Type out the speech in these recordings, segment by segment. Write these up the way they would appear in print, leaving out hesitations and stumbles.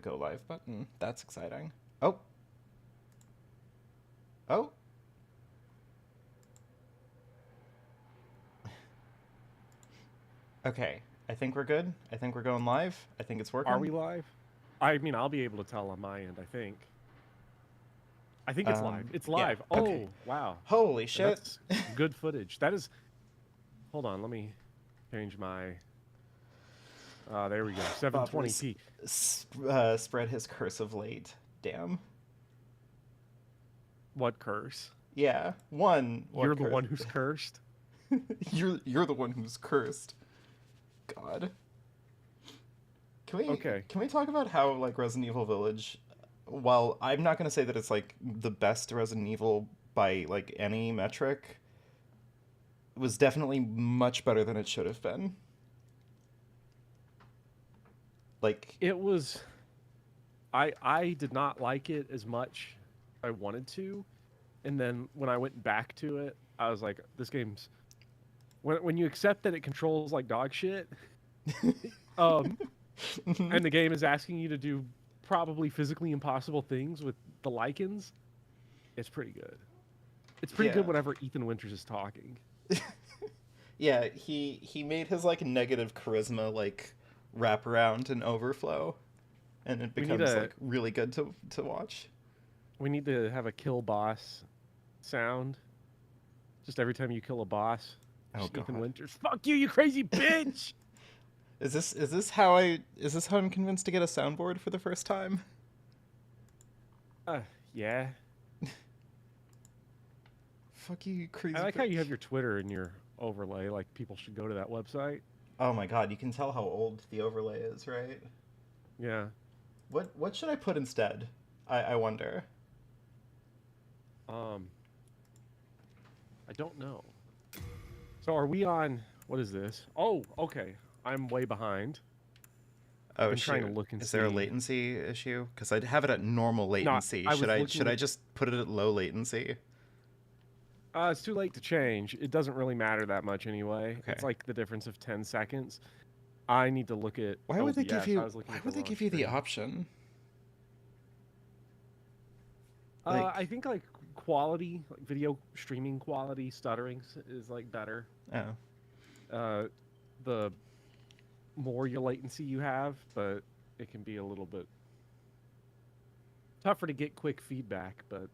go live button. That's exciting. Oh. Oh. Okay. I think we're good. I think we're going live. I think it's working. Are we live? I mean, I'll be able to tell on my end, I think. I think it's live. It's Yeah. live. Okay. Oh, wow. Holy And shit. that's good footage. That is... Hold on, let me change my... there we go. 720p. Spread his curse of late. Damn. What curse? Yeah. One. You're the one who's cursed? You're the one who's cursed. God. Can we talk about how, like, Resident Evil Village, while I'm not going to say that it's, like, the best Resident Evil by, like, any metric, was definitely much better than it should have been. Like... It was... I did not like it as much as I wanted to, and then when I went back to it, I was like, this game's... When you accept that it controls like dog shit, and the game is asking you to do probably physically impossible things with the Lycans, it's pretty good. It's pretty good whenever Ethan Winters is talking. Yeah, he made his, like, negative charisma, like, wrap around and overflow, and it becomes, like, really good to watch. We need to have a kill boss sound. Just every time you kill a boss. Oh, Ethan Winters. Fuck you, you crazy bitch! Is this how I'm convinced to get a soundboard for the first time? Yeah. Fuck you, crazy I like bitch. how you have your Twitter in your overlay, like people should go to that website. Oh my god, you can tell how old the overlay is, right? Yeah. What should I put instead? I wonder. I don't know. So are we on... What is this? Oh, okay. I'm way behind. Oh, I'm trying to look and is see. there a latency issue? Because I'd have it at normal latency. No, should I just put it at low latency? It's too late to change. It doesn't really matter that much anyway. Okay. It's like the difference of 10 seconds. I need to look at... Why would they give you the screen. option? I think like quality, like video streaming quality, stuttering is like better. Oh. The more your latency you have, but it can be a little bit tougher to get quick feedback, but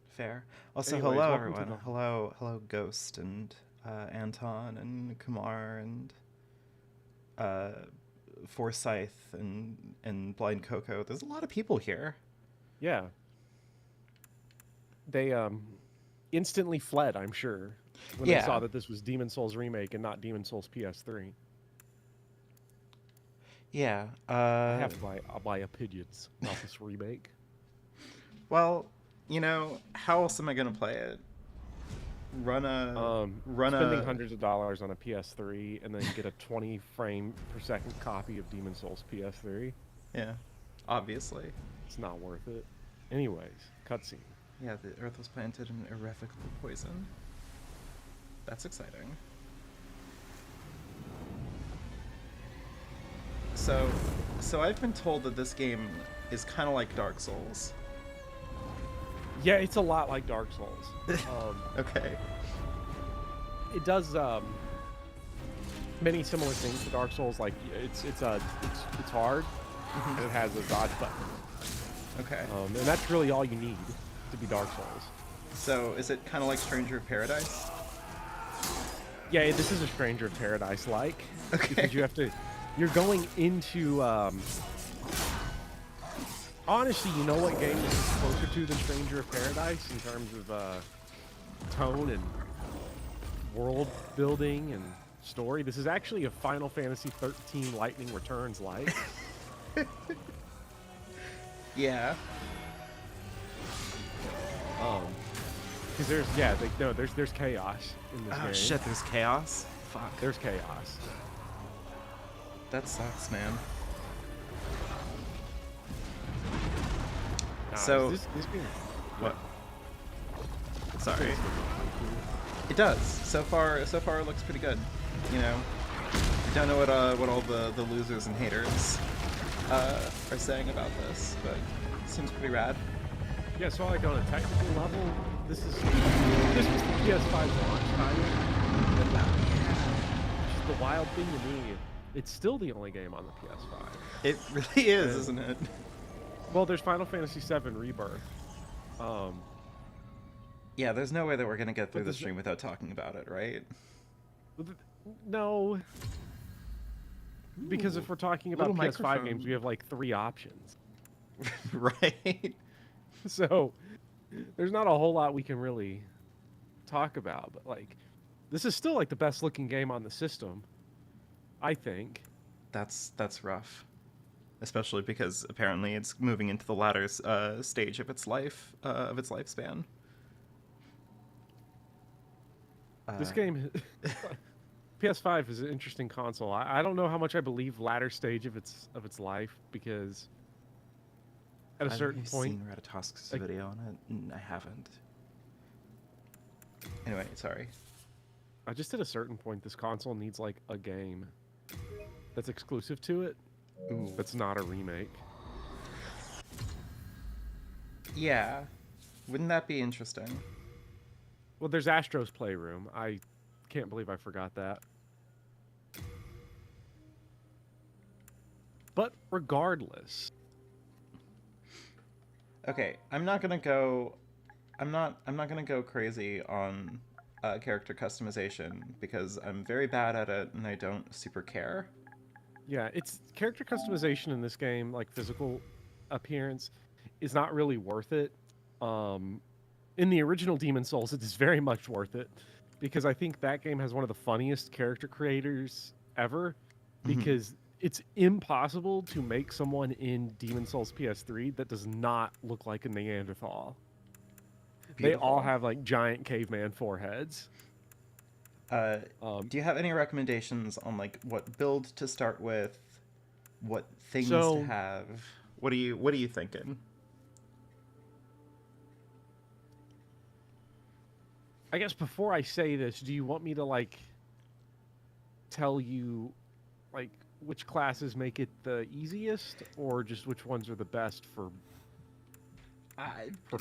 fair. Also, anyways, hello everyone. Hello Ghost and Anton and Kumar and Forsyth and Blind Coco. There's a lot of people here. Yeah. They instantly fled, I'm sure, when they saw that this was Demon Souls Remake and not Demon Souls PS3. Yeah. I'll buy opinions about this remake. Well, you know, how else am I gonna play it? Spending hundreds of dollars on a PS3 and then get a 20 frame per second copy of Demon Souls PS3. Yeah, obviously. It's not worth it. Anyways, cutscene. Yeah, the earth was planted in irrevocable poison. That's exciting. So I've been told that this game is kind of like Dark Souls. Yeah, it's a lot like Dark Souls. Okay. It does many similar things to Dark Souls. Like it's hard, and it has a dodge button. Okay. And that's really all you need to be Dark Souls. So is it kind of like Stranger of Paradise? Yeah, this is a Stranger of Paradise-like. Okay. Because you have to... You're going into... Honestly, you know what game this is closer to than Stranger of Paradise in terms of tone and world building and story? This is actually a Final Fantasy 13 Lightning Returns-like. Yeah. Because there's chaos in this game. Oh shit, there's chaos? Fuck. There's chaos. That sucks, man. So this game... What? Sorry. It does. So far it looks pretty good. You know, I don't know what all the losers and haters are saying about this, but it seems pretty rad. Yeah, so like on a technical level, this was the PS5's launch title. And which is the wild thing to me. It's still the only game on the PS5. It really is, isn't it? Well, there's Final Fantasy VII Rebirth. Yeah, there's no way that we're gonna get through the stream without talking about it, right? No. Because if we're talking about PS5 games, we have like 3 options. Right. So there's not a whole lot we can really talk about, but like this is still like the best looking game on the system, I think. That's rough, especially because apparently it's moving into the latter stage of its lifespan. This game, PS5 is an interesting console. I don't know how much I believe latter stage of its life, because at a certain point, I've seen Ratatosk's video on it. I haven't. Anyway, sorry. Just at a certain point, this console needs like a game that's exclusive to it. Ooh. That's not a remake. Yeah, wouldn't that be interesting? Well, there's Astro's Playroom. I can't believe I forgot that. But regardless. Okay, I'm not gonna go crazy on character customization because I'm very bad at it and I don't super care. Yeah, it's character customization in this game, like physical appearance, is not really worth it. In the original Demon Souls, it is very much worth it, because I think that game has one of the funniest character creators ever, because it's impossible to make someone in Demon Souls PS3 that does not look like a Neanderthal. Beautiful. They all have like giant caveman foreheads. Do you have any recommendations on like what build to start with, what things to have? What are you thinking? I guess before I say this, do you want me to like tell you like which classes make it the easiest, or just which ones are the best for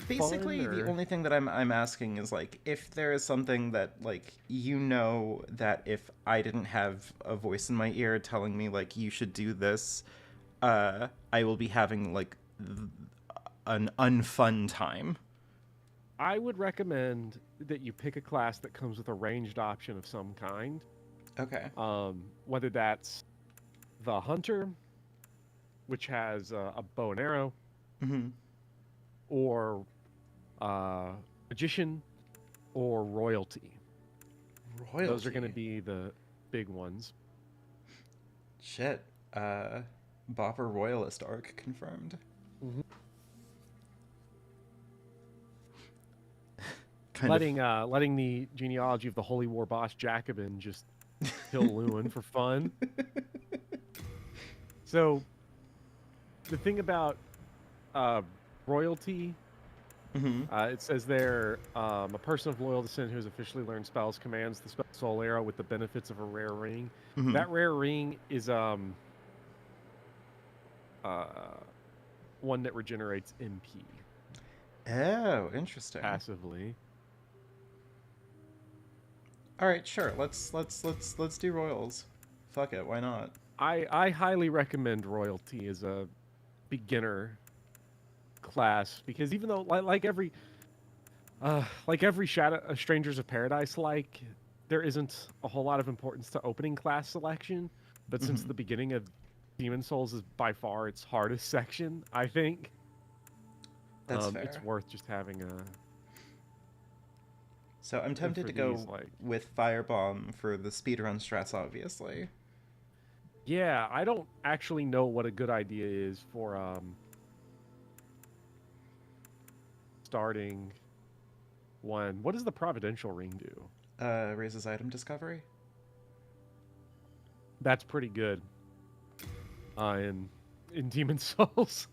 basically fun, the only thing that I'm asking is like if there is something that like that if I didn't have a voice in my ear telling me like you should do this, I will be having like an unfun time. I would recommend that you pick a class that comes with a ranged option of some kind. Okay. Whether that's the Hunter, which has a bow and arrow, or Magician, or Royalty. Those are going to be the big ones. Shit. Bopper Royalist arc confirmed. Letting the genealogy of the Holy War boss Jacobin just kill Lewin for fun. So, the thing about Royalty, it says there, a person of loyal descent who has officially learned spells commands the soul arrow with the benefits of a rare ring. That rare ring is one that regenerates MP. Oh, interesting. Passively. All right, sure. Let's do Royals. Fuck it, why not? I highly recommend Royalty as a beginner class, because even though like every Strangers of Paradise, like there isn't a whole lot of importance to opening class selection, but since the beginning of Demon Souls is by far its hardest section, I think that's fair. It's worth just having a. So I'm tempted to go with Firebomb for the speedrun strats, obviously. Yeah, I don't actually know what a good idea is for starting one. What does the Providential Ring do? Raises item discovery. That's pretty good. In Demon Souls.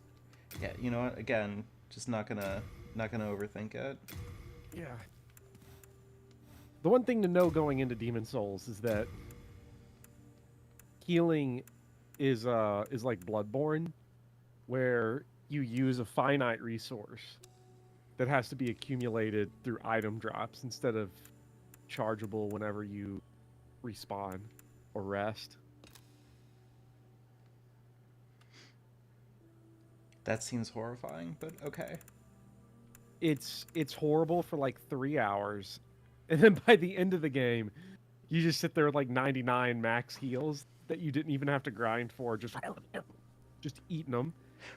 Yeah, you know what? Again, just not gonna overthink it. Yeah. The one thing to know going into Demon Souls is that healing is like Bloodborne. where you use a finite resource that has to be accumulated through item drops instead of chargeable whenever you respawn or rest. That seems horrifying, but okay. It's horrible for like 3 hours, and then by the end of the game, you just sit there with like 99 max heals that you didn't even have to grind for, just eating them.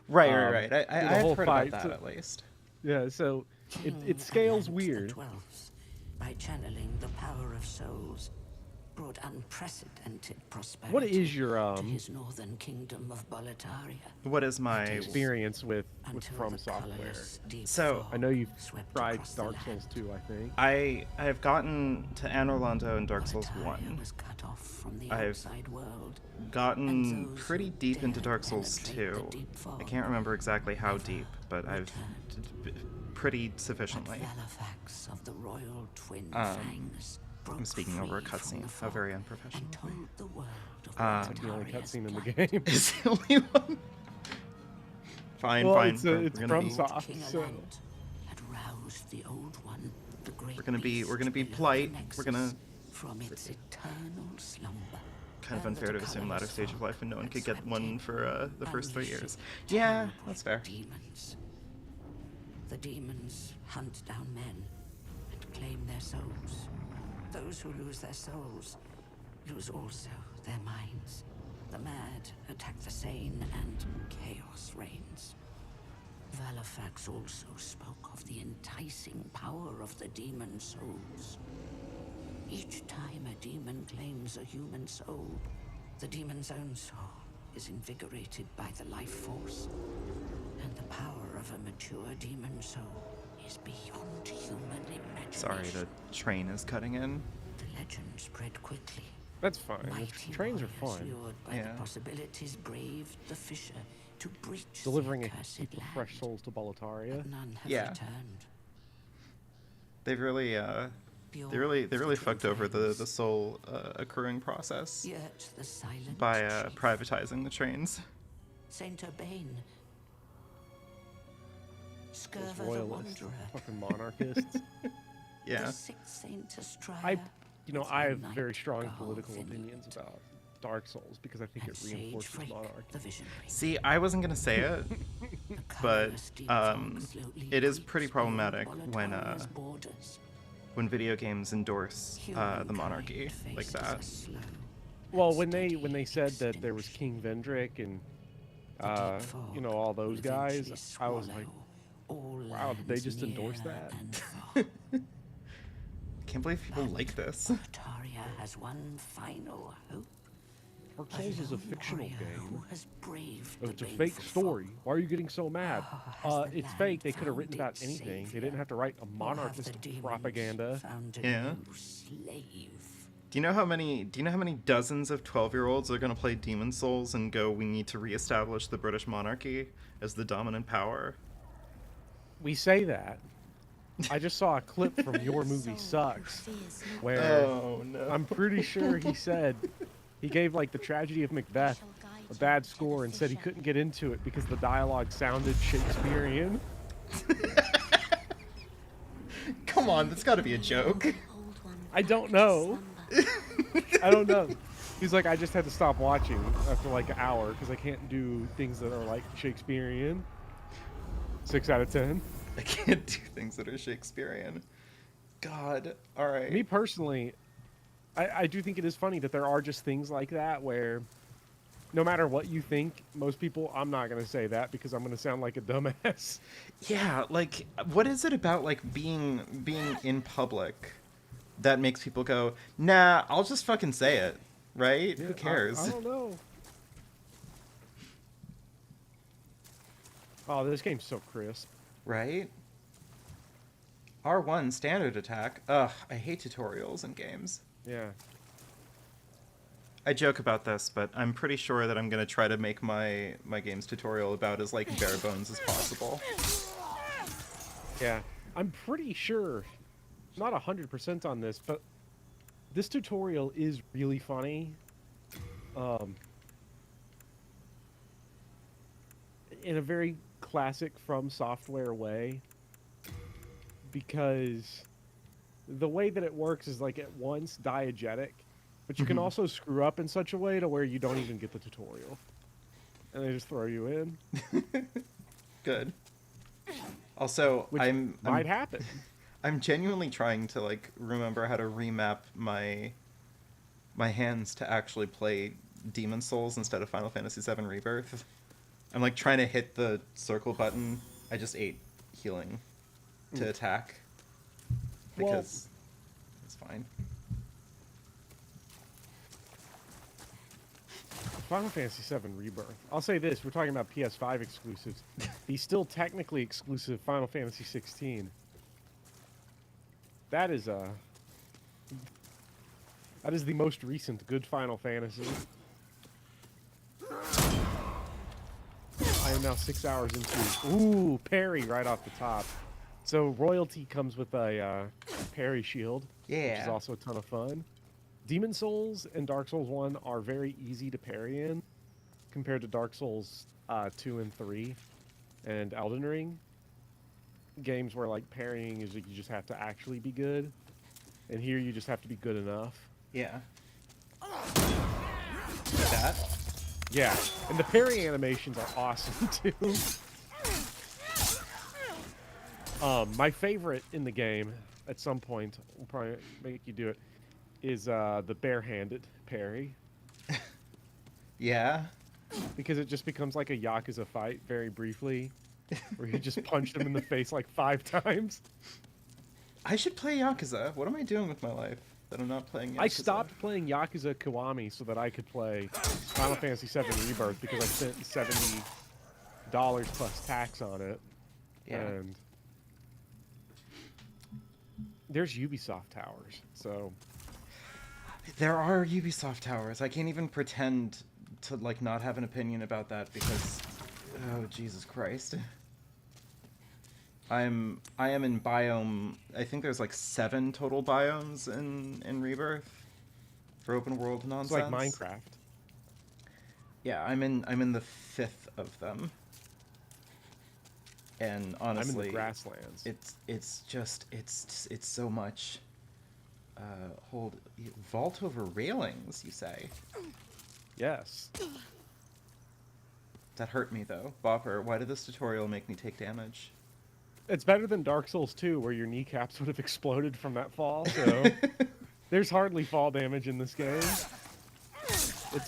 Right, right, right. through the I've whole heard fight. about that So, at least. yeah, so it King scales Anant weird. the 12th, by channeling the power of souls, brought unprecedented prosperity What is your to his northern kingdom of Boletaria. What is my experience with Until From the Software? colorless deep So, fog I know you've swept tried across the Dark land. Souls 2, I think. I have gotten to Anor Londo and Dark Souls Boletaria 1. was cut off from the I've outside world, gotten and those pretty who deep into dared Dark Souls penetrate the 2. deep fog I can't remember exactly how never deep, but I've returned. pretty But sufficiently. Valifax of the royal twin Um, fangs broke I'm speaking over a free from cutscene. the How fog very and unprofessional. told the world of Like the only Boltaria's cutscene in the plight. game. Is the only one? Fine, Well, fine. it's we're it's gonna from be Soft, King so Anant had roused the old one, the great we're gonna be beast be below the polite. We're nexus, gonna from its eternal slumber. kind of And unfair the to assume colourless latter stage of fog life when no one had could get swept one in, for the first 3 unleashing years. Yeah, terrible that's fair. Demons. The demons hunt down men and claim their souls. Those who lose their souls lose also their minds. The mad attack the sane, and chaos reigns. Valifax also spoke of the enticing power of the demon souls. Each time a demon claims a human soul, the demon's own soul is invigorated by the life force. And the power of a mature demon soul is beyond human imagination. Sorry, the train is cutting in. The legend spread quickly. That's fine. The Mighty trains are warriors, fun. lured by Yeah. the possibilities, braved the fissure to breach Delivering the a accursed heap of land. fresh souls to Boletaria. But none have Yeah. returned. They've really they really fucked over the soul accruing process Yet the silent by chief, privatizing the trains. Saint Urbane, Those Scurva the royalists, Wanderer, fucking monarchists. Yeah. the sixth Saint Astraea, I have the very Night strong Guard political Vineyard, opinions about Dark Souls because I think and it Sage reinforces Freak, monarchy. the Visionary. See, I wasn't gonna say it, The but colorless deep fog slowly it is creeps pretty beyond problematic Boletaria's borders. when video games endorse the Humankind monarchy like faces that. a slow Well, and when they steady said that there was extinction. King Vendrick and The deep fog all those will guys, eventually I was like, swallow all wow, did they lands just endorse near that? and far. Can't believe people like this. Boletaria has one final hope. Dark Souls is a lone fictional warrior who game. has braved Oh, the it's a fake baneful story. fog. Why are you getting so mad? Has the It's land fake. They could have found written about its anything. They savior? didn't have to write a Or have the monarchist demons propaganda. found a Yeah. new slave? Do you know how many dozens of 12-year-olds are gonna play Demon Souls and go, we need to reestablish the British monarchy as the dominant power? We say that. I just saw a clip from Your Movie Sucks where Oh no. I'm pretty sure he said he gave like the tragedy of Macbeth a bad score and said he couldn't get into it because the dialogue sounded Shakespearean. Come on, that's gotta be a joke. I don't know. I don't know. He's like, I just had to stop watching after like an hour because I can't do things that are like Shakespearean. 6 out of 10. I can't do things that are Shakespearean. God. Alright. Me personally, I do think it is funny that there are just things like that where no matter what you think, most people, I'm not going to say that because I'm going to sound like a dumbass. Yeah, like, what is it about, like, being in public that makes people go, nah, I'll just fucking say it, right? Who cares? I don't know. Oh, this game's so crisp. Right? R1 standard attack. Ugh, I hate tutorials in games. Yeah. I joke about this, but I'm pretty sure that I'm gonna try to make my game's tutorial about as like bare bones as possible. Yeah. I'm pretty sure, not 100% on this, but this tutorial is really funny. in a very classic From Software way, because the way that it works is like at once diegetic, but you can also screw up in such a way to where you don't even get the tutorial, and they just throw you in, Good. Also, which I'm might happen. I'm genuinely trying to like remember how to remap my hands to actually play Demon Souls instead of Final Fantasy VII Rebirth. I'm like trying to hit the circle button. I just ate healing to attack because it's fine. Final Fantasy VII Rebirth. I'll say this: we're talking about PS5 exclusives. The still technically exclusive Final Fantasy 16. That is the most recent good Final Fantasy. I am now 6 hours into. Ooh, parry right off the top. So royalty comes with a parry shield, which is Yeah. also a ton of fun. Demon Souls and Dark Souls 1 are very easy to parry in, compared to Dark Souls 2 and 3 and Elden Ring. Games where like parrying is like you just have to actually be good, and here you just have to be good enough. Yeah. That. Yeah, and the parry animations are awesome too. My favorite in the game, at some point, we'll probably make you do it, is the barehanded parry, Yeah. because it just becomes like a Yakuza fight very briefly, where you just punch them in the face like 5 times. I should play Yakuza. What am I doing with my life that I'm not playing Yakuza? I stopped playing Yakuza Kiwami so that I could play Final Fantasy VII Rebirth because I spent $70 plus tax on it. Yeah. And there's Ubisoft towers, so There are Ubisoft towers. I can't even pretend to like not have an opinion about that because oh Jesus Christ. I am in biome. I think there's like 7 total biomes in Rebirth for open world it's nonsense. like Minecraft. Yeah, I'm in the 5th of them. And honestly, I'm in the grasslands. it's so much. Vault over railings, you say? Yes. That hurt me though. Bopper, why did this tutorial make me take damage? It's better than Dark Souls 2, where your kneecaps would have exploded from that fall, so there's hardly fall damage in this game.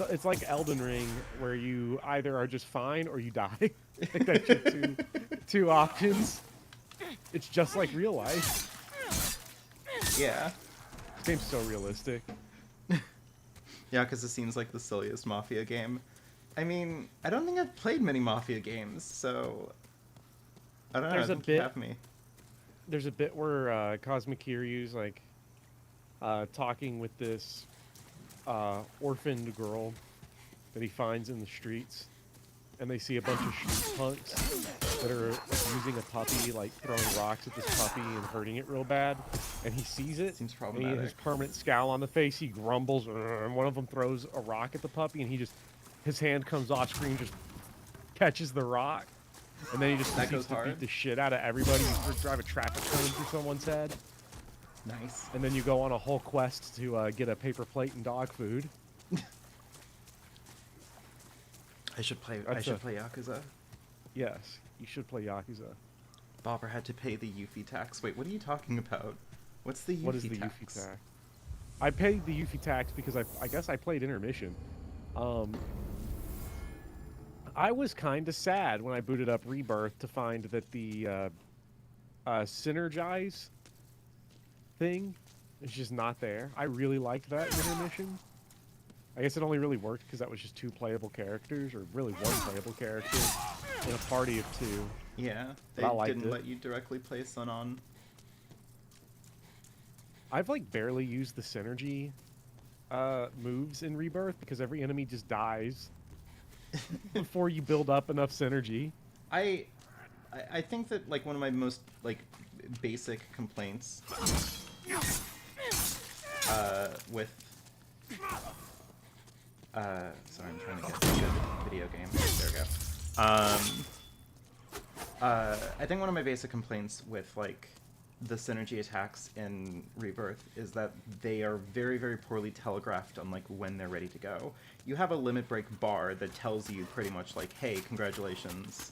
It's like Elden Ring, where you either are just fine or you die. Like that's your two options. It's just like real life. Yeah. This game's so realistic. Yeah, because it seems like the silliest Mafia game. I mean, I don't think I've played many Mafia games, so I don't know. There's I a think bit- you have me. There's a bit where Cosmic Kiryu's like talking with this orphaned girl that he finds in the streets, and they see a bunch of street punks that are abusing a puppy, like throwing rocks at this puppy and hurting it real bad, and he sees it. Seems And problematic. his permanent scowl on the face, he grumbles, and one of them throws a rock at the puppy, and his hand comes off screen, just catches the rock, and then he just That proceeds goes to beat hard. the shit out of everybody. You drive a traffic cone through someone's head, Nice. and then you go on a whole quest to get a paper plate and dog food. I should play That's Yakuza. Yes, you should play Yakuza. Bopper had to pay the Yuffie tax. Wait, what are you talking about? What's the Yuffie What is the tax? Yuffie tax? I paid the Yuffie tax because I guess I played Intermission. I was kind of sad when I booted up Rebirth to find that the Synergize thing is just not there. I really liked that in Intermission. I guess it only really worked because that was just 2 playable characters, or really 1 playable character in a party of 2. Yeah, they But I liked didn't it. let you directly play Sun On. I've like barely used the synergy moves in Rebirth because every enemy just dies before you build up enough synergy. I think that like one of my most like basic complaints with sorry, I'm trying to get a good video game. There we go. I think one of my basic complaints with like the synergy attacks in Rebirth is that they are very, very poorly telegraphed on like when they're ready to go. You have a limit break bar that tells you pretty much like, hey, congratulations.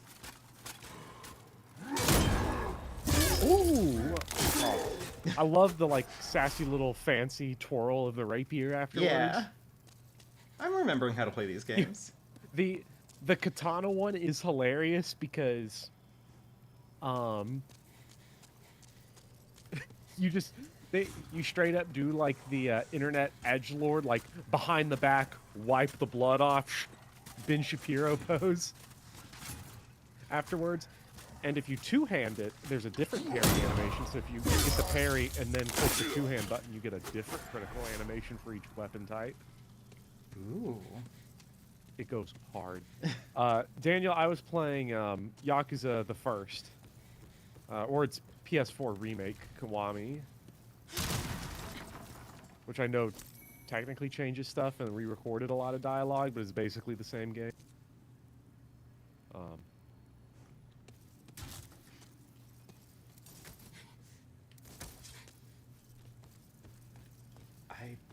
Ooh! Oh, I love the like sassy little fancy twirl of the rapier afterwards. Yeah. I'm remembering how to play these games. The katana one is hilarious because you straight up do like the internet edgelord, like behind the back, wipe the blood off, Ben Shapiro pose afterwards. And if you two-hand it, there's a different parry animation. So if you get the parry and then click the two-hand button, you get a different critical animation for each weapon type. Ooh. It goes hard. Daniel, I was playing Yakuza the First, or its PS4 remake, Kiwami, which I know technically changes stuff and re-recorded a lot of dialogue, but it's basically the same game.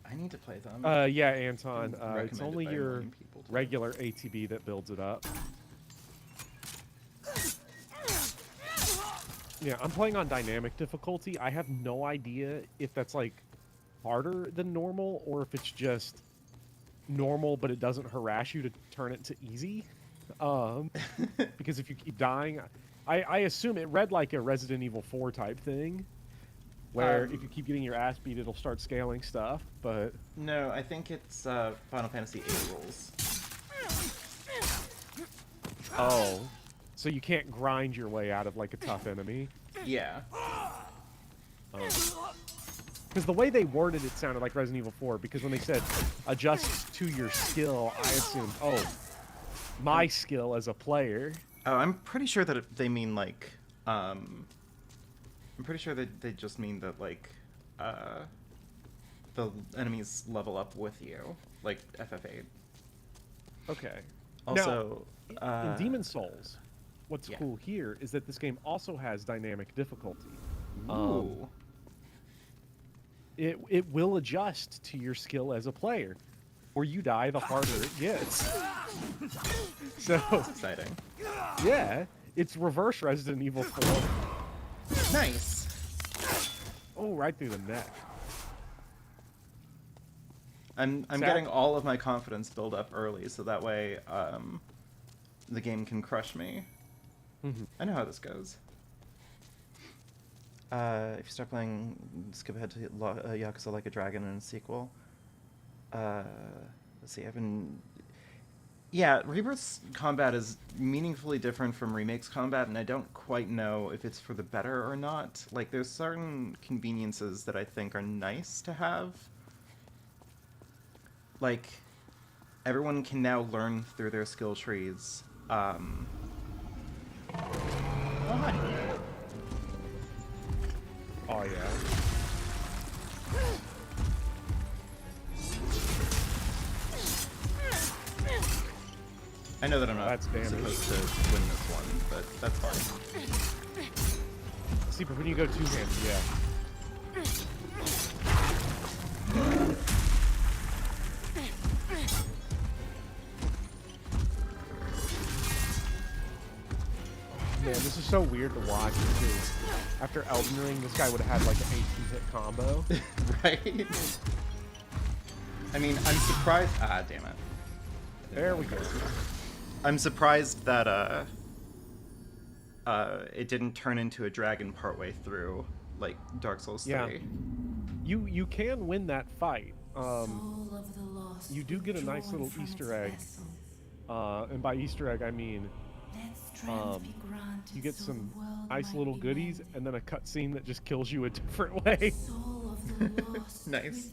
I need to play them. Yeah, Anton. It's Recommended only by a your million people, too. regular ATB that builds it up. Yeah, I'm playing on dynamic difficulty. I have no idea if that's like harder than normal or if it's just normal but it doesn't harass you to turn it to easy. Because if you keep dying, I assume it read like a Resident Evil 4 type thing, where if you keep getting your ass beat, it'll start scaling stuff, but... No, I think it's Final Fantasy VIII rules. Oh. So you can't grind your way out of, like, a tough enemy? Yeah. Because the way they worded it sounded like Resident Evil 4, because when they said, adjust to your skill, I assumed, oh, my skill as a player. Oh, I'm pretty sure that they mean, like, I'm pretty sure that they just mean that, like, the enemies level up with you, like FF8. Okay. Also, now, in Demon Souls, what's yeah. cool here is that this game also has dynamic difficulty. Ooh. It will adjust to your skill as a player. Or you die, the harder it gets. So, That's exciting. yeah, it's reverse Resident Evil 4. Nice. Oh, right through the neck. I'm getting all of my confidence build up early, so that way the game can crush me. I know how this goes. If you start playing, skip ahead to Yakuza Like a Dragon and a sequel. Let's see, Yeah, Rebirth's combat is meaningfully different from Remake's combat, and I don't quite know if it's for the better or not. Like, there's certain conveniences that I think are nice to have. Like, everyone can now learn through their skill trees. Oh, hi. Oh, yeah. I know that I'm not That's damage. supposed to win this one, but that's fine. See, but when you go two-handed, yeah. Man, this is so weird to watch because after Elden Ring, this guy would have had like an 18-hit combo. Right? I mean, I'm surprised... Ah, damn it. There we go. I'm surprised that it didn't turn into a dragon partway through, like Dark Souls 3. Yeah. You can win that fight. You do get a nice little Easter egg. And by Easter egg, I mean you get some nice little goodies and then a cutscene that just kills you a different way. Nice.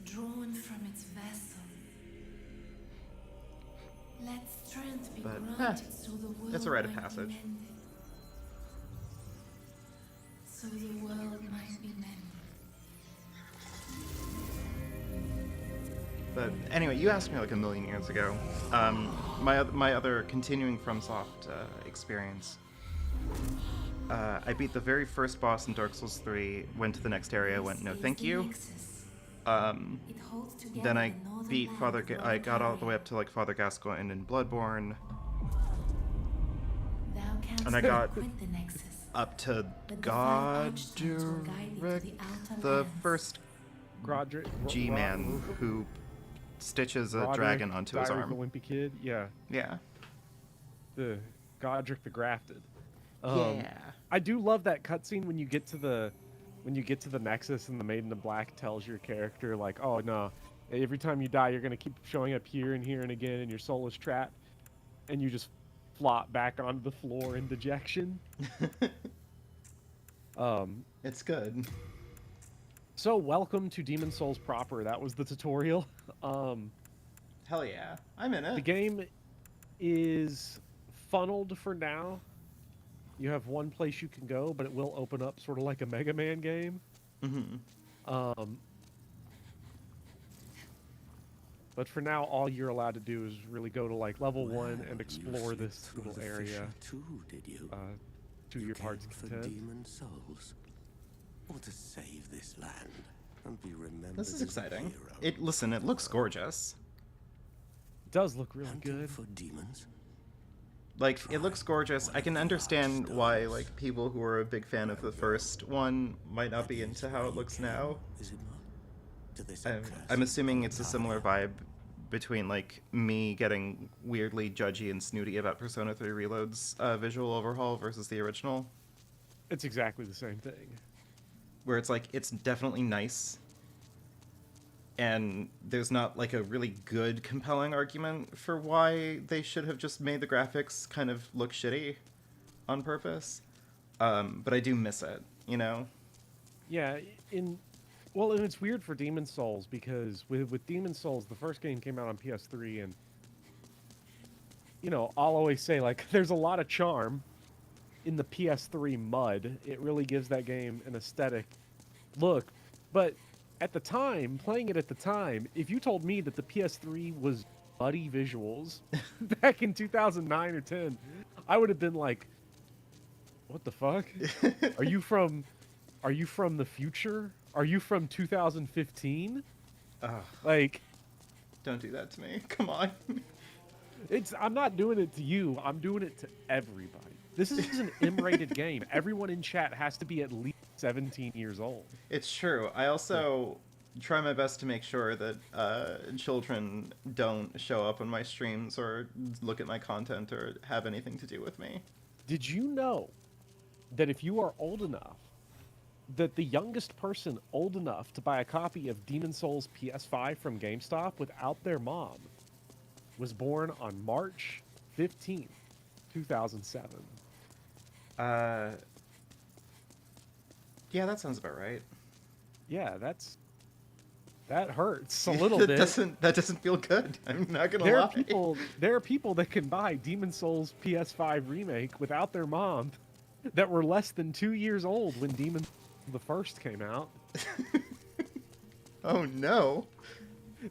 But it's a rite of passage. So the world might be mended. But anyway, you asked me like a million years ago. My other continuing FromSoft experience I beat the very first boss in Dark Souls 3, went to the next area, went, no thank you. Then I beat I got all the way up to like Father Gascoigne in Bloodborne, and I got up to Godric, the first Roderick, G-man who stitches a dragon onto his arm. The wimpy kid, yeah. Yeah. The Godric the Grafted. Yeah. I do love that cutscene when you get to the Nexus and the Maiden in Black tells your character like, oh no, every time you die you're gonna keep showing up here and here and again, and your soul is trapped, and you just flop back onto the floor in dejection. It's good. So welcome to Demon Souls proper. That was the tutorial. Hell yeah, I'm in it. The game is funneled for now. You have one place you can go, but it will open up sort of like a Mega Man game. Mm-hmm. But for now, all you're allowed to do is really go to like level 1 and explore this little area too, did you? to your heart's For content. demon souls, or to save this land and be remembered. This is as a exciting. hero. Listen, it looks gorgeous. It does look really Hunting good. for demons. Like, it looks gorgeous. I can understand why, like, people who are a big fan of the first one might not be into how it looks now. Is it not? To this I'm assuming it's a similar vibe between, like, me getting weirdly judgy and snooty about Persona 3 Reload's visual overhaul versus the original. It's exactly the same thing. Where it's like, it's definitely nice, and there's not like a really good compelling argument for why they should have just made the graphics kind of look shitty on purpose. But I do miss it, you know? Yeah, and it's weird for Demon Souls because with Demon Souls, the first game came out on PS3, and I'll always say like there's a lot of charm in the PS3 mud. It really gives that game an aesthetic look. But at the time, playing it at the time, if you told me that the PS3 was muddy visuals back in 2009 or 10, I would have been like, what the fuck? Are you from the future? Are you from 2015? Like, Don't do that to me. Come on. I'm not doing it to you. I'm doing it to everybody. This is an M-rated game. Everyone in chat has to be at least 17 years old. It's true. I also try my best to make sure that children don't show up on my streams or look at my content or have anything to do with me. Did you know that if you are old enough, that the youngest person old enough to buy a copy of Demon Souls PS5 from GameStop without their mom was born on March 15th, 2007? Yeah, that sounds about right. Yeah, that hurts a little that bit. That doesn't feel good. I'm not gonna There lie. are people that can buy Demon Souls PS5 remake without their mom that were less than 2 years old when Demon the First came out. Oh no.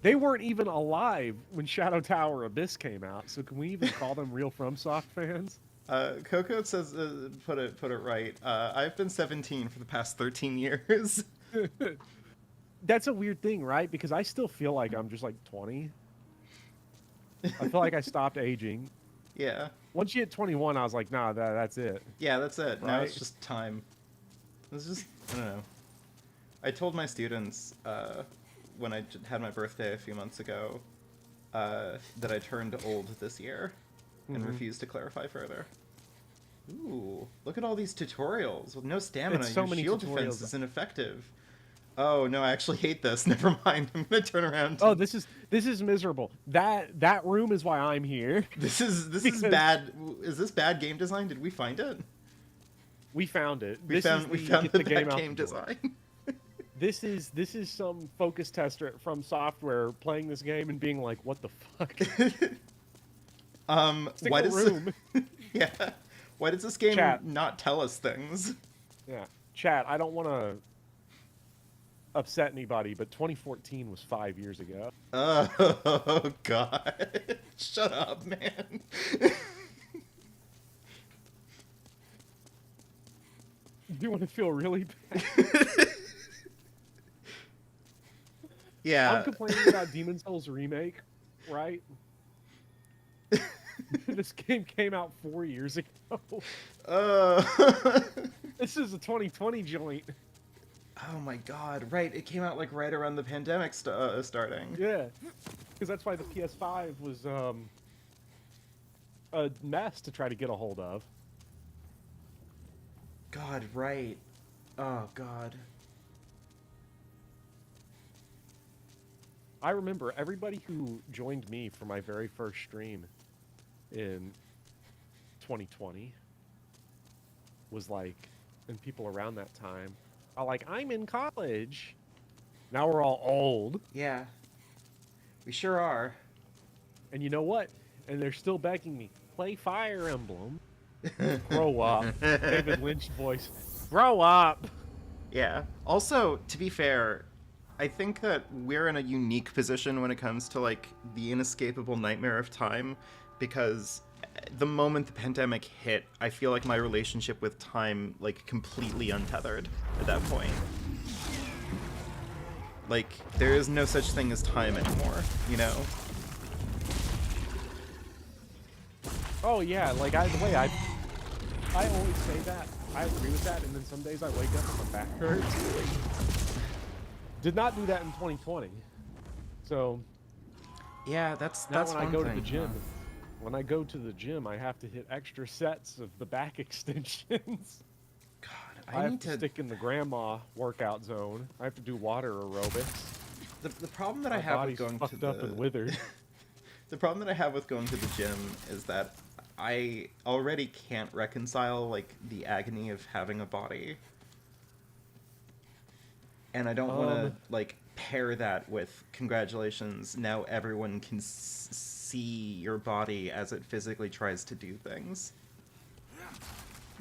They weren't even alive when Shadow Tower Abyss came out, so can we even call them real FromSoft fans? Coco says, put it right. I've been 17 for the past 13 years. That's a weird thing, right? Because I still feel like I'm just like 20. I feel like I stopped aging. Yeah. Once you hit 21, I was like, nah, that's it. Yeah, that's it. Now Right? it's just time. It's just, I don't know. I told my students when I had my birthday a few months ago that I turned old this year and refused to clarify further. Ooh, look at all these tutorials. With no stamina, It's so your many shield tutorials. defense is ineffective. Oh no, I actually hate this. Never mind. I'm gonna turn around. Oh, this is miserable. That room is why I'm here. This is Because- bad. Is this bad game design? Did we find it? We found it. We found get the game bad out game the door. design. This is some focus tester from software playing this game and being like, what the fuck? Stick Why a does room. yeah? Why does this game Chat. not tell us things? Yeah. Chat, I don't want to upset anybody, but 2014 was 5 years ago. Oh God! Shut up, man. Do you want to feel really bad? Yeah. I'm complaining about Demon Souls remake, right? This game came out 4 years ago. Uh, This is a 2020 joint. oh my god, right. It came out like right around the pandemic starting. Yeah, because that's why the PS5 was a mess to try to get a hold of. God, right. Oh god. I remember everybody who joined me for my very first stream in 2020 was like, and people around that time are like, I'm in college. Now we're all old. Yeah. We sure are. And you know what? And they're still begging me, play Fire Emblem. Grow up. David Lynch voice. Grow up. Yeah. Also, to be fair, I think that we're in a unique position when it comes to like the inescapable nightmare of time, because the moment the pandemic hit, I feel like my relationship with time like completely untethered at that point. Like there is no such thing as time anymore, you know? Oh yeah, like the way I always say that. I agree with that, and then some days I wake up and my back hurts. Did not do that in 2020. So Yeah, that's now when I one go thing, to the gym, huh? when I go to the gym, I have to hit extra sets of the back extensions. God, I have to stick in the grandma workout zone. I have to do water aerobics. The problem that I My have with body's going to fucked up and the withered. the problem that I have with going to the gym is that I already can't reconcile like the agony of having a body, and I don't want to like pair that with congratulations. Now everyone can see your body as it physically tries to do things.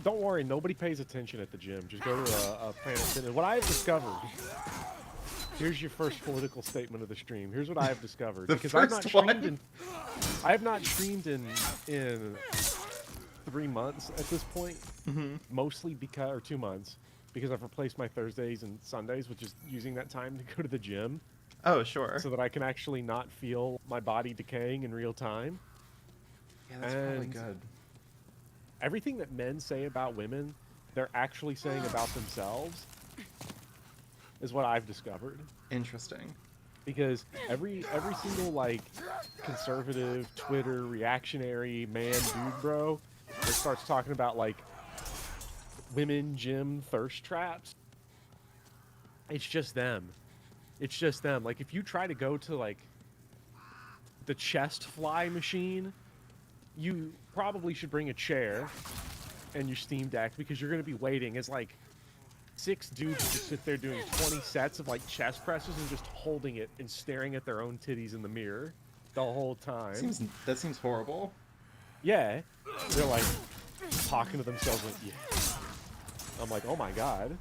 Don't worry, nobody pays attention at the gym. Just go to a Planet Fitness. What I have discovered. Here's your first political statement of the stream. Here's what I have discovered. The Because I've not first streamed one? in I have not streamed in 3 months at this point. Mostly because, or 2 months, because I've replaced my Thursdays and Sundays with just using that time to go to the gym Oh, sure. so that I can actually not feel my body decaying in real time. Yeah, that's probably and- good. Everything that men say about women, they're actually saying about themselves, is what I've discovered. Interesting. Because every single like conservative Twitter reactionary man dude bro that starts talking about like women gym thirst traps, it's just them. It's just them. Like if you try to go to like the chest fly machine, you probably should bring a chair and your Steam Deck, because you're going to be waiting as like 6 dudes just sit there doing 20 sets of like chest presses and just holding it and staring at their own titties in the mirror the whole time. That seems horrible. Yeah, they're like talking to themselves like, yeah. I'm like, oh my god.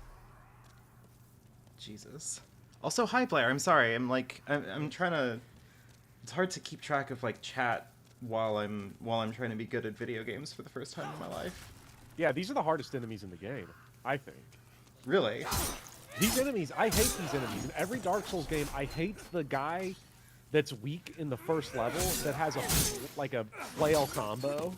Jesus. Also, hi Blair. I'm sorry. I'm trying to. It's hard to keep track of like chat while I'm trying to be good at video games for the first time in my life. Yeah, these are the hardest enemies in the game, I think. Really? These enemies, I hate these enemies. In every Dark Souls game, I hate the guy that's weak in the first level that has a flail combo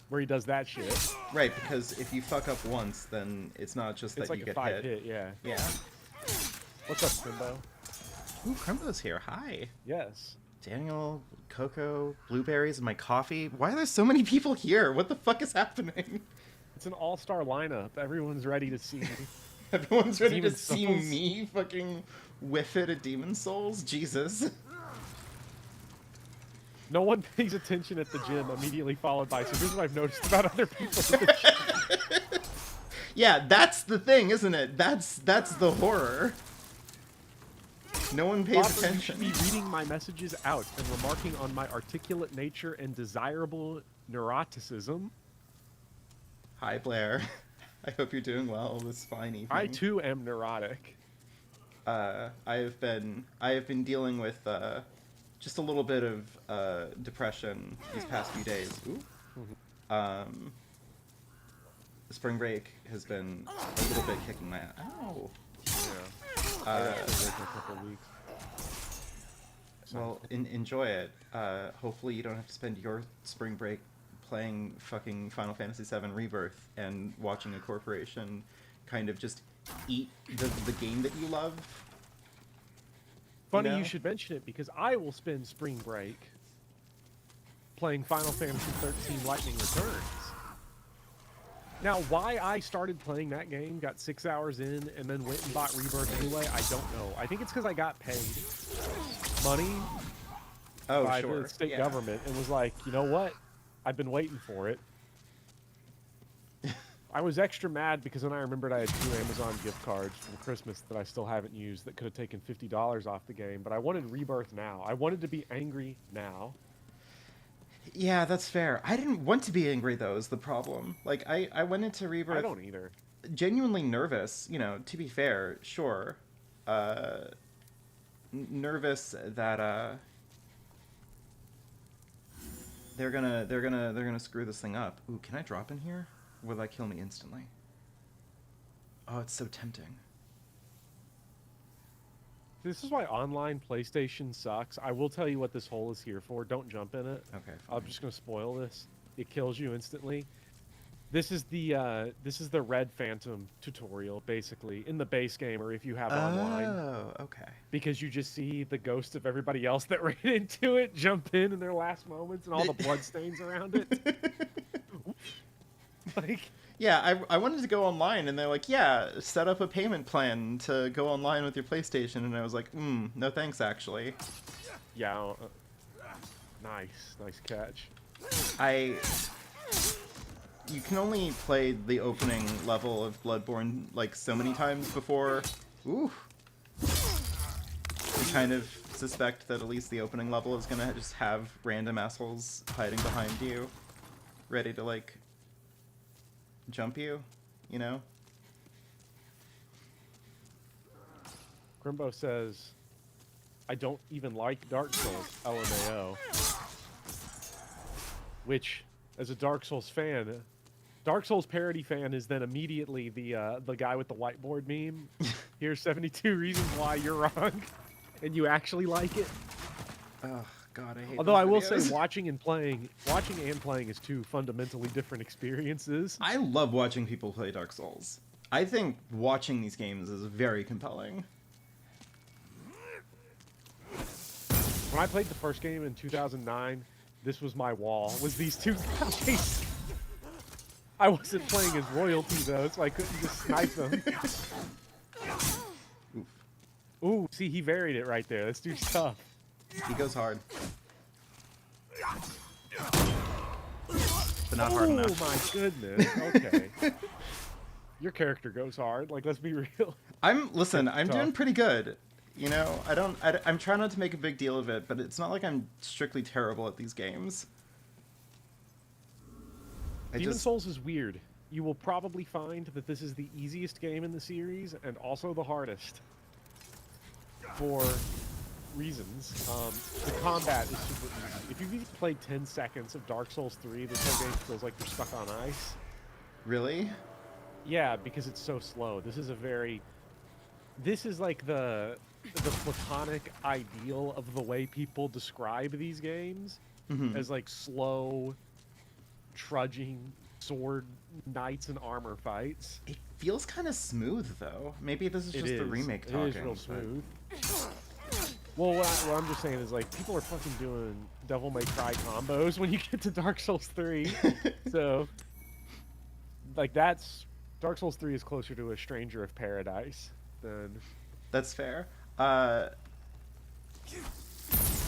where he does that shit. Right, because if you fuck up once, then it's not just It's that like you a get 5 hit. hit, yeah. Yeah. What's up, Simbo? Ooh, Crumbo's here. Hi. Yes. Daniel, Coco, blueberries, and my coffee. Why are there so many people here? What the fuck is happening? It's an all-star lineup. Everyone's ready to see me. Everyone's ready Demon to see Souls. me fucking whiff it at Demon Souls? Jesus. No one pays attention at the gym, immediately followed by, so here's what I've noticed about other people at the gym. Yeah, that's the thing, isn't it? That's the horror. No one pays Bopper, you should attention. be reading my messages out and remarking on my articulate nature and desirable neuroticism. Hi, Blair. I hope you're doing well this fine evening. I too am neurotic. I have been dealing with just a little bit of depression these past few days. Ooh. Spring Break has been a little bit kicking my ass. Oh. Yeah. I got to work in a couple of weeks. Well, enjoy it. Hopefully you don't have to spend your spring break playing fucking Final Fantasy VII Rebirth and watching a corporation kind of just eat the game that you love. Funny know? you should mention it, because I will spend spring break playing Final Fantasy 13 Lightning Returns. Now, why I started playing that game, got 6 hours in, and then went and bought Rebirth anyway, I don't know. I think it's because I got paid money by sure. the state Yeah. government and was like, you know what? I've been waiting for it. I was extra mad because then I remembered I had 2 Amazon gift cards from Christmas that I still haven't used that could have taken $50 off the game, but I wanted Rebirth now. I wanted to be angry now. Yeah, that's fair. I didn't want to be angry, though, is the problem. Like, I went into Rebirth I don't either. genuinely nervous, you know, to be fair, sure. Nervous that, they're gonna screw this thing up. Ooh, can I drop in here? Will that kill me instantly? Oh, it's so tempting. This is why online PlayStation sucks. I will tell you what this hole is here for. Don't jump in it. Okay, I'm fine. just going to spoil this. It kills you instantly. This is the Red Phantom tutorial, basically, in the base game, or if you have online. Oh, okay. Because you just see the ghost of everybody else that ran into it jump in their last moments and all the bloodstains around it. Like, Yeah, I wanted to go online, and they're like, yeah, set up a payment plan to go online with your PlayStation, and I was like, no thanks, actually. yeah, nice catch. You can only play the opening level of Bloodborne, like, so many times before, you kind of suspect that at least the opening level is gonna just have random assholes hiding behind you, ready to, like, jump you, you know? Grimbo says, I don't even like Dark Souls, LMAO. Which, as a Dark Souls fan, Dark Souls parody fan is then immediately the guy with the whiteboard meme. Here's 72 reasons why you're wrong, and you actually like it. Oh, God, I hate Although those I will videos. say, watching and playing is two fundamentally different experiences. I love watching people play Dark Souls. I think watching these games is very compelling. When I played the first game in 2009, this was my wall, was these two guys. I wasn't playing as royalty, though, so I couldn't just snipe them. Oof. Ooh, see, he varied it right there. This dude's tough. He goes hard. But not hard enough. Oh, my goodness. Okay. Your character goes hard. Like, let's be real. I'm Tough. doing pretty good. You know, I'm trying not to make a big deal of it, but it's not like I'm strictly terrible at these games. Demon Souls is weird. You will probably find that this is the easiest game in the series and also the hardest. For reasons. The combat is super easy. If you've even played 10 seconds of Dark Souls 3, this whole game feels like you're stuck on ice. Really? Yeah, because it's so slow. This is like the platonic ideal of the way people describe these games as like slow, trudging sword knights and armor fights. It feels kind of smooth, though. Maybe this is just the remake talking. It is real smooth. Well, what I'm just saying is, like, people are fucking doing Devil May Cry combos when you get to Dark Souls 3. So, like, Dark Souls 3 is closer to a Stranger of Paradise than... That's fair. As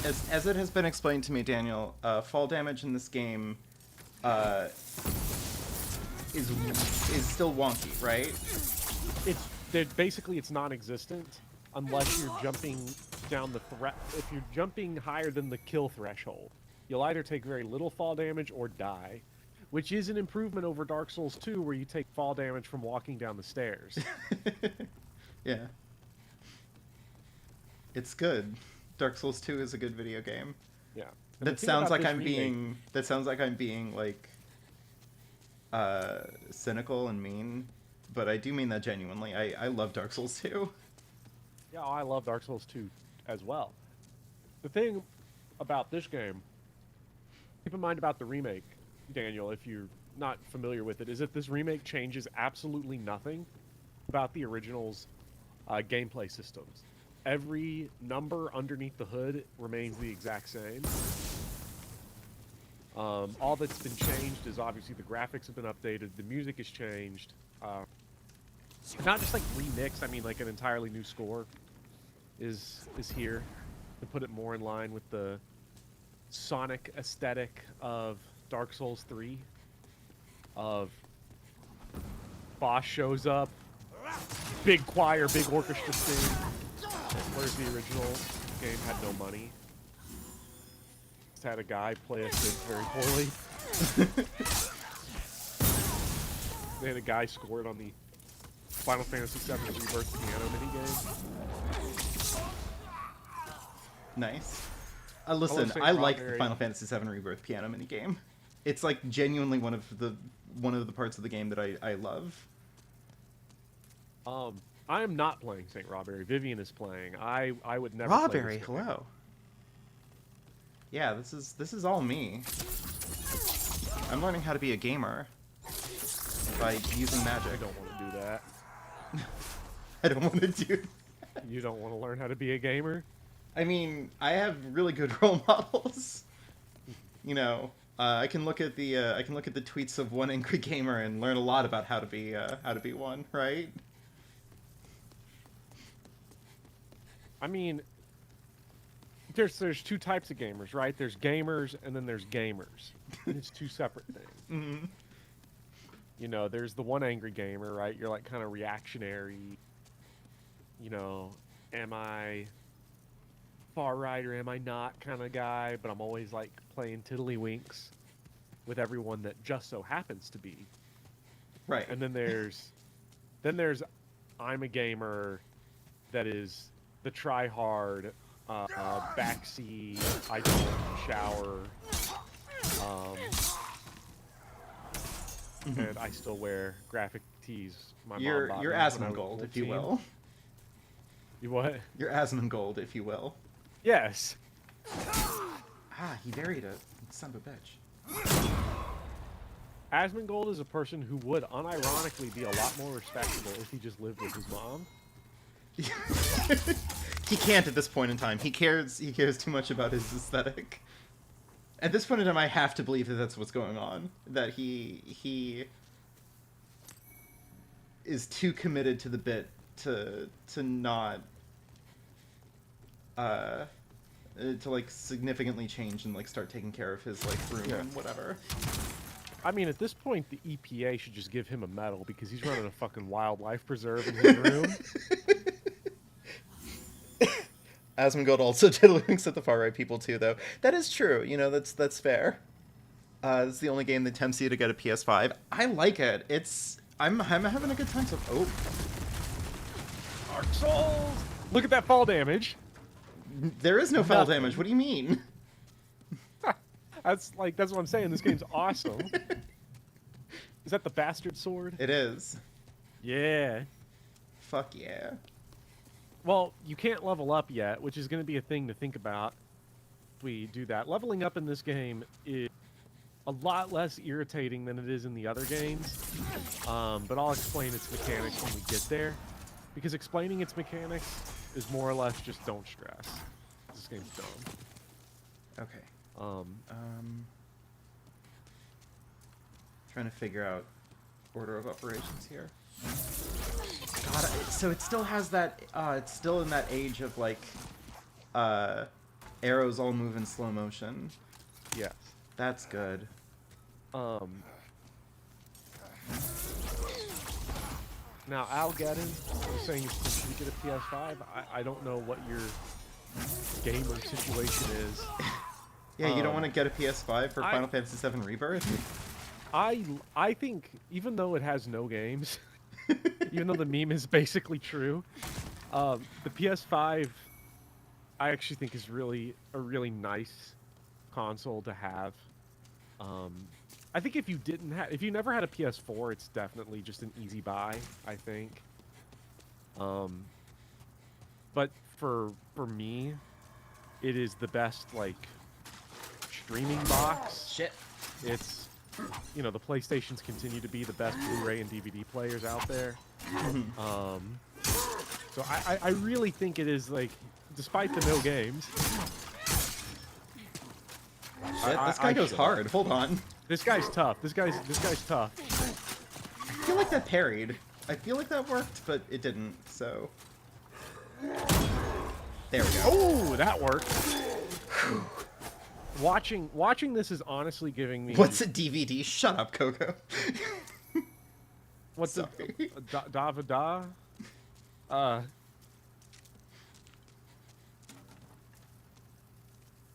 it has been explained to me, Daniel, fall damage in this game is still wonky, right? Basically it's non-existent unless you're jumping down the if you're jumping higher than the kill threshold. You'll either take very little fall damage or die, which is an improvement over Dark Souls 2 where you take fall damage from walking down the stairs. Yeah. It's good. Dark Souls 2 is a good video game. Yeah. That sounds like I'm being like cynical and mean, but I do mean that genuinely. I love Dark Souls 2. Yeah, I love Dark Souls 2 as well. The thing about this game, keep in mind about the remake, Daniel, if you're not familiar with it, is that this remake changes absolutely nothing about the original's gameplay systems. Every number underneath the hood remains the exact same. All that's been changed is obviously the graphics have been updated, the music has changed. Not just like remix, I mean like an entirely new score is here to put it more in line with the sonic aesthetic of Dark Souls 3. Of boss shows up, big choir, big orchestra sing, whereas the original game had no money. Just had a guy play a synth very poorly. They had a guy score it on the Final Fantasy VII Rebirth piano minigame. Nice. Listen, I like the Final Fantasy VII Rebirth piano minigame. It's like genuinely one of the parts of the game that I love. I am not playing Saint Robberry. Vivian is playing. I would never. Robberry, play this hello. Yeah, this is all me. I'm learning how to be a gamer by using magic. I don't want to do that. I don't want to do that. You don't want to learn how to be a gamer? I mean, I have really good role models. You know, I can look at the tweets of one angry gamer and learn a lot about how to be one, right? I mean, there's two types of gamers, right? There's gamers and then there's gamers. It's two separate things. Mm-hmm. You know, there's the one angry gamer, right? You're like kind of reactionary. You know, am I far right or am I not kind of guy? But I'm always like playing tiddlywinks with everyone that just so happens to be. Right. And then there's I'm a gamer that is the try hard, backseat, I don't shower, and I still wear graphic tees. You're Asmongold, if you will. You what? You're Asmongold, if you will. Yes. Ah, he buried it. Son of a bitch. Asmongold is a person who would unironically be a lot more respectable if he just lived with his mom. He can't at this point in time. He cares too much about his aesthetic. At this point in time, I have to believe that that's what's going on. That he is too committed to the bit to not to like significantly change and like start taking care of his like room and whatever. I mean, at this point, the EPA should just give him a medal because he's running a fucking wildlife preserve in his room. Asmongold also tiddlywinks at the far right people too, though. That is true. You know, that's fair. It's the only game that tempts you to get a PS5. I like it. I'm having a good time. So, Dark Souls. Look at that fall damage. There is no fall damage. What do you mean? That's what I'm saying. This game's awesome. Is that the bastard sword? It is. Yeah. Fuck yeah. Well, you can't level up yet, which is going to be a thing to think about if we do that. Leveling up in this game is a lot less irritating than it is in the other games, but I'll explain its mechanics when we get there, because explaining its mechanics is more or less just don't stress. This game's dumb. Okay. Trying to figure out order of operations here. God, so it still has that, it's still in that age of, like, arrows all move in slow motion. Yes. That's good. Now, Algeddon was saying you should get a PS5. I don't know what your gamer situation is. Yeah, you don't want to get a PS5 for Final Fantasy VII Rebirth? I think, even though it has no games... Even though the meme is basically true, the PS5 I actually think is a really nice console to have. I think if you never had a PS4, it's definitely just an easy buy, I think. But for me, it is the best like streaming box. Shit. It's the PlayStations continue to be the best Blu-ray and DVD players out there. So I really think it is like, despite the no games. Shit, this guy goes hard. Hold on. This guy's tough. This guy's tough. I feel like that parried. I feel like that worked, but it didn't. So there we go. Oh, that worked. Watching this is honestly giving me. What's a DVD? Shut up, Coco. What's Sorry. Davida?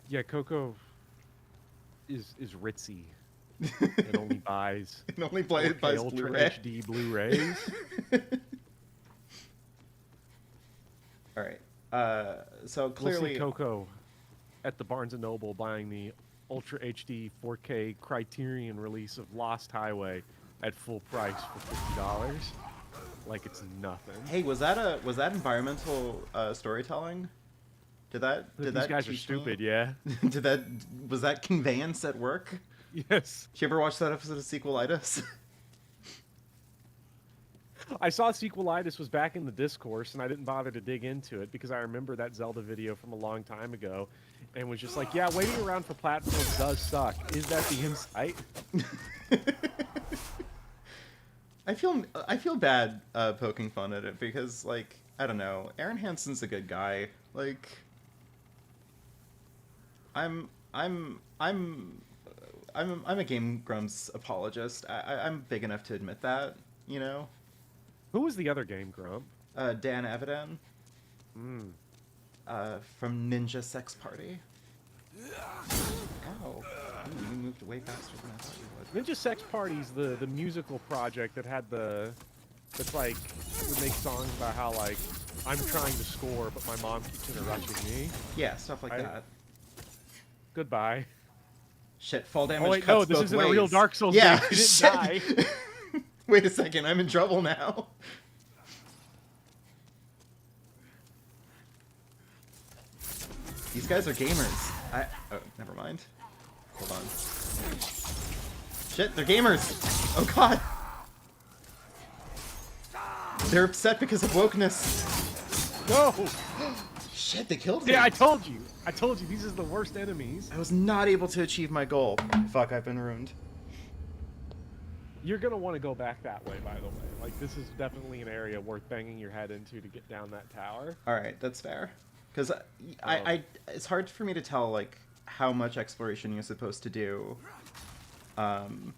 Yeah, Coco is ritzy and only buys It only buys 4K Ultra Blu-ray. HD Blu-rays. All right. So We'll clearly, see Coco at the Barnes & Noble buying the Ultra HD 4K Criterion release of Lost Highway at full price for $50, like it's nothing. hey, was that environmental storytelling? Did These that guys are teach me- stupid, yeah. Was that conveyance at work? Yes. Did you ever watch that episode of Sequelitis? I saw Sequelitis was back in the discourse, and I didn't bother to dig into it because I remember that Zelda video from a long time ago, and was just like, yeah, waiting around for platforms does suck. Is that the insight? I feel bad poking fun at it because, like, I don't know, Aaron Hansen's a good guy. Like, I'm a Game Grumps apologist. I'm big enough to admit that, you know. Who was the other Game Grump? Dan Eveden. Mm. From Ninja Sex Party. Ow. Ooh, you moved way faster than I thought you would. Ninja Sex Party's the musical project that had that's like, would make songs about how, like, I'm trying to score, but my mom keeps interrupting me. Yeah, stuff like that. Goodbye. Shit, fall damage Oh wait, cuts no, this both isn't ways. a real Dark Souls Yeah, game. You didn't shit. die. Wait a second, I'm in trouble now. These guys are gamers. Oh, never mind. Hold on. Shit, they're gamers! Oh god! They're upset because of wokeness. No! Shit, they killed me. Yeah, I told you. I told you, these are the worst enemies. I was not able to achieve my goal. Fuck, I've been ruined. You're gonna want to go back that way, by the way. Like, this is definitely an area worth banging your head into to get down that tower. Alright, that's fair. Because it's hard for me to tell, like, how much exploration you're supposed to do in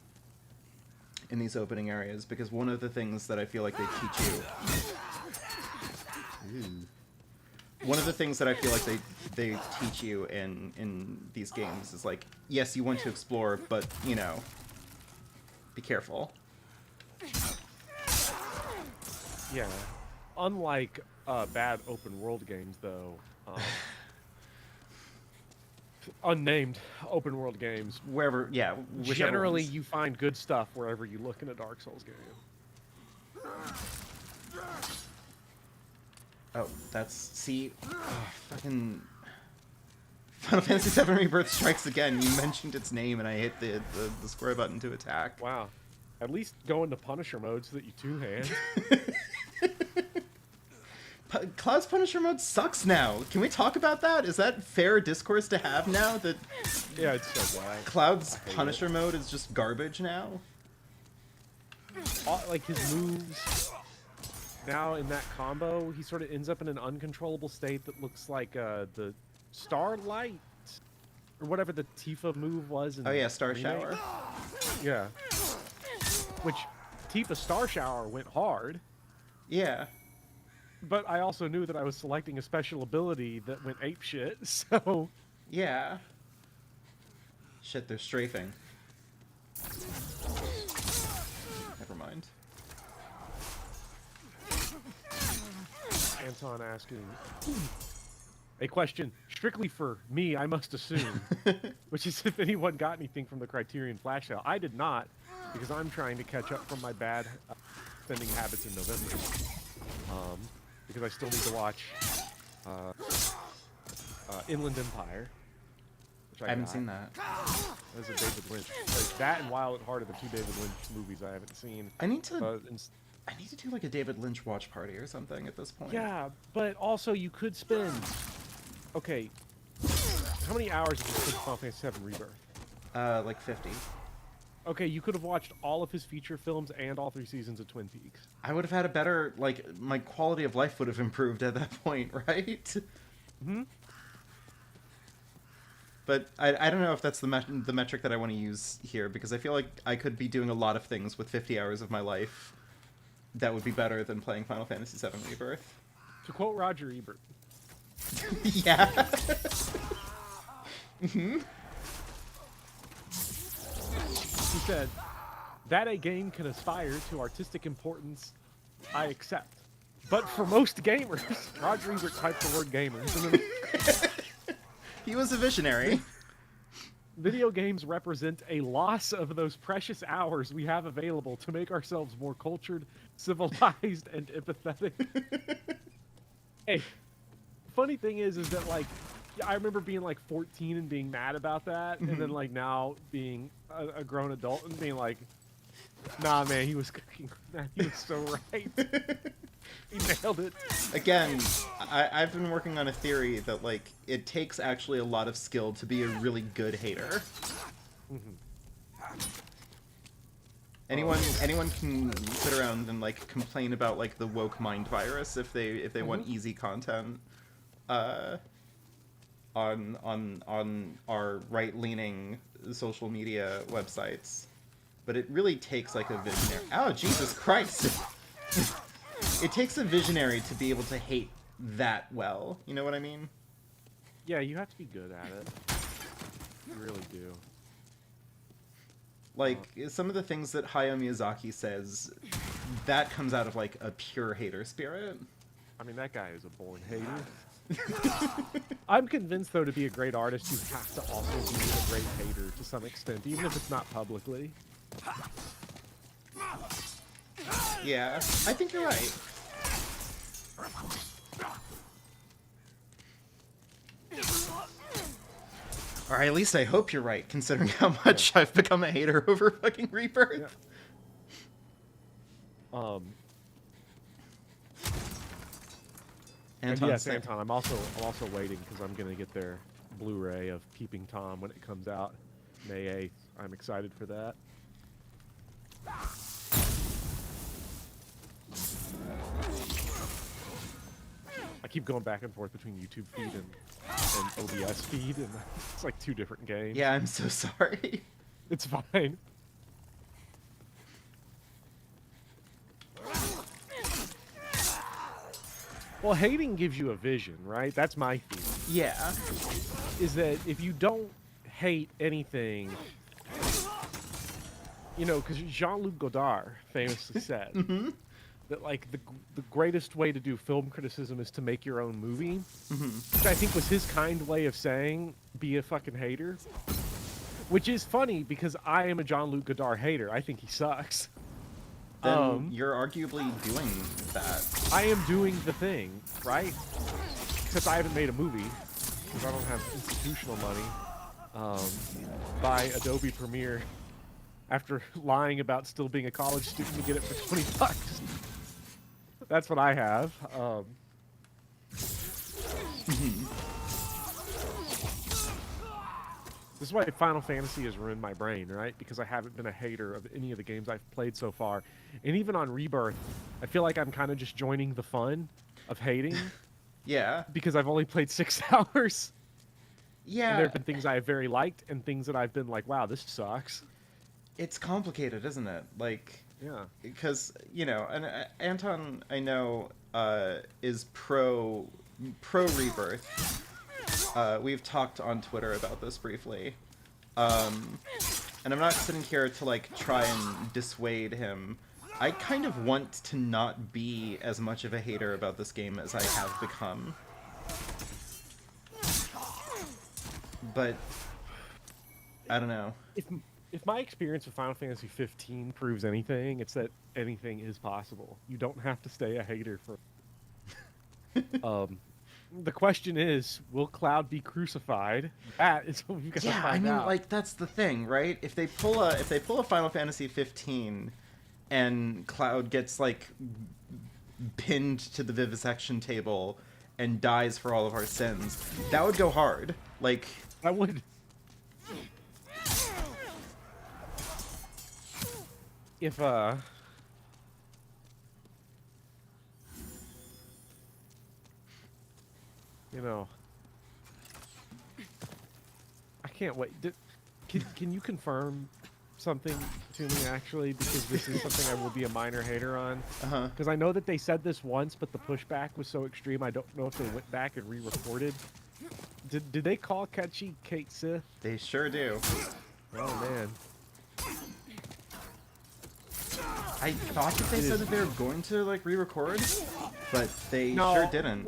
these opening areas, because one of the things that I feel like they teach you... One of the things that I feel like they teach you in these games is, like, yes, you want to explore, but, you know, be careful. Yeah. Unlike bad open world games, though, unnamed open world games, Wherever, yeah, whichever generally ones. you find good stuff wherever you look in a Dark Souls game. Oh, that's... See... fucking... Final Fantasy VII Rebirth strikes again. You mentioned its name and I hit the square button to attack. Wow. At least go into Punisher mode so that you two-hand. Cloud's Punisher mode sucks now. Can we talk about that? Is that fair discourse to have now? That Yeah, it's so bad. Cloud's Punisher mode is just garbage now? Like, his moves... Now, in that combo, he sort of ends up in an uncontrollable state that looks like the Starlight, or whatever the Tifa move was. In Oh yeah, Star Remake. Shower. Yeah. Which, Tifa Star Shower went hard, Yeah. but I also knew that I was selecting a special ability that went apeshit, so... Yeah. Shit, they're strafing. Never mind. Anton asking, A question strictly for me, I must assume, which is if anyone got anything from the Criterion Flash sale. I did not, because I'm trying to catch up from my bad spending habits in November. Because I still need to watch Inland Empire, which I haven't seen that. That's a David Lynch. Like, that and Wild at Heart are the two David Lynch movies I haven't seen. I need to. Uh, I need to do like a David Lynch watch party or something at this point. yeah, but also you could spend. Okay, how many hours did you spend Final Fantasy VII Rebirth? Like 50. Okay, you could have watched all of his feature films and all 3 seasons of Twin Peaks. I would have had a better, like, my quality of life would have improved at that point, right? Hmm. But I don't know if that's the metric that I want to use here, because I feel like I could be doing a lot of things with 50 hours of my life that would be better than playing Final Fantasy VII Rebirth. To quote Roger Ebert. Yeah. Mm-hmm. He said, that a game can aspire to artistic importance, I accept. But for most gamers, Roger Ebert typed the word gamers. He was a visionary. Video games represent a loss of those precious hours we have available to make ourselves more cultured, civilized, and empathetic. Hey, funny thing is that, like, I remember being, like, 14 and being mad about that, and then, like, now being a grown adult and being like, nah, man, he was cooking. Man, he was so right. He nailed it. Again, I've been working on a theory that, like, it takes actually a lot of skill to be a really good hater. Anyone can sit around and, like, complain about, like, the woke mind virus if they want easy content on our right-leaning social media websites. But it really takes, like, a visionary... Oh, Jesus Christ! It takes a visionary to be able to hate that well. You know what I mean? Yeah, you have to be good at it. You really do. Like, some of the things that Hayao Miyazaki says, that comes out of, like, a pure hater spirit. I mean, that guy is a born hater. I'm convinced, though, to be a great artist, you have to also be a great hater to some extent, even if it's not publicly. Yeah, I think you're right. Or at least I hope you're right, considering how much I've become a hater over fucking Rebirth. Yeah. Anton's Yes, saying- Anton. I'm also waiting because I'm gonna get their Blu-ray of Peeping Tom when it comes out May 8th. I'm excited for that. I keep going back and forth between YouTube feed and OBS feed, and it's like 2 different games. Yeah, I'm so sorry. It's fine. Well, hating gives you a vision, right? That's my theory. Yeah. Is that if you don't hate anything, you know, because Jean-Luc Godard famously said that, like, the greatest way to do film criticism is to make your own movie, which I think was his kind way of saying, be a fucking hater. Which is funny, because I am a Jean-Luc Godard hater. I think he sucks. Then you're arguably doing that. I am doing the thing, right? Except I haven't made a movie, because I don't have institutional money, by Adobe Premiere, after lying about still being a college student to get it for $20. That's what I have. This is why Final Fantasy has ruined my brain, right? Because I haven't been a hater of any of the games I've played so far. And even on Rebirth, I feel like I'm kind of just joining the fun of hating. Yeah. Because I've only played 6 hours. Yeah. And there have been things I have very liked and things that I've been like, wow, this sucks. It's complicated, isn't it? Like, Yeah. because, you know, and Anton, I know, is pro Rebirth. We've talked on Twitter about this briefly. And I'm not sitting here to, like, try and dissuade him. I kind of want to not be as much of a hater about this game as I have become. but I don't know. If my experience with Final Fantasy 15 proves anything, it's that anything is possible. You don't have to stay a hater for. The question is, will Cloud be crucified? That is what we've got to Yeah, I find mean, out. like that's the thing, right? If they pull a Final Fantasy 15, and Cloud gets like pinned to the vivisection table and dies for all of our sins, that would go hard. Like, I would. If you know, I can't wait. Can you confirm something to me actually? Because this is something I will be a minor hater on. uh-huh. Because I know that they said this once, but the pushback was so extreme. I don't know if they went back and re-recorded. Did they call Ketchy Kate Sith? They sure do. Oh man. I thought that they said that they were going to like re-record, but they No, sure didn't.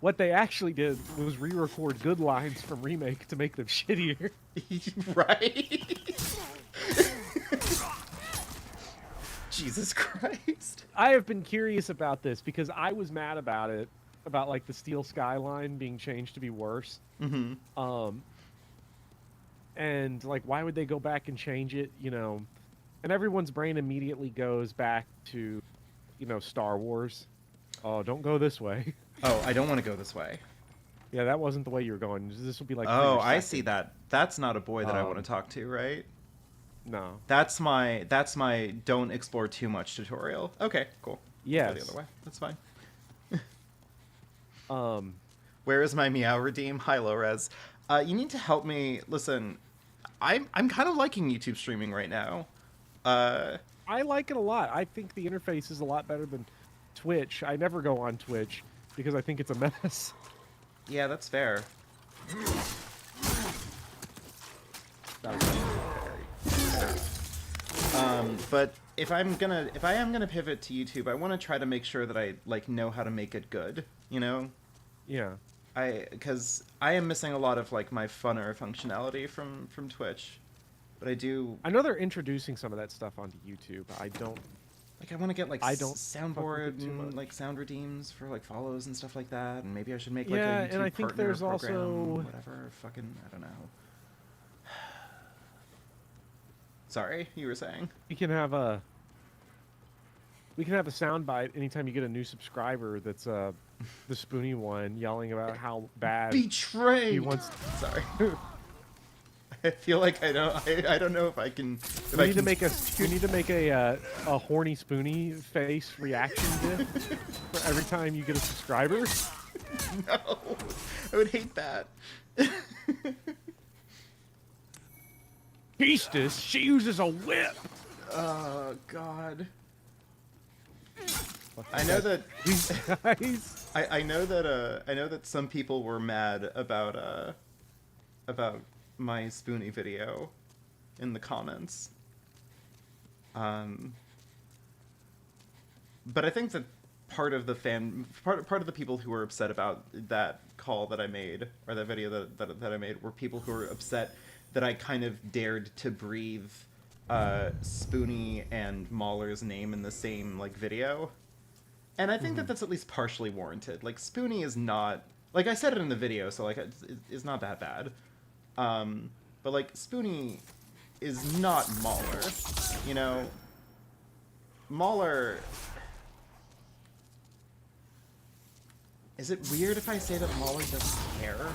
What they actually did was re-record good lines from Remake to make them shittier. Right? Jesus Christ. I have been curious about this because I was mad about it, about like the Steel Skyline being changed to be worse. Mm-hmm. And like, why would they go back and change it? You know, and everyone's brain immediately goes back to, you know, Star Wars. Oh, don't go this way. Oh, I don't want to go this way. Yeah, that wasn't the way you were going. This would be like. Oh, your I second. see that. That's not a boy that I want to Um, talk to, right? No. That's my don't explore too much tutorial. Okay, cool. Yes. Go the other way. That's fine. Where is my meow redeem? Hi, Lores. You need to help me. Listen, I'm kind of liking YouTube streaming right now. I like it a lot. I think the interface is a lot better than Twitch. I never go on Twitch because I think it's a mess. Yeah, that's fair. But if I am gonna pivot to YouTube, I want to try to make sure that I like know how to make it good. You know, Yeah. because I am missing a lot of like my funner functionality from Twitch, but I do I know they're introducing some of that stuff onto YouTube. I don't. like I want to get like I don't fuck with soundboard it too and much. like sound redeems for like follows and stuff like that, and maybe I should make like Yeah, a YouTube and I think partner there's program, also- whatever. Fucking I don't know. Sorry, you were saying? We can have a soundbite anytime you get a new subscriber that's the Spoony one yelling about how bad Betrayed. he wants. Sorry. I feel like I don't know if I can. If We I need to can... make a horny Spoony face reaction gif for every time you get a subscriber. No, I would hate that. Beastus, she uses a whip. Oh God. I know that. These guys. I know that some people were mad about my Spoonie video in the comments. But I think that part of the people who were upset about that call that I made, or that video that I made, were people who were upset that I kind of dared to breathe Spoonie and Mahler's name in the same like video. And I think that that's at least partially warranted. Like, Spoonie is not... Like, I said it in the video, so, like, it's not that bad. But, like, Spoonie is not Mahler. You know? Mahler... Is it weird if I say that Mahler doesn't care?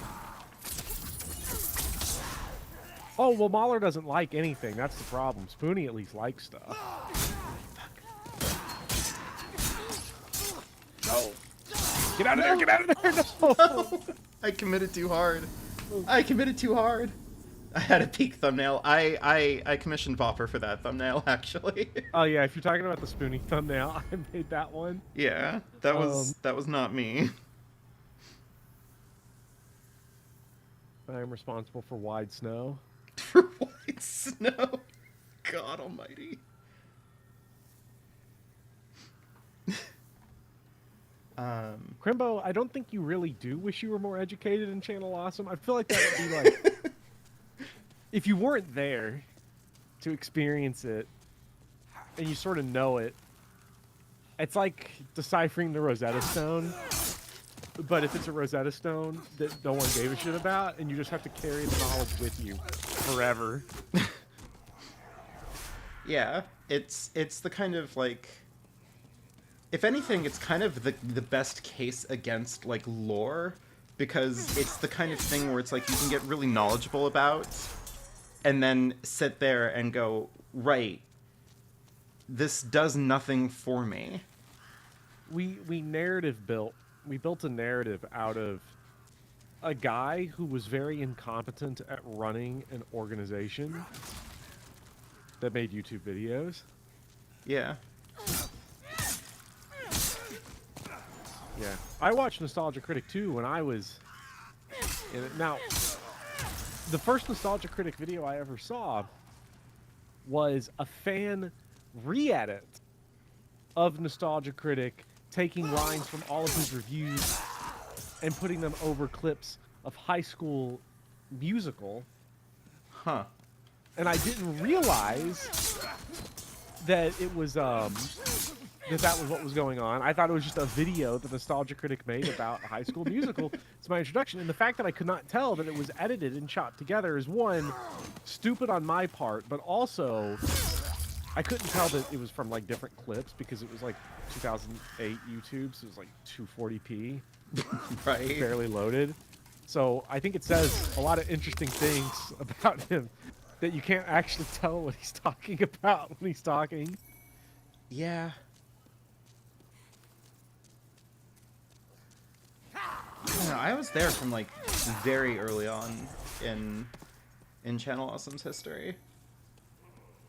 Oh well, Mahler doesn't like anything. That's the problem. Spoonie at least likes stuff. No. Get out of there! Get out of there! No. I committed too hard. I had a peak thumbnail. I commissioned Bopper for that thumbnail, actually. Oh yeah, if you're talking about the Spoonie thumbnail, I made that one. Yeah, that was not me. I am responsible for Wide Snow. For white snow. God almighty. Crimbo, I don't think you really do wish you were more educated in Channel Awesome. I feel like that would be like if you weren't there to experience it, and you sort of know it, it's like deciphering the Rosetta Stone. But if it's a Rosetta Stone that no one gave a shit about, and you just have to carry the knowledge with you forever. Yeah, it's the kind of like, if anything, it's kind of the best case against like lore, because it's the kind of thing where it's like you can get really knowledgeable about, and then sit there and go, right, this does nothing for me. We built a narrative out of a guy who was very incompetent at running an organization that made YouTube videos. Yeah. Yeah. I watched Nostalgia Critic 2 when I was in it. Now, the first Nostalgia Critic video I ever saw was a fan re-edit of Nostalgia Critic taking lines from all of his reviews and putting them over clips of High School Musical. Huh. And I didn't realize that it was that was what was going on. I thought it was just a video that Nostalgia Critic made about High School Musical. It's my introduction, and the fact that I could not tell that it was edited and chopped together is, one, stupid on my part, but also I couldn't tell that it was from like different clips because it was like 2008 YouTube, so it was like 240p, Right. barely loaded. So I think it says a lot of interesting things about him that you can't actually tell what he's talking about when he's talking. Yeah. I don't know, I was there from like very early on in Channel Awesome's history.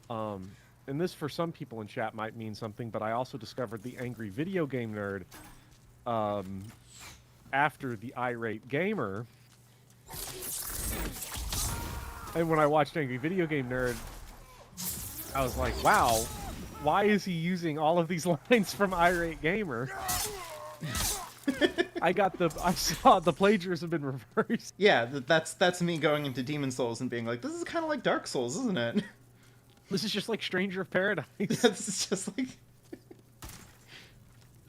And this, for some people in chat, might mean something, but I also discovered the Angry Video Game Nerd after the Irate Gamer. And when I watched Angry Video Game Nerd, I was like, wow, why is he using all of these lines from Irate Gamer? I saw the plagiarism in reverse. Yeah, that's me going into Demon Souls and being like, this is kind of like Dark Souls, isn't it? This is just like Stranger of Paradise. This is just like...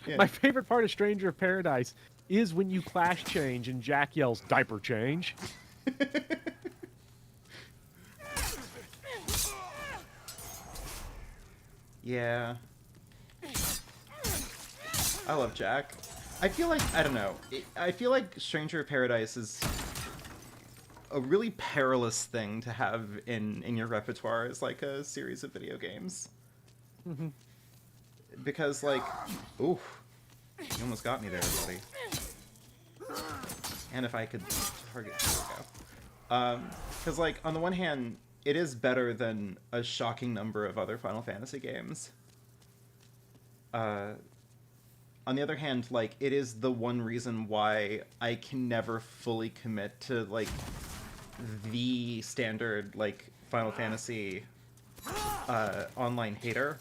Yeah. My favorite part of Stranger of Paradise is when you clash change and Jack yells, "Diaper change." Yeah. I love Jack. I feel like, I don't know, I feel like Stranger of Paradise is a really perilous thing to have in your repertoire as like a series of video games. Mm-hmm. Because like, oof, you almost got me there, buddy. And if I could target, there we go. Because like, on the one hand, it is better than a shocking number of other Final Fantasy games. On the other hand, like, it is the one reason why I can never fully commit to, like, the standard, like, Final Fantasy online hater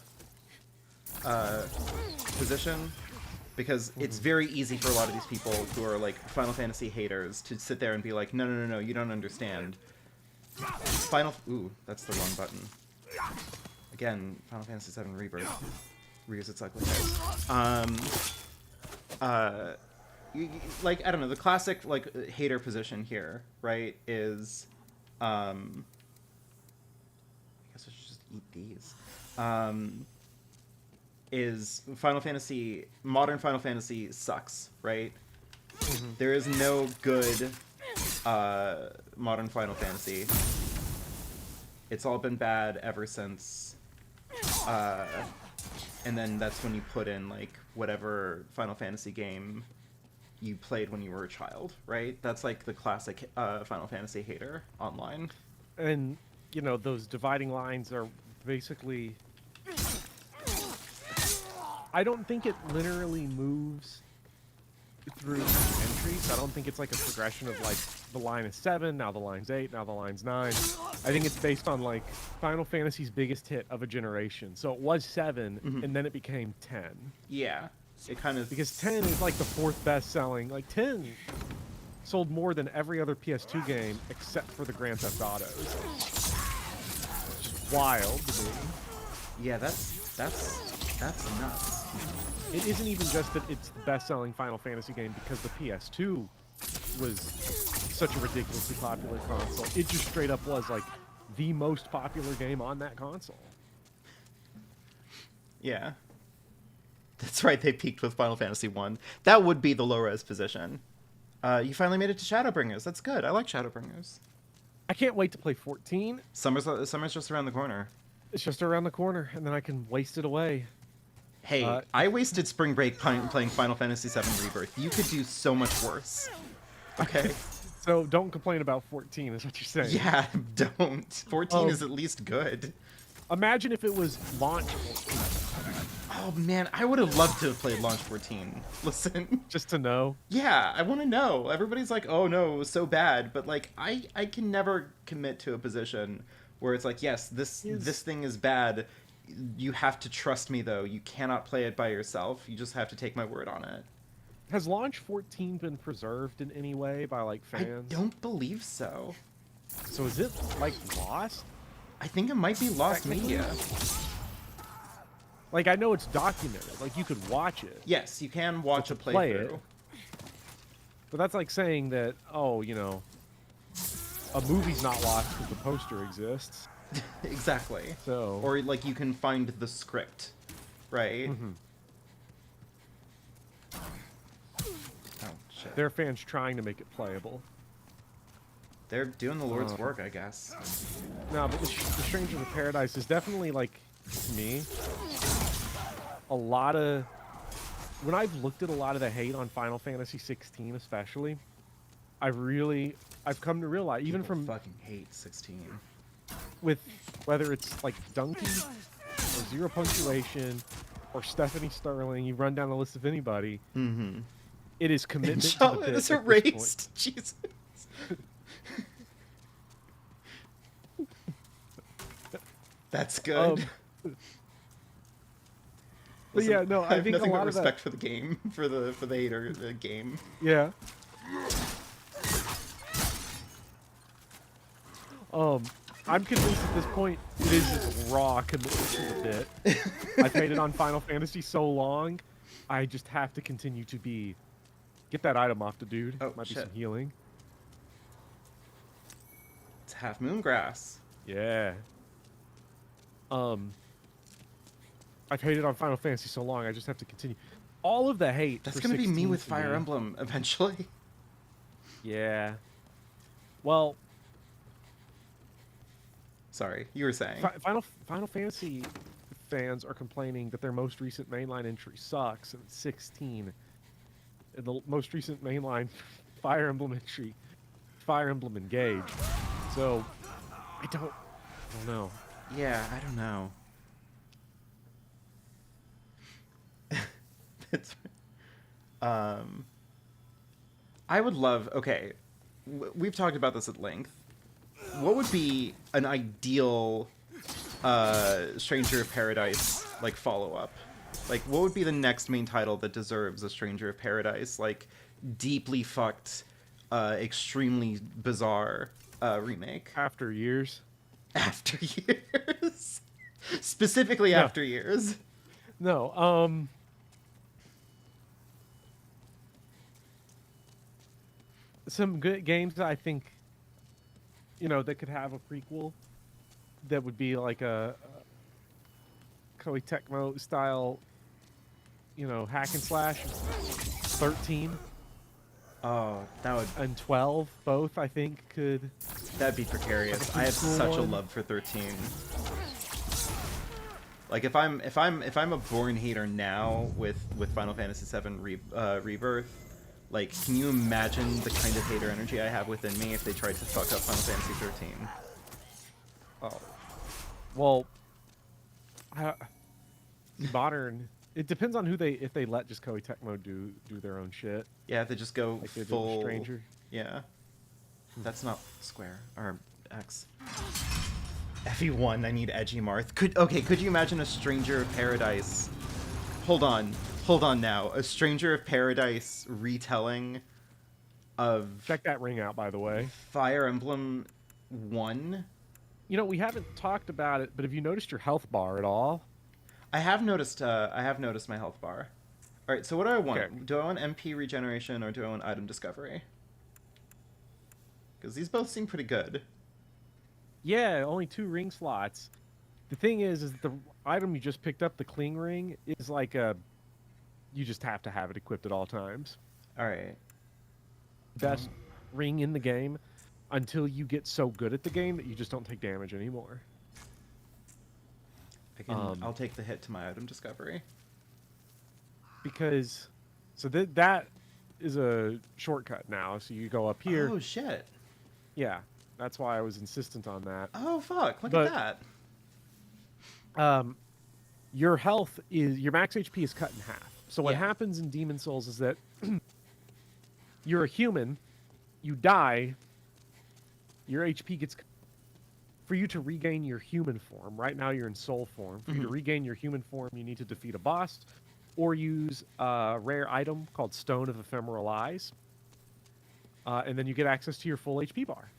position. Because it's very easy for a lot of these people who are, like, Final Fantasy haters to sit there and be like, no, you don't understand. Ooh, that's the wrong button. Again, Final Fantasy VII Rebirth rears its ugly head. Like, I don't know, the classic, like, hater position here, right, is, I guess I should just eat these, is modern Final Fantasy sucks, right? Mm-hmm. There is no good, modern Final Fantasy. It's all been bad ever since, and then that's when you put in, like, whatever Final Fantasy game you played when you were a child, right? That's, like, the classic Final Fantasy hater online. And, you know, those dividing lines are basically... I don't think it linearly moves through entries. I don't think it's like a progression of, like, the line is 7, now the line's 8, now the line's 9. I think it's based on, like, Final Fantasy's biggest hit of a generation. So it was 7, and then it became 10. Yeah, it kind of... Because 10 is, like, the 4th best-selling. Like, 10 sold more than every other PS2 game except for the Grand Theft Autos. wild to me. Yeah, that's nuts. It isn't even just that it's the best-selling Final Fantasy game because the PS2 was such a ridiculously popular console. It just straight up was like the most popular game on that console. Yeah. That's right, they peaked with Final Fantasy 1. That would be the low-res position. You finally made it to Shadowbringers. That's good. I like Shadowbringers. I can't wait to play 14. Summer's just around the corner. It's just around the corner, and then I can waste it away. Hey, I wasted spring break playing Final Fantasy VII Rebirth. You could do so much worse. Okay? So don't complain about 14, is what you're saying. Yeah, don't. 14 is at least good. Imagine if it was launch 14. Oh man, I would have loved to have played Launch 14. Listen. Just to know. Yeah, I want to know. Everybody's like, oh no, it was so bad. But like, I can never commit to a position where it's like, yes, this thing is bad. You have to trust me though. You cannot play it by yourself. You just have to take my word on it. Has Launch 14 been preserved in any way by like fans? I don't believe so. So is it like lost? I think it might be lost media. Like I know it's documented. Like you could watch it. Yes, you can watch a play playthrough. it. But that's like saying that, oh, you know, a movie's not lost because the poster exists. Exactly. So. Or like you can find the script, right? Mm-hmm. Oh shit. There are fans trying to make it playable. They're doing the Lord's work, I guess. No, but the Strangers of Paradise is definitely like, to me, a lot of. When I've looked at a lot of the hate on Final Fantasy 16, especially, I've come to realize, even People from fucking hate 16. with whether it's like Donkey or Zero Punctuation or Stephanie Sterling, you run down the list of anybody. Mm-hmm. It is commitment to the bit It's at this point. erased. Jesus. That's good. But yeah, no, I I have think a nothing lot but of respect for the game, for the hater game. Yeah. I'm convinced at this point it is just raw commitment to the bit. I've hated on Final Fantasy so long, I just have to continue to be. Get that item off the dude. Oh, Might be shit. some healing. It's Half Moon Grass. Yeah. I've hated on Final Fantasy so long, I just have to continue. All of the hate. That's for gonna be me 16 with to Fire Emblem eventually. Yeah. Well, Sorry, you were saying. Final Fantasy fans are complaining that their most recent mainline entry sucks, and it's 16. And the most recent mainline Fire Emblem entry, Fire Emblem Engage. So, I don't know. Yeah, I don't know. It's, I would love. Okay, we've talked about this at length. What would be an ideal Stranger of Paradise like follow up? Like, what would be the next main title that deserves a Stranger of Paradise like deeply fucked, extremely bizarre remake? After years. After years, specifically No. after years. No, some good games that I think, you know, that could have a prequel that would be like a Koei Tecmo style, you know, hack and slash. 13 Oh, that would and 12 both I think could. that'd be precarious. Like a I have preschool such a one? love for 13. Like if I'm a born hater now with Final Fantasy VII Rebirth, like can you imagine the kind of hater energy I have within me if they tried to fuck up Final Fantasy 13? Oh, well, modern. It depends on who if they let just Koei Tecmo do their own shit. Yeah, if they just go Like they did with full Stranger. Yeah. That's not Square or X. FE1, I need edgy Marth. Could you imagine a Stranger of Paradise? Hold on now. A Stranger of Paradise retelling of Check that ring out, by the way. Fire Emblem 1? we haven't talked about it, but have you noticed your health bar at all? I have noticed. I have noticed my health bar. All right. So what do I want? Okay. Do I want MP regeneration or do I want item discovery? Because these both seem pretty good. Yeah, only 2 ring slots. The thing is the item you just picked up, the cling ring, is like you just have to have it equipped at all times. All right. Best ring in the game until you get so good at the game that you just don't take damage anymore. I'll take the hit to my item discovery. Because, so that is a shortcut now. So you go up here. Oh shit. Yeah, that's why I was insistent on that. Oh fuck! Look But- at that. Your health is, your max HP is cut in half. So what Yeah. happens in Demon Souls is that you're a human, you die, your HP gets, for you to regain your human form, right now you're in soul form. For you to regain your human form, you need to defeat a boss or use a rare item called Stone of Ephemeral Eyes. And then you get access to your full HP bar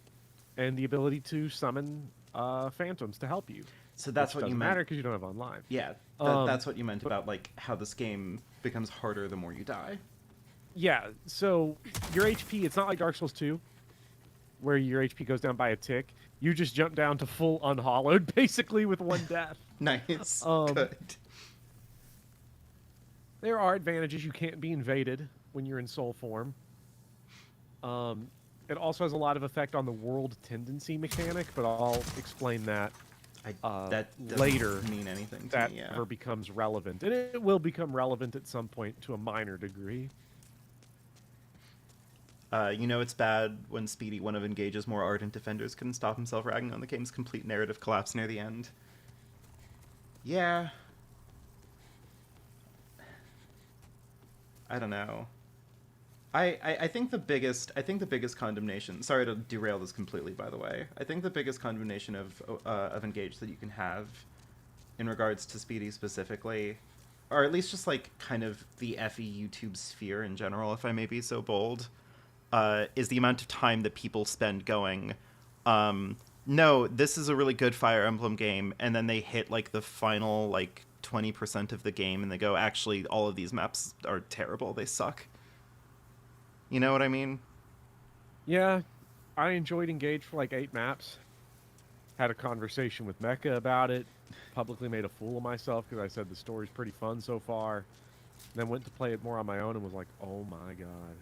and the ability to summon phantoms to help you. So that's Which what you doesn't meant. matter because you don't have online. Yeah, that's what you meant about like how this game becomes harder the more you die. Yeah, so your HP, it's not like Dark Souls 2, where your HP goes down by a tick. You just jump down to full unhollowed, basically, with 1 death. Nice. Good. Good. There are advantages. You can't be invaded when you're in soul form. It also has a lot of effect on the world tendency mechanic, but I'll explain that That doesn't later. mean anything to That me. Yeah. never becomes relevant. And it will become relevant at some point to a minor degree. It's bad when Speedy, one of Engage's more ardent defenders, couldn't stop himself ragging on the game's complete narrative collapse near the end. Yeah. I don't know. I think the biggest condemnation. Sorry to derail this completely, by the way. I think the biggest condemnation of Engage that you can have, in regards to Speedy specifically, or at least just like kind of the FE YouTube sphere in general, if I may be so bold, is the amount of time that people spend going, no, this is a really good Fire Emblem game, and then they hit like the final like 20% of the game and they go, actually, all of these maps are terrible. They suck. You know what I mean? Yeah, I enjoyed Engage for like 8 maps. Had a conversation with Mecha about it. Publicly made a fool of myself because I said the story's pretty fun so far. Then went to play it more on my own and was like, oh my god.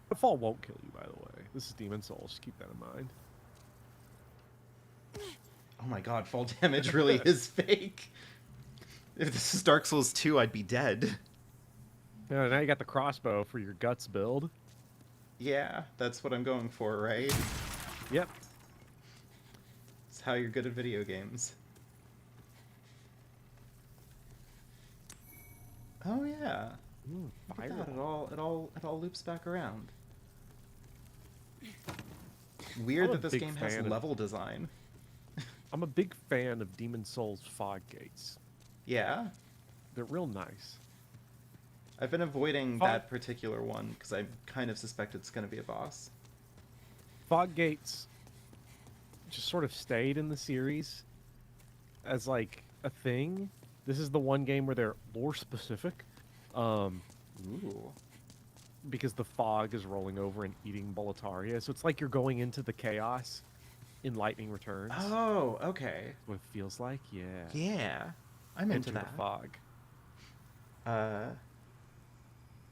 The fall won't kill you, by the way. This is Demon Souls. Just keep that in mind. Oh my god, fall damage really is fake. If this is Dark Souls 2, I'd be dead. Yeah, now you got the crossbow for your guts build. Yeah, that's what I'm going for, right? Yep. It's how you're good at video games. Oh yeah. Look at that, it all loops back around. Weird I'm a that this big game has fan of- level design. I'm a big fan of Demon Souls fog gates. Yeah. They're real nice. I've been avoiding Fog- that particular one because I kind of suspect it's going to be a boss. Fog gates just sort of stayed in the series as like a thing. This is the one game where they're lore specific. Ooh. Because the fog is rolling over and eating Boletaria. So it's like you're going into the chaos in Lightning Returns. Oh, okay. What it feels like, yeah. Yeah. I'm into Enter that. the fog.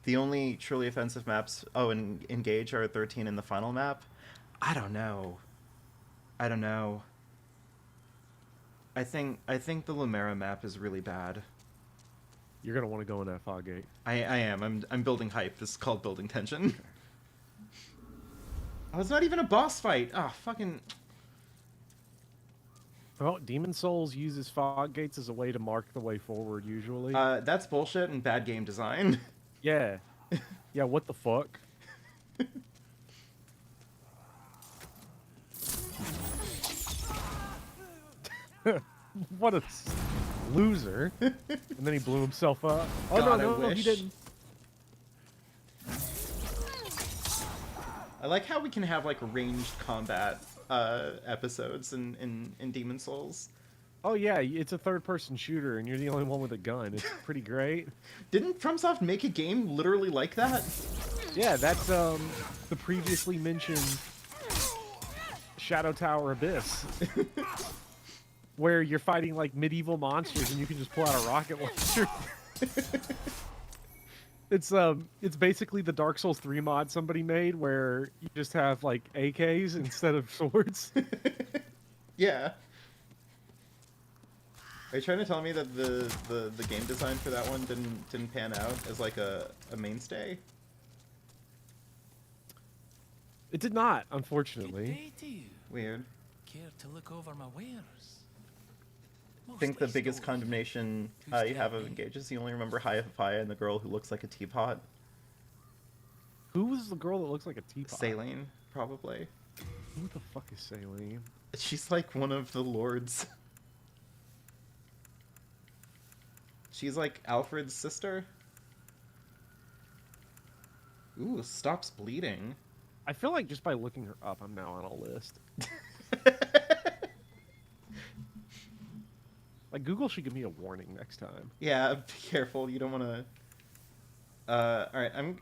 The only truly offensive maps, and Engage are 13 in the final map. I don't know. I think the Lumera map is really bad. You're gonna want to go in that fog gate. I am. I'm building hype. This is called building tension. Oh, it's not even a boss fight. Oh, fucking. Oh, Demon Souls uses fog gates as a way to mark the way forward, usually. That's bullshit and bad game design. Yeah. Yeah, what the fuck? What a loser. And then he blew himself up. Oh, God, I no, he wish. didn't. I like how we can have like ranged combat episodes in Demon Souls. Oh yeah, it's a third-person shooter, and you're the only one with a gun. It's pretty great. Didn't FromSoft make a game literally like that? Yeah, that's the previously mentioned Shadow Tower Abyss, where you're fighting like medieval monsters, and you can just pull out a rocket launcher. It's basically the Dark Souls 3 mod somebody made, where you just have like AKs instead of swords. Yeah. Are you trying to tell me that the game design for that one didn't pan out as like a mainstay? It did not, unfortunately. Weird. Care to look over my wares? I think the biggest condemnation you have of Engage is you only remember Hi-Fi and the girl who looks like a teapot. Who was the girl that looks like a teapot? Saline, probably. Who the fuck is Saline? She's like one of the lords. She's like Alfred's sister. Ooh, stops bleeding. I feel like just by looking her up, I'm now on a list. Like, Google should give me a warning next time. Yeah, be careful. You don't want to. All right, I'm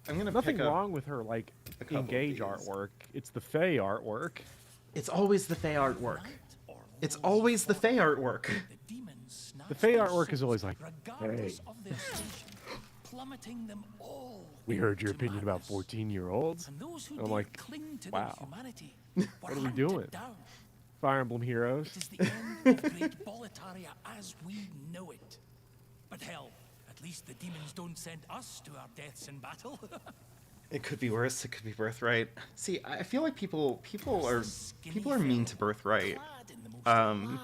gonna. Nothing pick up wrong with her, like, a couple of Engage these. artwork. It's the Fae artwork. It's always the Fae artwork. It's always the Fae artwork. The Fae artwork is always like, regardless hey, of their station, plummeting them all. we heard your into opinion about madness. 14-year-olds. And those who I'm dare like, cling to wow. their humanity What are we hunted doing? down. Fire Emblem Heroes. It is the end of Great Boletaria as we know it. But hell, at least the demons don't send us to our deaths in battle. It could be worse. It could be Birthright. See, I feel like people are mean to Birthright. And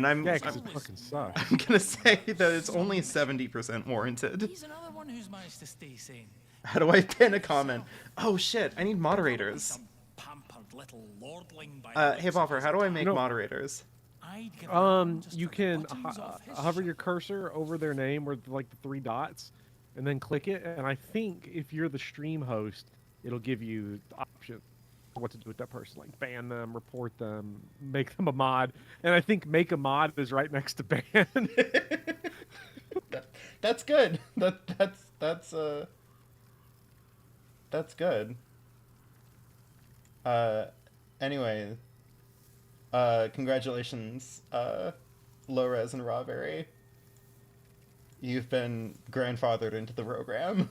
I'm Yeah, because it fucking sucks. I'm gonna say that it's only 70% warranted. He's another one who's managed to stay sane. How do I pin a comment? Oh shit! I need moderators. Some pampered little lordling by the Hey looks of Bopper, his how do I attack. make know- moderators? I'd give an arm just You for the can buttons of his hover your shirt. cursor over their name or like the 3 dots, and then click it. And I think if you're the stream host, it'll give you the option for what to do with that person, like ban them, report them, make them a mod. And I think make a mod is right next to ban. That's good. That's good. Anyway, congratulations, Lores and Rawberry. You've been grandfathered into the program.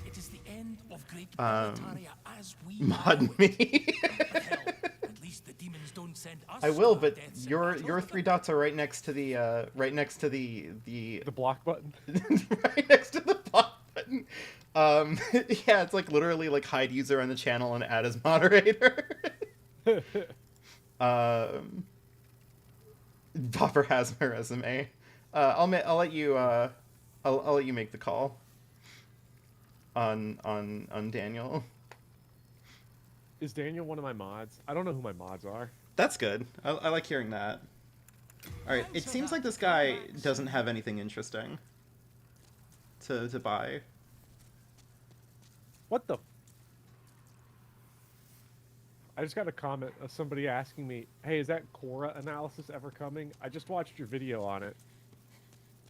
It is the end of Great Boletaria as we Mod know it. me. But hell, at least the demons don't send us I to will, our but deaths in your battle. 3 dots are right next to the The block button. right next to the block button. Yeah, it's like literally like hide user on the channel and add as moderator. Bopper has my resume. I'll let you I'll let you make the call on Daniel. Is Daniel one of my mods? I don't know who my mods are. That's good. I like hearing that. All right, it seems like this guy doesn't have anything interesting to buy. What the? I just got a comment of somebody asking me, hey, is that Korra analysis ever coming? I just watched your video on it.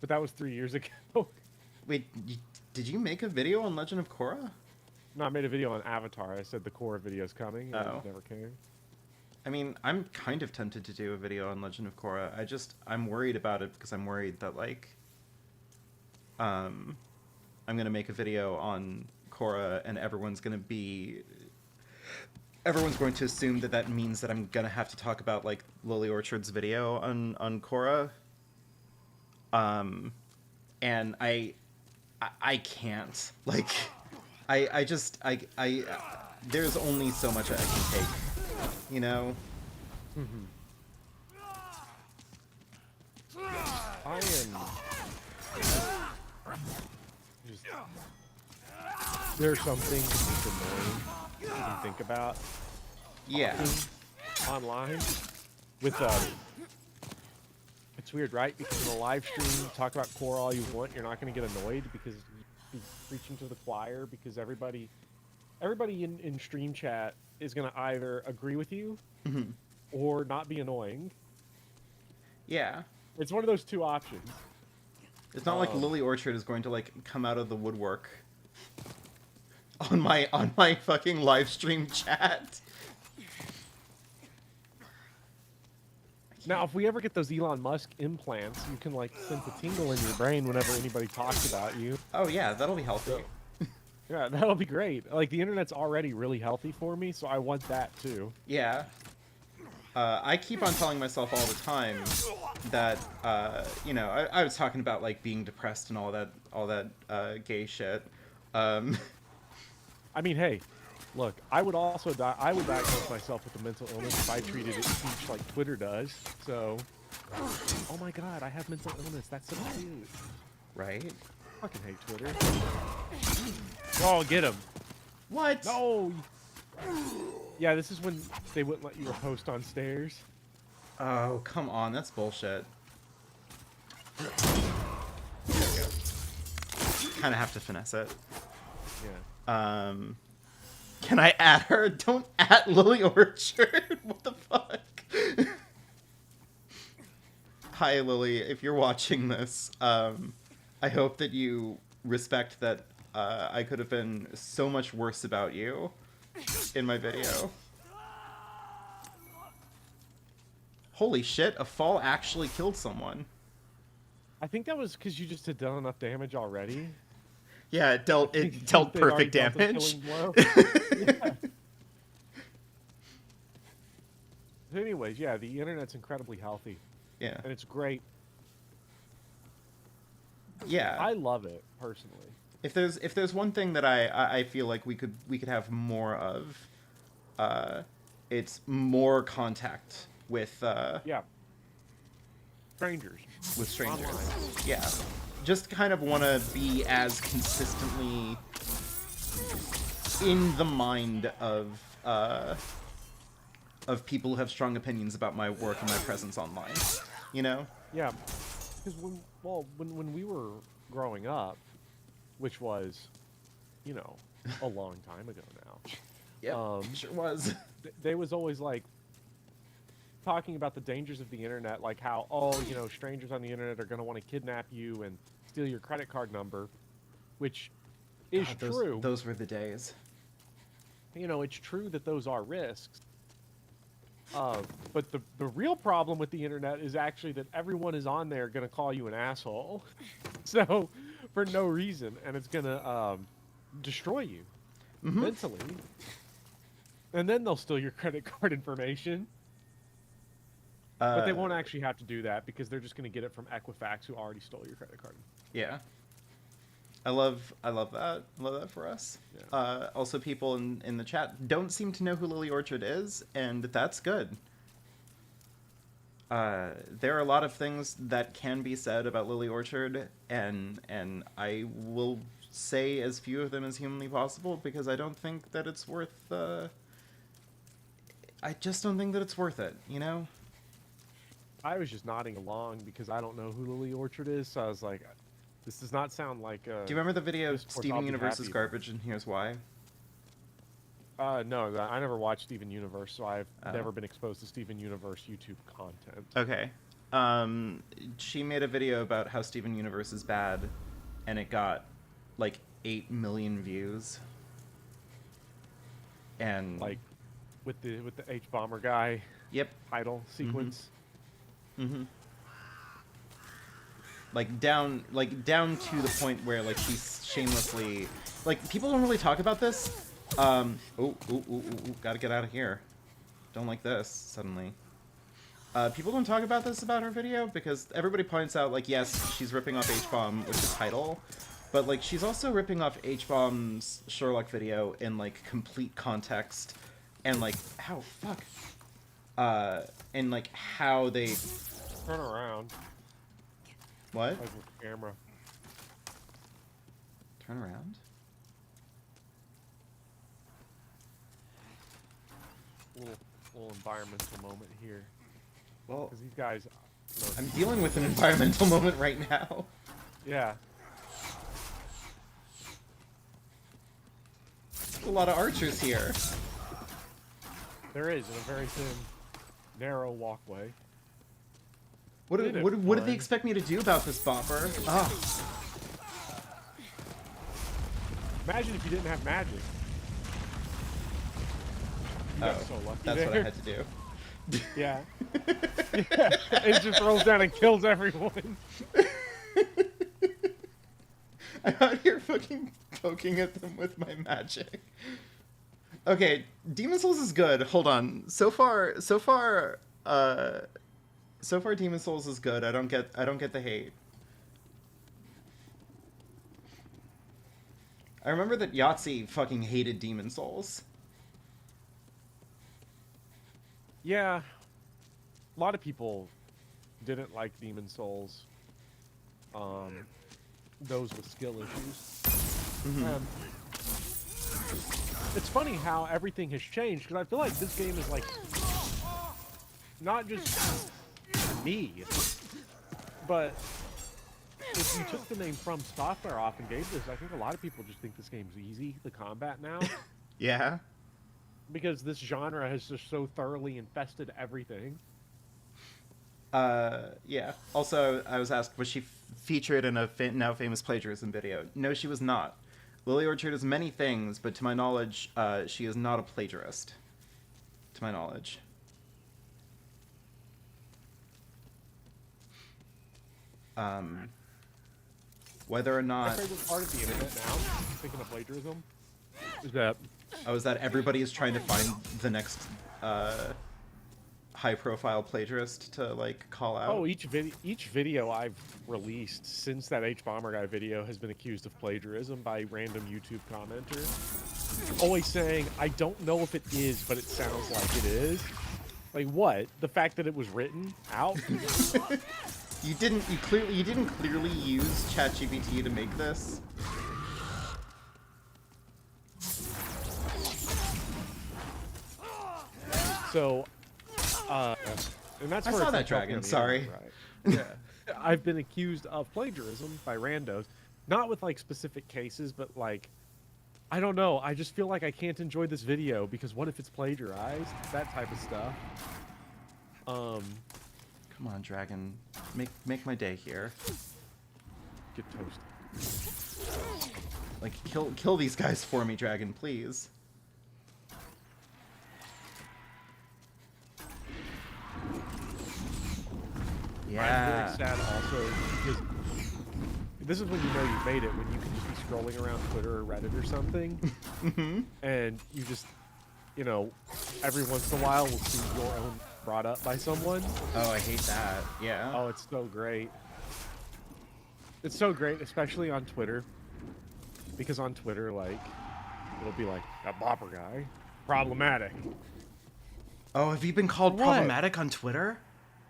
But that was 3 years ago. Wait, did you make a video on Legend of Korra? No, I made a video on Avatar. I said the Korra video's coming, and Oh. it never came. I mean, I'm kind of tempted to do a video on Legend of Korra. I'm worried about it because I'm worried that, like, I'm gonna make a video on Korra and everyone's going to assume that that means that I'm gonna have to talk about, like, Lily Orchard's video on Korra. And I can't. Like, I there's only so much I can take, you know? I am just... There are some things that's annoying to even think about Yeah. online with it's weird, right? Because in a live stream, talk about core all you want, you're not going to get annoyed because you're preaching to the choir, because everybody in stream chat is going to either agree with you or not be annoying. Yeah. It's one of those two options. It's not like Lily Orchard is going to like come out of the woodwork on my fucking live stream chat. Now, if we ever get those Elon Musk implants, you can like sense a tingle in your brain whenever anybody talks about you. Oh yeah, that'll be healthy. Yeah, that'll be great. Like, the internet's already really healthy for me, so I want that too. Yeah. I keep on telling myself all the time that, you know, I was talking about, like, being depressed and all that gay shit. I mean, hey, look, I would diagnose myself with a mental illness if I treated it speech like Twitter does, so... Oh my god, I have mental illness, that's so cute. Right? I fucking hate Twitter. Oh, get him! What? No! Yeah, this is when they wouldn't let you post on stairs. Oh, come on, that's bullshit. There we go. Kind of have to finesse it. Yeah. Can I add her? Don't at Lily Orchard. What the fuck? Hi, Lily. If you're watching this, I hope that you respect that I could have been so much worse about you in my video. Holy shit, a fall actually killed someone. I think that was because you just had done enough damage already. Yeah, it dealt perfect damage. Yeah. Anyways, yeah, the internet's incredibly healthy. Yeah. And it's great. Yeah. I love it personally. If there's one thing that I feel like we could have more of, it's more contact with Yeah. Strangers. with strangers. Online. Yeah. Just kind of want to be as consistently in the mind of people who have strong opinions about my work and my presence online. You know? Yeah. Because when we were growing up, which was, you know, a long time ago now. Yeah. Sure was. They was always like talking about the dangers of the internet, like how, oh, you know, strangers on the internet are going to want to kidnap you and steal your credit card number, which is God, true. Those were the days. You know, it's true that those are risks. But the real problem with the internet is actually that everyone is on there going to call you an asshole. So, for no reason. And it's going to destroy you mentally. And then they'll steal your credit card information. But they won't actually have to do that because they're just going to get it from Equifax, who already stole your credit card. Yeah. I love that. I love that for us. Yeah. Also, people in the chat don't seem to know who Lily Orchard is, and that's good. There are a lot of things that can be said about Lily Orchard, and I will say as few of them as humanly possible because I don't think that it's worth. I just don't think that it's worth it. You know. I was just nodding along because I don't know who Lily Orchard is, so I was like, this does not sound like Do you remember the video discourse I'll Steven be Universe is happy. garbage and here's why? No, I never watched Steven Universe, so I've Oh. never been exposed to Steven Universe YouTube content. Okay. She made a video about how Steven Universe is bad, and it got like 8 million views. And Like with the H bomber guy yep. title sequence. Mm-hmm. Like down to the point where like she's shamelessly like people don't really talk about this. Ooh, gotta get out of here. Don't like this suddenly. People don't talk about this about her video because everybody points out like yes, she's ripping off H-Bomb with the title, but like she's also ripping off H-Bomb's Sherlock video in like complete context and like how and like how they Turn around. what? Like with the camera. Turn around? Little environmental moment here. Well, Because these guys, I'm dealing with an environmental moment right now. Yeah. A lot of archers here. There is, in a very thin, narrow walkway. What Did it did they fun. expect me to do about this, Bopper? Oh, Imagine if you didn't have magic. You got so lucky that's there. what I had to do. Yeah. Yeah. It just rolls down and kills everyone. I'm out here fucking poking at them with my magic. Okay, Demon Souls is good. Hold on. So far, Demon Souls is good. I don't get the hate. I remember that Yahtzee fucking hated Demon Souls. Yeah. A lot of people didn't like Demon Souls. Those with skill issues. It's funny how everything has changed, because I feel like this game is like not just me, but if you took the name From Software off and gave this, I think a lot of people just think this game's easy, the combat now, Yeah. because this genre has just so thoroughly infested everything. Yeah. Also, I was asked, was she featured in a now famous plagiarism video? No, she was not. Lily Orchard is many things, but to my knowledge, she is not a plagiarist. To my knowledge. Whether or My not... favorite part of the internet now, speaking of plagiarism, is that Oh, is that everybody is trying to find the next high-profile plagiarist to, like, call out? each video I've released since that H-Bomber guy video has been accused of plagiarism by random YouTube commenters. Always saying, I don't know if it is, but it sounds like it is. Like what? The fact that it was written out? You didn't clearly use ChatGPT to make this? So, and that's I where saw it's that like dragon, on the sorry. internet, right? Yeah. I've been accused of plagiarism by randos. Not with like specific cases, but like, I don't know. I just feel like I can't enjoy this video because what if it's plagiarized? That type of stuff. Come on, dragon. Make my day here. Get toasted. Like, kill these guys for me, dragon, please. I'm Yeah. very sad also because this is when you know you've made it, when you can just be scrolling around Twitter or Reddit or something, and you just, you know, every once in a while we'll see your own brought up by someone. Oh, I hate that. Yeah. Oh, it's so great. It's so great, especially on Twitter, because on Twitter, like, it'll be like, that Bopper guy, problematic. Oh, have you been called What? problematic on Twitter?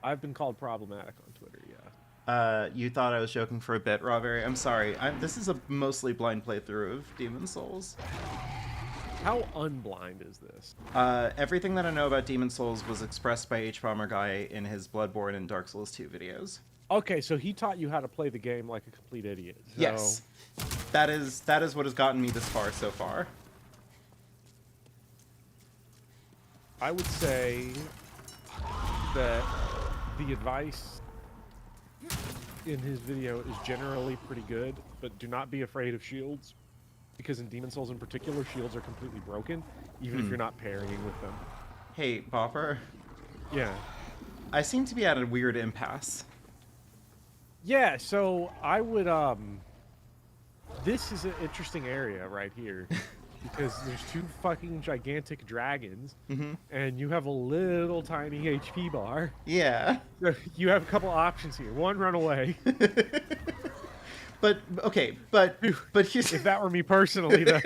I've been called problematic on Twitter, yeah. You thought I was joking for a bit, Rawberry. I'm sorry. This is a mostly blind playthrough of Demon Souls. How unblind is this? Everything that I know about Demon Souls was expressed by H-Bomber Guy in his Bloodborne and Dark Souls 2 videos. Okay, so he taught you how to play the game like a complete idiot. So Yes. That is what has gotten me this far so far. I would say that the advice in his video is generally pretty good, but do not be afraid of shields, because in Demon Souls in particular, shields are completely broken, even if you're not parrying with them. Hey, Bopper. Yeah. I seem to be at a weird impasse. Yeah, so I would, this is an interesting area right here, because there's two fucking gigantic dragons, and you have a little tiny HP bar. Yeah. You have a couple options here. One, run away. But okay, but here's If that were me personally, though.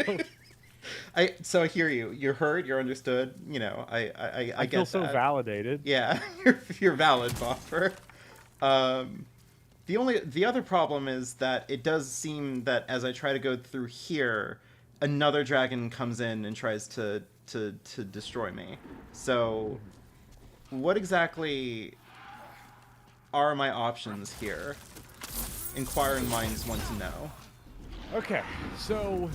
so I hear you. You're heard. You're understood. You know, I I get feel so that. validated. Yeah, you're valid, Bopper. The other problem is that it does seem that as I try to go through here, another dragon comes in and tries to destroy me. So, what exactly are my options here? Inquiring minds want to know. Okay, so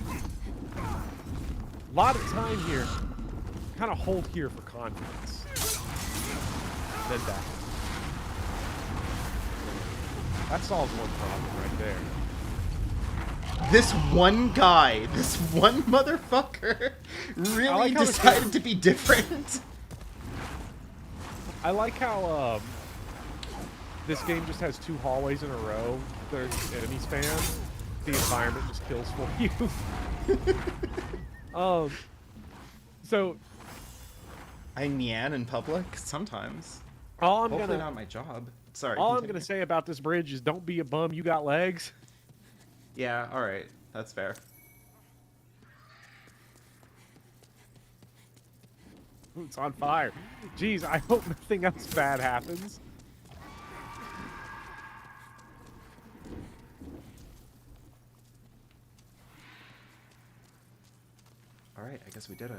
a lot of time here. Kind of hold here for confidence. Then back. That solves one problem right there. This one guy, this one motherfucker, really like how this decided game- to be different. I like how this game just has 2 hallways in a row that are enemy spam. The environment just kills for you. So I meow in public sometimes. all I'm Hopefully gonna not my job. Sorry. all I'm continue. gonna say about this bridge is don't be a bum. You got legs. Yeah, all right, that's fair. It's on fire. Jeez, I hope nothing else bad happens. All right, I guess we did it.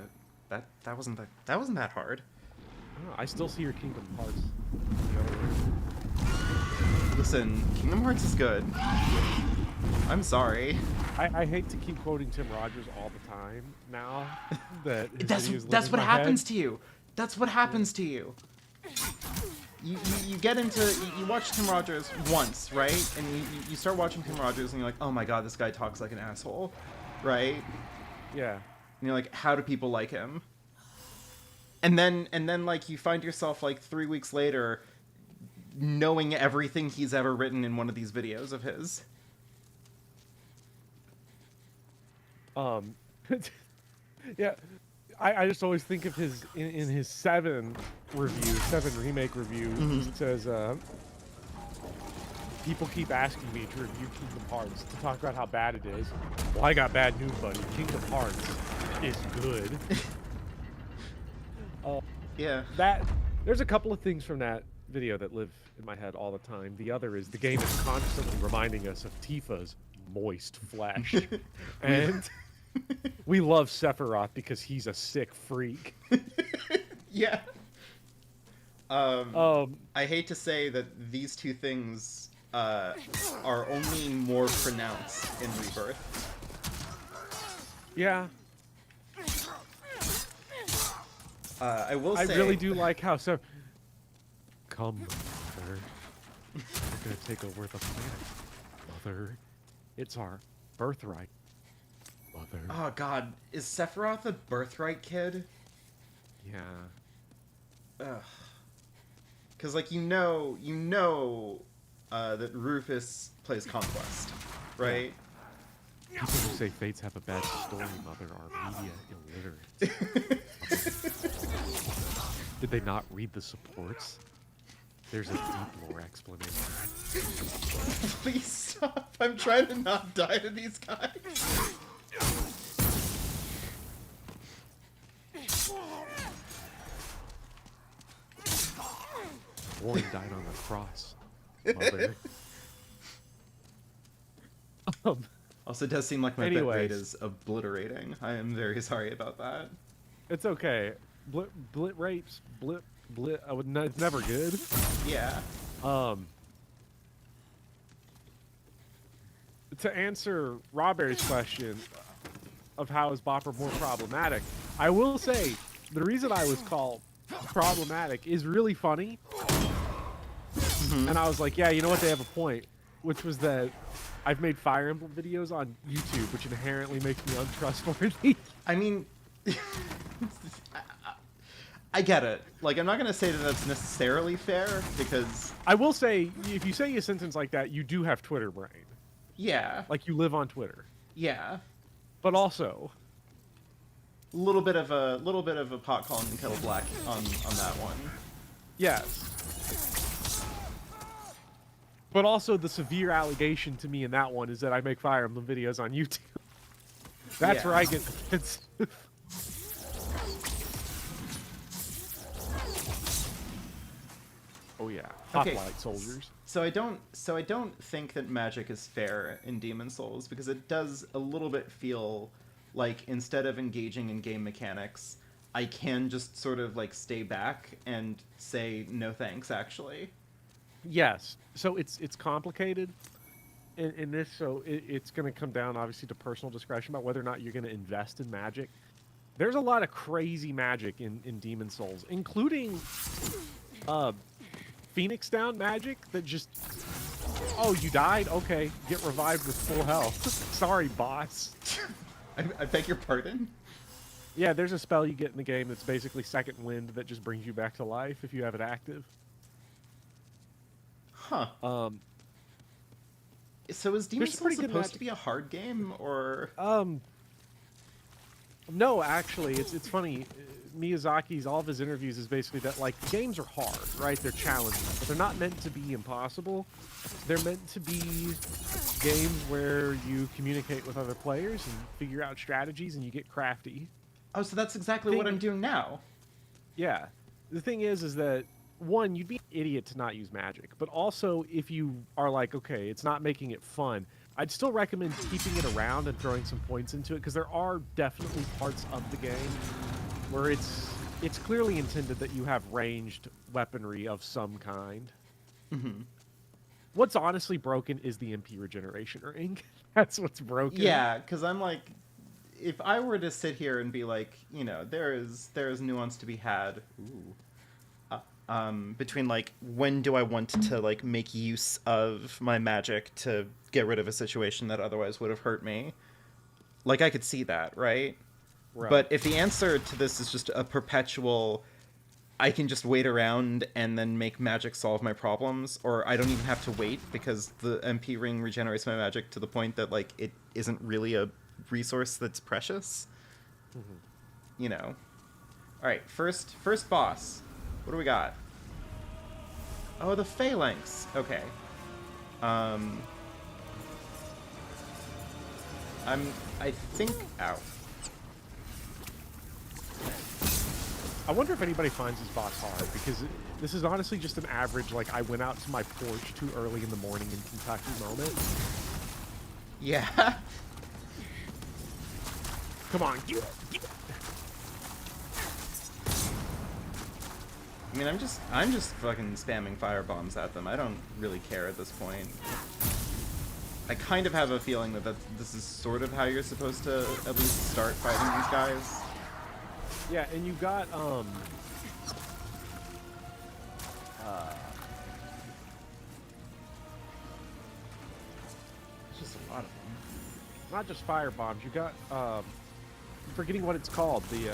That wasn't that hard. Oh, I still see your Kingdom Hearts. in the other room. Listen, Kingdom Hearts is good. I'm sorry. I hate to keep quoting Tim Rogers all the time now. That his That's videos live that's in what my happens head. to you. That's what happens to you. You get into you watch Tim Rogers once, right? And you start watching Tim Rogers and you're like, oh my god, this guy talks like an asshole, right? Yeah. And you're like, how do people like him? And then like you find yourself like 3 weeks later knowing everything he's ever written in one of these videos of his. Yeah. I just always think of his in his 7 remake review. He says, people keep asking me to review Kingdom Hearts to talk about how bad it is. Well, I got bad news, buddy. Kingdom Hearts is good. Yeah. There's a couple of things from that video that live in my head all the time. The other is the game is constantly reminding us of Tifa's moist flesh. And we love Sephiroth because he's a sick freak. Yeah. I hate to say that these two things are only more pronounced in Rebirth. Yeah. I will I say really do like how Come, Mother. We're gonna take over the planet. Mother. It's our birthright. Mother. Oh god, is Sephiroth a birthright kid? Yeah. Ugh. Cause like you know that Rufus plays Conquest, right? People who say fates have a bad story, Mother, are media illiterate. Did they not read the supports? There's a deep lore explanation. Please stop. I'm trying to not die to these guys. Warren died on the cross, Mother. Also, it does seem like my bit rate Anyways. is obliterating. I am very sorry about that. It's okay. Blit rapes, blit. It's never good. Yeah. To answer Robberry's question of how is Bopper more problematic, I will say the reason I was called problematic is really funny. And I was like, yeah, you know what? They have a point, which was that I've made Fire Emblem videos on YouTube, which inherently makes me untrustworthy. I mean, I get it. Like, I'm not gonna say that that's necessarily fair because, I will say, if you say a sentence like that, you do have Twitter brain. yeah, Like, you live on Twitter. yeah, But also, a little bit of a pot calling the kettle black on that one. yes. But also, the severe allegation to me in that one is that I make Fire Emblem videos on YouTube. That's Yeah. where I get defensive. Oh yeah, Okay. Hoplite soldiers. So I don't think that magic is fair in Demon Souls because it does a little bit feel like instead of engaging in game mechanics, I can just sort of like stay back and say no thanks actually. Yes. So it's complicated in this. So it's going to come down obviously to personal discretion about whether or not you're going to invest in magic. There's a lot of crazy magic in Demon Souls, including uh, Phoenix Down magic that just, oh, you died? Okay, get revived with full health. Sorry, boss. I beg your pardon? Yeah, there's a spell you get in the game that's basically Second Wind that just brings you back to life if you have it active. Huh. Um, So is Demon There's some Souls pretty good supposed magic. to be a hard game, or... No, actually, it's funny. Miyazaki's all of his interviews is basically that like games are hard, right? They're challenging, but they're not meant to be impossible. They're meant to be games where you communicate with other players and figure out strategies and you get crafty. Oh, so that's exactly what I'm doing now. Yeah. The thing is that one, you'd be an idiot to not use magic, but also if you are like, okay, it's not making it fun, I'd still recommend keeping it around and throwing some points into it because there are definitely parts of the game where it's clearly intended that you have ranged weaponry of some kind. Mm-hmm. What's honestly broken is the MP regeneration ring. That's what's broken. Yeah, because I'm like, if I were to sit here and be like, you know, there is nuance to be had. Between like when do I want to like make use of my magic to get rid of a situation that otherwise would have hurt me. Like I could see that, right? Right. But if the answer to this is just a perpetual, I can just wait around and then make magic solve my problems, or I don't even have to wait because the MP ring regenerates my magic to the point that like it isn't really a resource that's precious. Mm-hmm. You know. All right, first boss. What do we got? Oh, the Phalanx. Okay. I think. Ow. I wonder if anybody finds this boss hard, because this is honestly just an average, like, I went out to my porch too early in the morning in Kentucky moment. Yeah. Come on, get it. I mean, I'm just fucking spamming fire bombs at them. I don't really care at this point. I kind of have a feeling that this is sort of how you're supposed to at least start fighting these guys. Yeah, and you got, It's just a lot of them. not just fire bombs, you got, I'm forgetting what it's called, the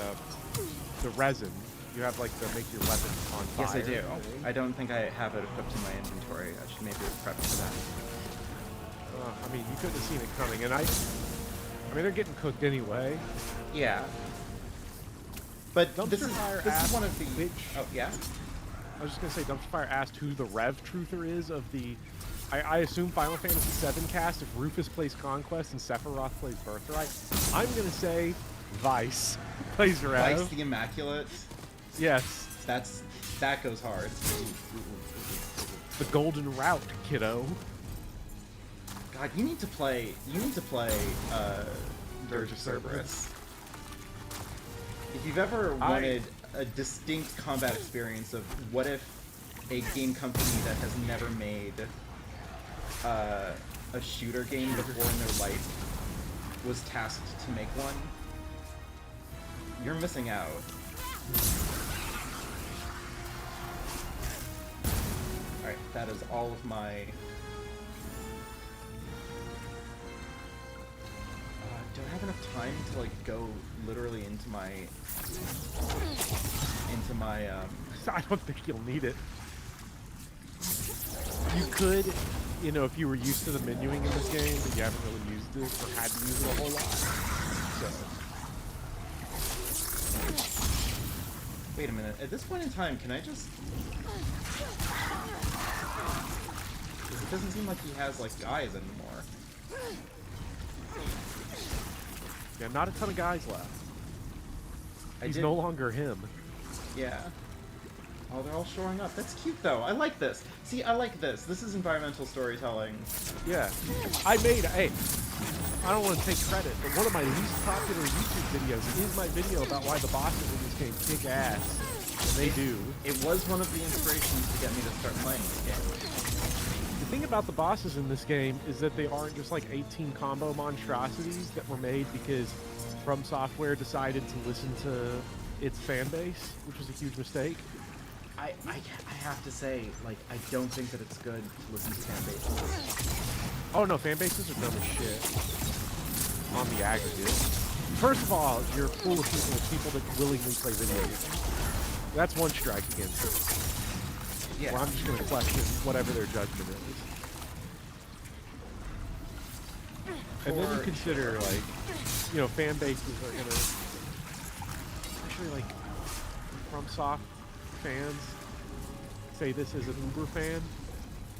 resin. You have, like, to make your weapon on fire. Yes, I do. I don't think I have it equipped in my inventory. I should maybe prep for that. I mean, you couldn't have seen it coming, and I mean, they're getting cooked anyway. Yeah. But Dumpster this fire is one of the... bitch. Oh, yeah? I was just gonna say, Dumpster Fire asked who the Rev Truther is of the... I assume Final Fantasy VII cast if Rufus plays Conquest and Sephiroth plays Birthright. I'm gonna say Vice plays Rev. Vice the Immaculate. Yes. That goes hard. The Golden Route, kiddo. God, you need to play Dirge of Cerberus. If you've ever wanted a distinct combat experience of what if a game company that has never made a shooter game before in their life was tasked to make one, you're missing out. Alright, that is all of my... do I have enough time to, like, go literally into my... I don't think you'll need it. You could, you know, if you were used to the menuing in this game, but you haven't really used it or had to use it a whole lot. So. Wait a minute. At this point in time, can I just... It doesn't seem like he has, like, eyes anymore. Yeah, not a ton of guys left. He's did- no longer him. Yeah. Oh, they're all showing up. That's cute, though. I like this. See, I like this. This is environmental storytelling. Yeah. I don't want to take credit, but one of my least popular YouTube videos is my video about why the bosses in this game kick ass. And they do. It was one of the inspirations to get me to start playing this game. about the bosses in this game is that they aren't just like 18 combo monstrosities that were made because From Software decided to listen to its fan base, which was a huge mistake. I have to say, like, I don't think that it's good to listen to fan bases. Oh no, fan bases are dumb as shit on the aggregate. First of all, you're full of people that willingly play video games. That's one strike against it. Yeah. Where I'm just going to question whatever their judgment is. And then you consider, like, you know, fan bases are going to... Actually, like, FromSoft fans say this is an Uber fan.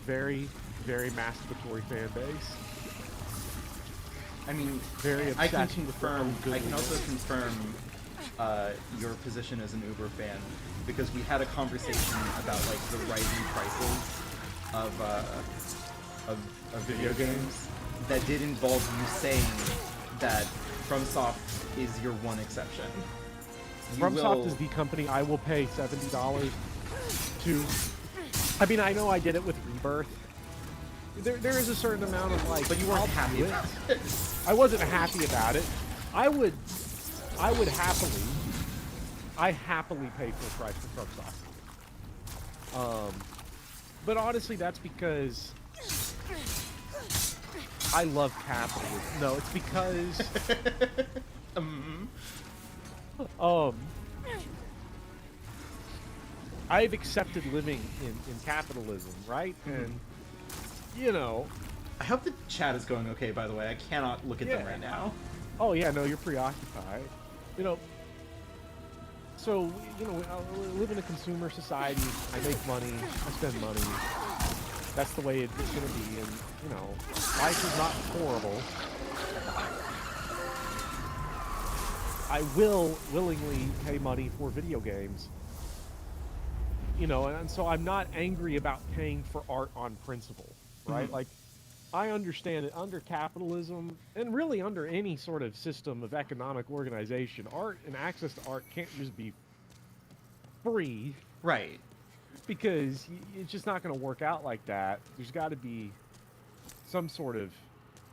Very, very masturbatory fan base. I mean, Very I can obsessed with their confirm. own I can goodness. also confirm your position as an Uber fan because we had a conversation about like the rising prices of video games that did involve you saying that FromSoft is your one exception. FromSoft is the company I will pay $70 to. I mean, I know I did it with Rebirth. There is a certain amount of like, But you weren't I'll happy do it. about it. I wasn't happy about it. I would happily pay full price for FromSoft. But honestly, that's because I love capitalism. No, it's because I've accepted living in capitalism, right? And you know, I hope the chat is going okay. By the way, I cannot look at them Yeah. right now. oh yeah, no, you're preoccupied. You know, so you know, we live in a consumer society. I make money, I spend money. That's the way it's gonna be, and you know, life is not horrible. I will willingly pay money for video games. You know, and so I'm not angry about paying for art on principle, right? Mhm. Like, I understand it under capitalism and really under any sort of system of economic organization. Art and access to art can't just be free Right. because it's just not going to work out like that. There's got to be some sort of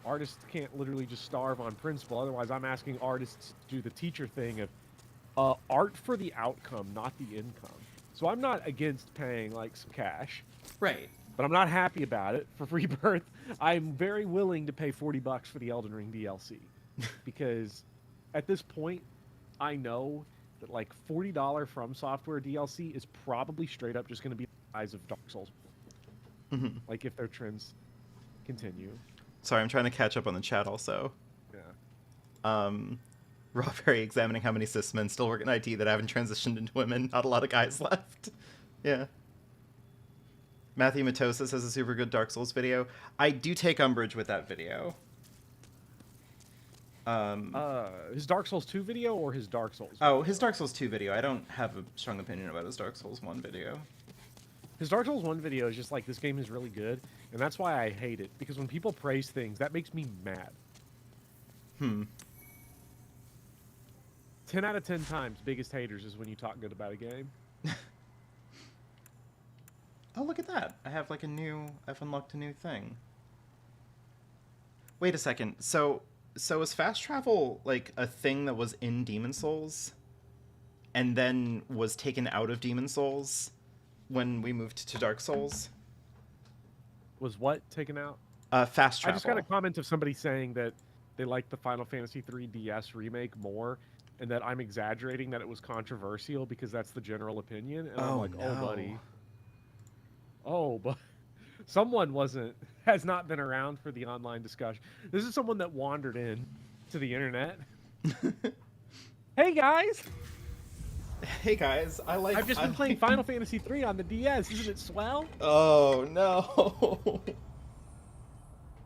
artists can't literally just starve on principle. Otherwise, I'm asking artists to do the teacher thing of art for the outcome, not the income. So I'm not against paying like some cash, Right. but I'm not happy about it for Rebirth. I'm very willing to pay $40 for the Elden Ring DLC because at this point, I know that like $40 From Software DLC is probably straight up just going to be the size of Dark Souls. Mhm. Like if their trends continue. Sorry, I'm trying to catch up on the chat also. Yeah. Rawberry examining how many cis men still work in IT that haven't transitioned into women. Not a lot of guys left. Yeah. Matthew Matosis has a super good Dark Souls video. I do take umbrage with that video. His Dark Souls 2 video or his Dark Souls? Oh, his Dark Souls 2 video. I don't have a strong opinion about his Dark Souls 1 video. His Dark Souls 1 video is just like, this game is really good, and that's why I hate it. Because when people praise things, that makes me mad. 10 out of 10 times, biggest haters is when you talk good about a game. Oh, look at that. I've unlocked a new thing. Wait a second. So is fast travel like a thing that was in Demon Souls and then was taken out of Demon Souls when we moved to Dark Souls? Was what taken out? Fast I travel. just got a comment of somebody saying that they liked the Final Fantasy 3 DS remake more, and that I'm exaggerating that it was controversial because that's the general opinion. And I'm Oh, like, oh, no. buddy. Oh, but someone has not been around for the online discussion. This is someone that wandered in to the internet. Hey, guys! Hey guys, I've just been playing Final Fantasy 3 on the DS. Isn't it swell? Oh no.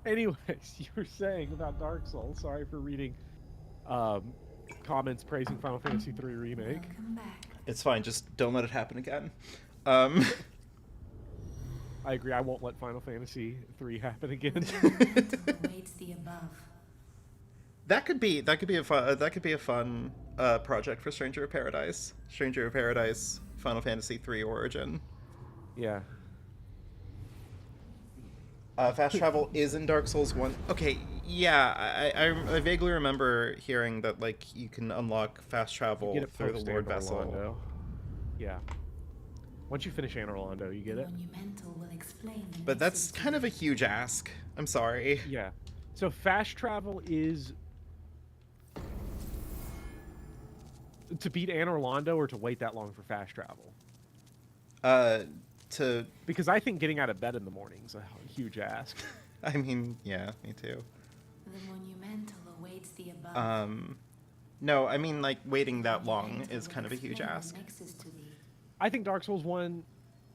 Anyways, you were saying about Dark Souls. Sorry for reading comments praising Final Fantasy 3 Remake. It's fine, just don't let it happen again. I agree. I won't let Final Fantasy 3 happen again. Awaits the above. That could be a fun project for Stranger of Paradise. Stranger of Paradise Final Fantasy 3 Origin. Yeah. Fast travel is in Dark Souls 1. Okay, yeah, I vaguely remember hearing that, like, you can unlock fast You travel get it through the post Lord Anor Vessel. Londo. Yeah. Once you finish Anor Londo, you get The it. monumental will explain the But that's nexus to kind of a the- huge ask. I'm sorry. Yeah. So fast travel is to beat Anor Londo or to wait that long for fast travel. Uh, to, Because I think getting out of bed in the morning is a huge ask. I mean, yeah, me too. The monumental awaits the above. No, I mean, like, waiting The that long monumental is will kind of a huge explain the ask. nexus to the- I think Dark Souls 1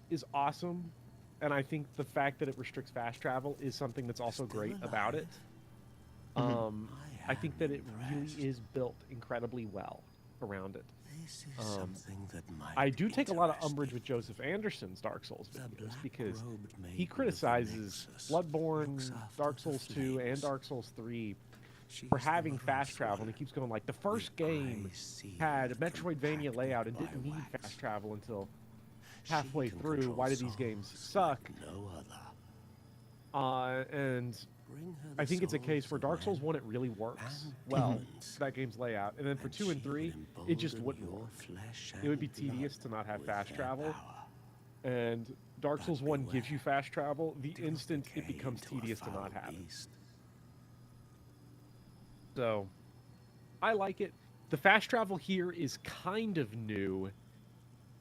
is awesome, and I think the fact that it restricts fast travel is something that's also Still great about it. I think that it really is built incredibly well around it. This is something that might I do take a lot of umbrage interest with Joseph Anderson's Dark Souls The videos black because robed he maiden of the criticizes Nexus Bloodborne, looks after Dark the Souls 2, and flames. Dark Souls 3 She's for the having most fast travel, and one. he keeps going like, the first The game eyes see had a and Metroidvania compacted layout and by didn't need wax. fast travel until She halfway can through. control Why do these games souls suck? like no other. And Bring her I the think it's a case souls for of Dark Souls men 1, it really works and well demons, for that game's layout. And then for 2 and she 3, will it just embolden wouldn't your work. flesh It would be and tedious blood to not have with fast their travel. power. And Dark But Souls 1 gives beware. you fast travel. The Do not instant it decay becomes into a tedious to foul not have it. beast. So, I like it. The fast travel here is kind of new.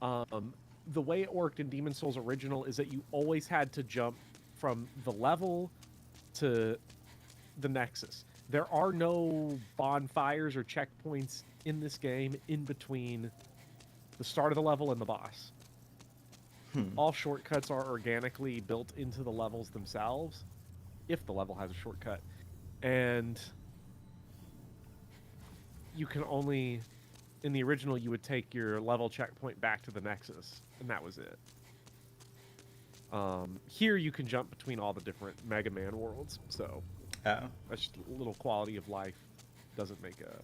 The way it worked in Demon Souls Original is that you always had to jump from the level to the Nexus. There are no bonfires or checkpoints in this game in between the start of the level and the boss. All shortcuts are organically built into the levels themselves, if the level has a shortcut. And you can only, in the original, you would take your level checkpoint back to the Nexus, and that was it. Here you can jump between all the different Mega Man worlds, so Oh. that's just a little quality of life. Doesn't make a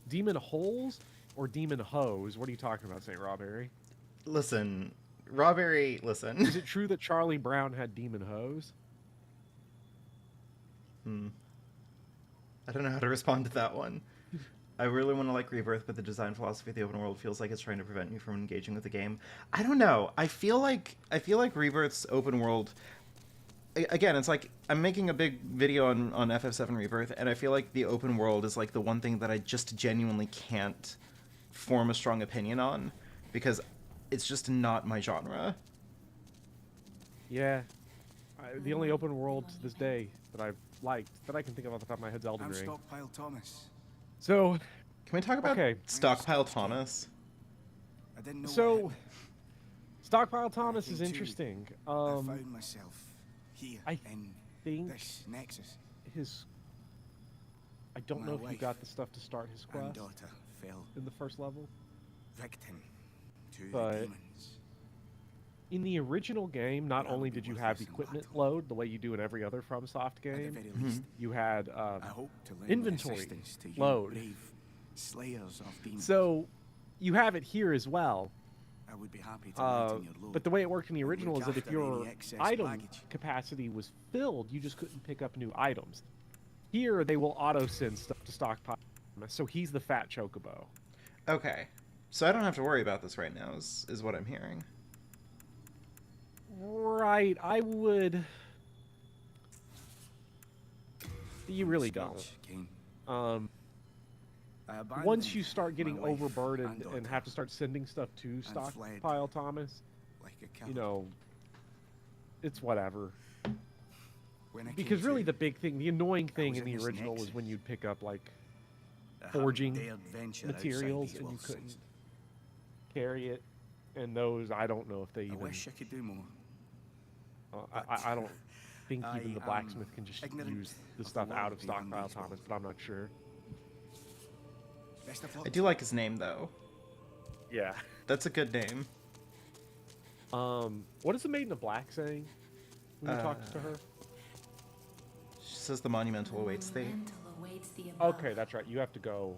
demon holes or demon hose. What are you talking about, St. Rawberry? Listen, Rawberry, listen. Is it true that Charlie Brown had demon hose? I don't know how to respond to that one. I really want to like Rebirth, but the design philosophy of the open world feels like it's trying to prevent me from engaging with the game. I don't know. I feel like Rebirth's open world. Again, it's like I'm making a big video on FF7 Rebirth, and I feel like the open world is like the one thing that I just genuinely can't form a strong opinion on because it's just not my genre. Yeah. The only open world to this day that I've liked, that I can think of off the top of my head, is Elden I'm Ring. Stockpile Thomas. So, Can we talk about Okay. Stockpile Thomas? I didn't know what so hit me. Stockpile Thomas came is to, interesting. I found myself here I in think this nexus. his... I don't My know if you wife got the stuff to start his And quest daughter fell in the first level. victim to But- the demons. In the original game, not But I would only be did you worthless have in equipment battle. load the way you do in every other FromSoft At the game, very least, you had I hope to lend inventory my assistance to you load. brave slayers of demons. So you have it here as well. I would be happy to lighten your load. But the way it worked in the and original look is that if after any your excess item baggage. capacity was filled, you just couldn't pick up new items. Here, they will auto-send stuff to Stockpile. So he's the fat chocobo. Okay. So I don't have to worry about this right now, is what I'm hearing. Right, I would... You really don't. Speech, Cain. I Once abandoned you start getting my wife overburdened and and have to start sending stuff to fled Stockpile Thomas, like a you coward. know, it's whatever. When I came Because really to, the big thing, the annoying thing was in in the this original was nexus. when you'd pick up, like, I hadn't forging dared venture outside materials these and you walls couldn't since. carry it. And those, I don't know if they I even... wish I could do more. I don't think even I the am blacksmith can just ignorant use the of the stuff out world of beyond Stockpile these Thomas, walls. but I'm not sure. Best of luck. I do like his name though. Yeah. That's a good name. What is the Maiden of Black saying when you talk to her? She says the monumental awaits thee. Monumental awaits the above. Okay, that's right. You have to go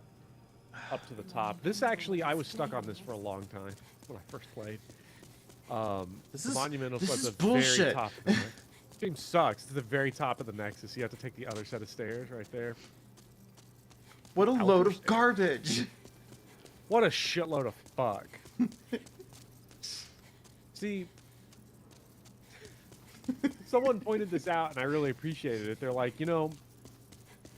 up to the top. This actually, I was stuck on this for a long time when I first played. This The is- Monumental this was is at the very bullshit. top of the map. stream sucks. It's at the very top of the Nexus. You have to take the other set of stairs right there. What a Outer load of stairs. garbage. What a shitload of fuck. See, someone pointed this out, and I really appreciated it. They're like, you know,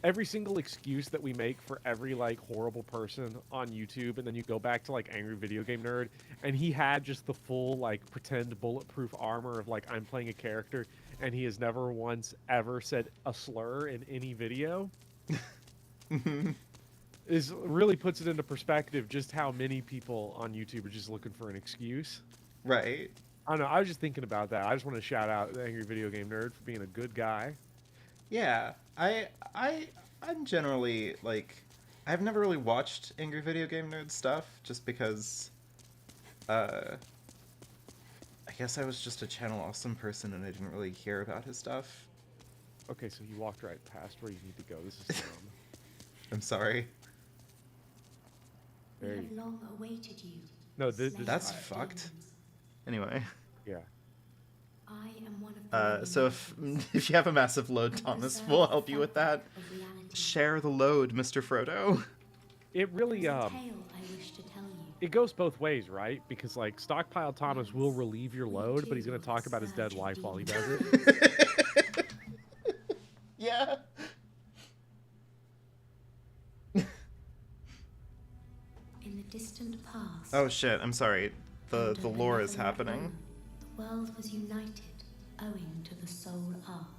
every single excuse that we make for every, like, horrible person on YouTube, and then you go back to, like, Angry Video Game Nerd, and he had just the full, like, pretend bulletproof armor of, like, I'm playing a character, and he has never once ever said a slur in any video. Is really puts it into perspective just how many people on YouTube are just looking for an excuse. Right. I don't know. I was just thinking about that. I just want to shout out the Angry Video Game Nerd for being a good guy. Yeah. I'm generally, like, I've never really watched Angry Video Game Nerd stuff, just because, I guess I was just a Channel Awesome person and I didn't really hear about his stuff. Okay, so you walked right past where you need to go. This is dumb. I'm sorry. We There have you- long awaited you. No, this That's slayer of fucked. demons. Anyway. yeah. I am one of the many So if masters you have a massive load, and Thomas, preserve we'll the help you with that. fabric of reality. Share the load, Mr. Frodo. It really There's a tale I wish to tell you. it goes both ways, right? Because like Stockpile Thomas will relieve your load, but he's going to talk about his dead wife while he does it. Yeah. In the distant past. Oh shit, I'm sorry. The under lore is benevolent happening. rule, The world was united owing to the soul arts.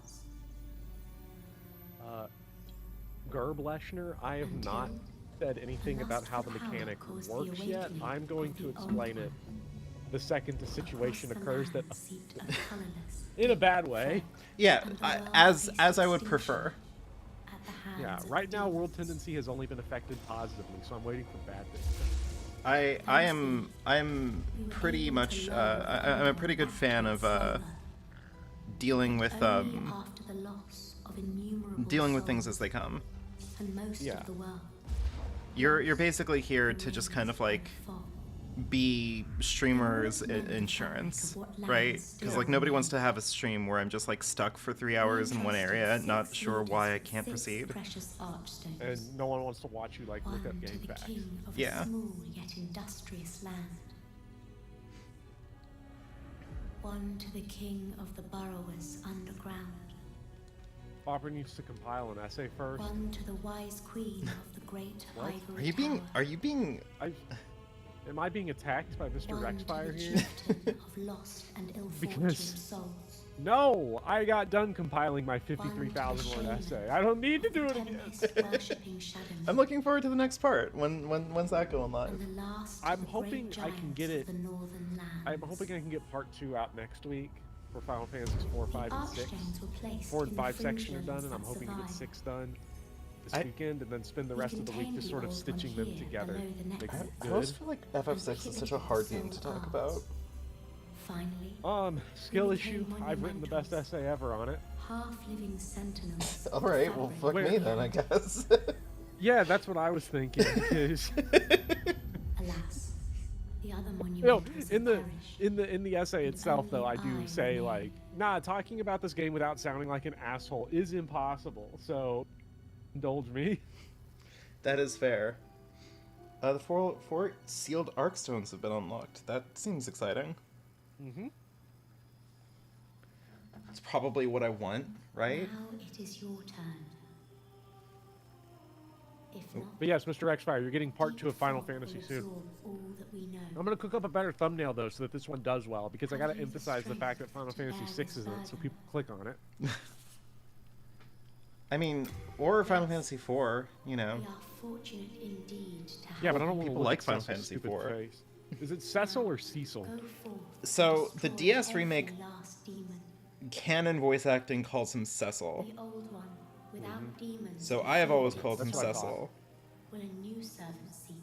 Gerb Leshner, I have Until not said anything the about lust how for the power mechanic caused the works yet. awakening I'm going of to the old explain it one. the second the situation Across the occurs that land seeped a colourless, in a bad way. Yeah, and the world as faced I would extinction prefer. at the Yeah, hands of right now demons. World Tendency has only been affected positively, so I'm waiting for bad things. I'm We were pretty able to much lull I'm a pretty good fan of slumber, dealing with only after the loss of innumerable dealing with things as souls they come. and most Yeah. of the world. You're basically here to just kind of like Fall. be streamers' insurance, right? Because like nobody wants to have a stream where I'm just like stuck for 3 hours in one area, not sure why I can't proceed. Precious archstones. And no one wants to watch you like look One up to game the facts. king of Yeah. a small yet industrious land. One to the king of the burrowers underground. Bopper needs to compile an essay first. One to the wise queen of the great What? ivory Are you being Am I being attacked by Mr. One to Rexfire the here? chieftain of lost and ill-fortuned Because- souls. No, I got done compiling my 53,000 word One to essay. I don't need to do it the again. tempest worshipping shadow. I'm looking forward to the next part. When's that going live? And the last I'm of the great hoping I can giants get of it- The northern lands. I'm hoping I can get part 2 out next week for Final Fantasy 4, 5, and 6. Archstones were placed 4 and in the 5 section are done, fringelands and I'm that hoping to get survive. 6 done this I- weekend, and then spend the We rest of the week contained just the sort of old one stitching them here together. below the Make nexus. it I always good. feel like FF6 is such a hard game to talk about. Finally, Skill We issue. became I've written the best monumentals. essay ever on it. half-living sentinels. All of right, well, fabric. fuck Where- me then, I guess. Yeah, that's what I was thinking. Because Alas, the other no, monumentals in have the perished. in the essay And itself, though, I only do I say remain. like, nah, talking about this game without sounding like an asshole is impossible. So, indulge me. That is fair. The four sealed Arkstones have been unlocked. That seems exciting. Mm-hmm. It's probably what I want, right? Now it is your turn. If not, But yes, Mr. Xfire, you're getting part 2 of deep Final thought will Fantasy soon. absorb all that we know. I'm gonna cook up a better thumbnail though, so that this one does well, because I I'll gotta use the emphasize the fact that strength Final to Fantasy bear 6 this is in it, so burden. people click on it. I mean, or Final Fantasy IV, you know. We are fortunate indeed to have Yeah, but I don't want to People look like at Final Cecil's Fantasy stupid IV. face. Is it Cecil or Cecil? Go forth So, and the destroy DS every remake- last demon. Canon voice acting calls him Cecil. The old one, without demons. So to I have fear, always called him That's what I thought. Cecil. will a new servant seek.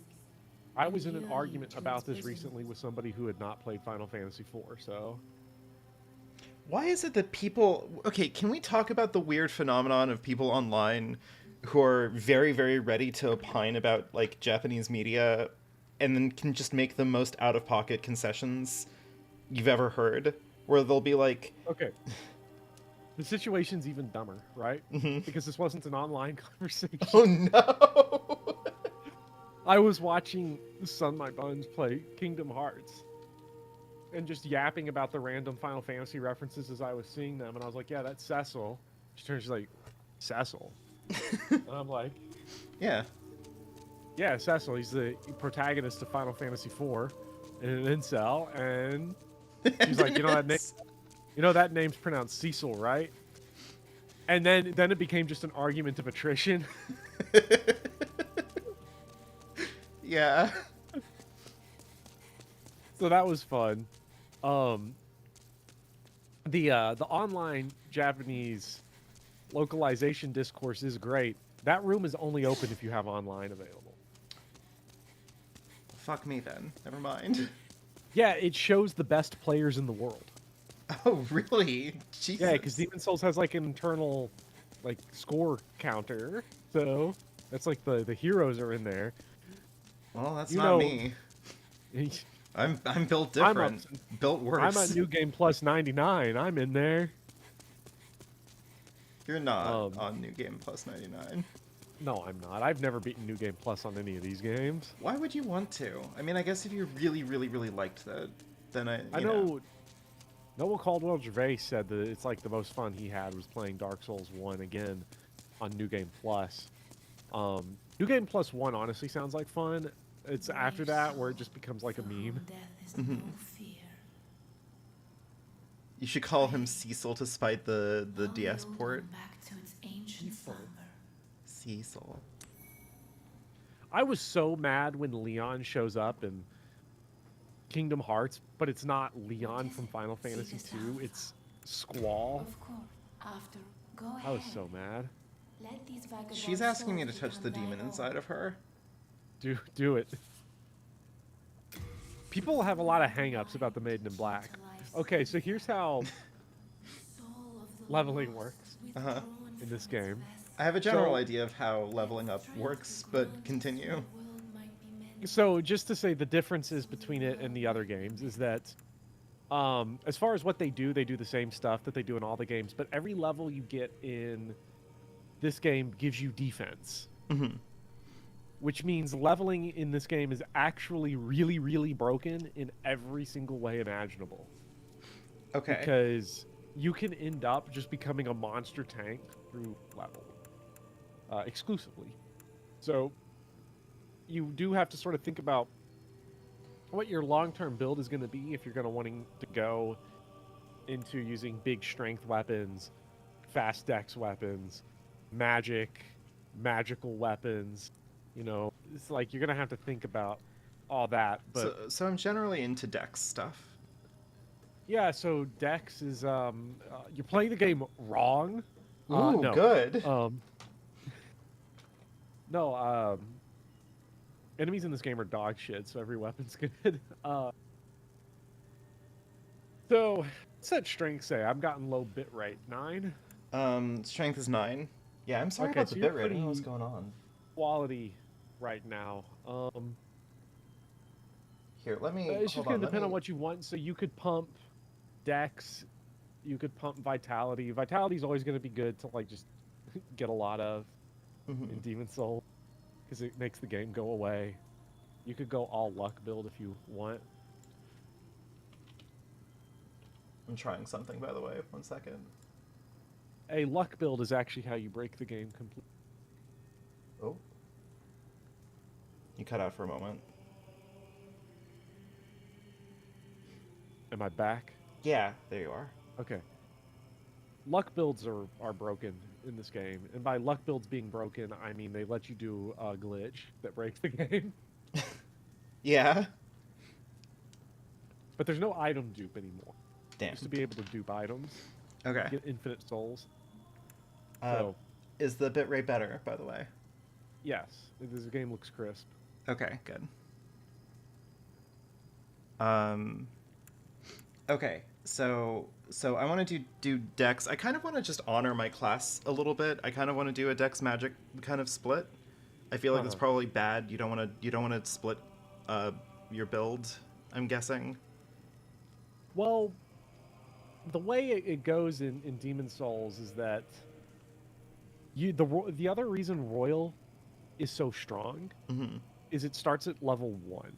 I was in an Yearning argument to about its this bosom. recently with somebody who had not played Final Fantasy IV, so... Why is it that people... Okay, can we talk about the weird phenomenon of people online who are very, very ready to opine about, like, Japanese media and then can just make the most out-of-pocket concessions you've ever heard? Where they'll be like... Okay. The situation's even dumber, right? Because this wasn't an online conversation. Oh no! I was watching Son My Buns play Kingdom Hearts and just yapping about the random Final Fantasy references as I was seeing them, and I was like, "Yeah, that's Cecil." She turns, she's like, "Cecil," and I'm like, Yeah. "Yeah, Cecil. He's the protagonist of Final Fantasy IV, and an incel." And she's like, "You know that name? You know that name's pronounced Cecil, right?" And then it became just an argument of attrition. Yeah. So that was fun. The online Japanese localization discourse is great. That room is only open if you have online available. Fuck me then. Never mind. Yeah, it shows the best players in the world. Oh, really? Jesus. Yeah, because Demon Souls has like an internal like score counter. So that's like the heroes are in there. Well, that's You not know- me. I'm built I'm different. Built worse. I'm at New Game Plus 99. I'm in there. You're not on New Game Plus 99. No, I'm not. I've never beaten New Game Plus on any of these games. Why would you want to? I mean, I guess if you really, really, really liked that, then I know Noah Caldwell Gervais said that it's like the most fun he had was playing Dark Souls 1 again on New Game Plus. New Game Plus 1 honestly sounds like fun. It's after that where it just becomes like a meme. Death is no fear. You should call him Cecil to spite the DS World port. went back to its ancient slumber. Cecil. I was so mad when Leon shows up in Kingdom Hearts, but it's not Leon from Final Fantasy II, it's Squall. Of course, after, go ahead. I was so mad. Let these vagabond She's asking me to souls touch the become demon thine inside own. of her. Do it. People have a lot of hang-ups about the Maiden in Black. Okay, so here's how Soul of the leveling lost, works Uh-huh. withdrawn in this from its game. vast I have a general So- idea of how leveling up works, but continue. world might be meant So just to say the differences between it and the other games is that as far as what they do the same stuff that they do in all the games, but every level you get in this game gives you defense. Which means leveling in this game is actually really, really broken in every single way imaginable. Okay. Because you can end up just becoming a monster tank through level exclusively. So you do have to sort of think about what your long-term build is going to be if you're going to wanting to go into using big strength weapons, fast dex weapons, magical weapons. You know, it's like you're going to have to think about all that. But So I'm generally into Dex stuff. yeah, so dex is you're playing the game wrong. Ooh, No. good. No, enemies in this game are dog shit, so every weapon's good. So, what's that strength say? I've gotten low bit rate, 9. Strength is 9. Yeah, I'm sorry Okay, about so the you're bitrate. I don't know what's pretty- going on. Quality right now. Here, let me. It's just hold going on, to let depend on me- what you want. So you could pump dex, you could pump vitality. Vitality is always going to be good to like just get a lot of in Demon Soul because it makes the game go away. You could go all luck build if you want. I'm trying something, by the way. 1 second. A luck build is actually how you break the game completely. Oh. You cut out for a moment. Am I back? Yeah, there you are. Okay. Luck builds are broken in this game, and by luck builds being broken, I mean they let you do a glitch that breaks the game. Yeah. But there's no item dupe anymore. Damn. Used to be able to dupe items, Okay. get infinite souls. Uh, So Is the bitrate better, by the way? yes, this game looks crisp. Okay, good. Okay, so I want to do Dex. I kind of want to just honor my class a little bit. I kind of want to do a Dex Magic kind of split. I feel like that's probably bad. You don't want to split your build, I'm guessing. Well, the way it goes in Demon Souls is that the other reason Royal is so strong is it starts at level 1.